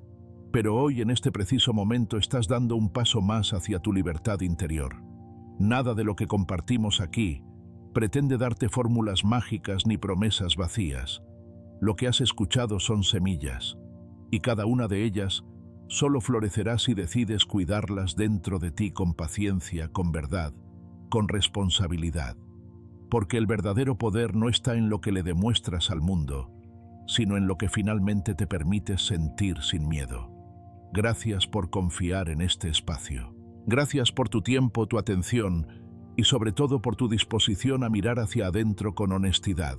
Pero hoy, en este preciso momento, estás dando un paso más hacia tu libertad interior. Nada de lo que compartimos aquí pretende darte fórmulas mágicas ni promesas vacías. Lo que has escuchado son semillas, y cada una de ellas solo florecerá si decides cuidarlas dentro de ti con paciencia, con verdad, con responsabilidad. Porque el verdadero poder no está en lo que le demuestras al mundo, sino en lo que finalmente te permites sentir sin miedo. Gracias por confiar en este espacio. Gracias por tu tiempo, tu atención y sobre todo por tu disposición a mirar hacia adentro con honestidad.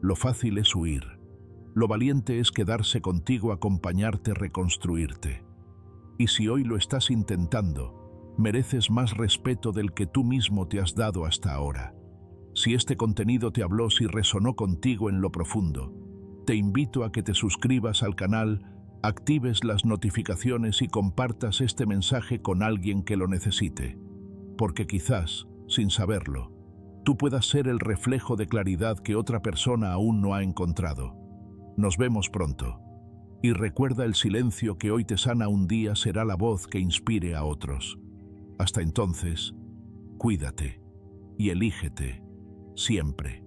Lo fácil es huir. Lo valiente es quedarse contigo, acompañarte, reconstruirte. Y si hoy lo estás intentando, mereces más respeto del que tú mismo te has dado hasta ahora. Si este contenido te habló, si resonó contigo en lo profundo, te invito a que te suscribas al canal, actives las notificaciones y compartas este mensaje con alguien que lo necesite. Porque quizás, sin saberlo, tú puedas ser el reflejo de claridad que otra persona aún no ha encontrado. Nos vemos pronto. Y recuerda, el silencio que hoy te sana un día será la voz que inspire a otros. Hasta entonces, cuídate y elígete siempre.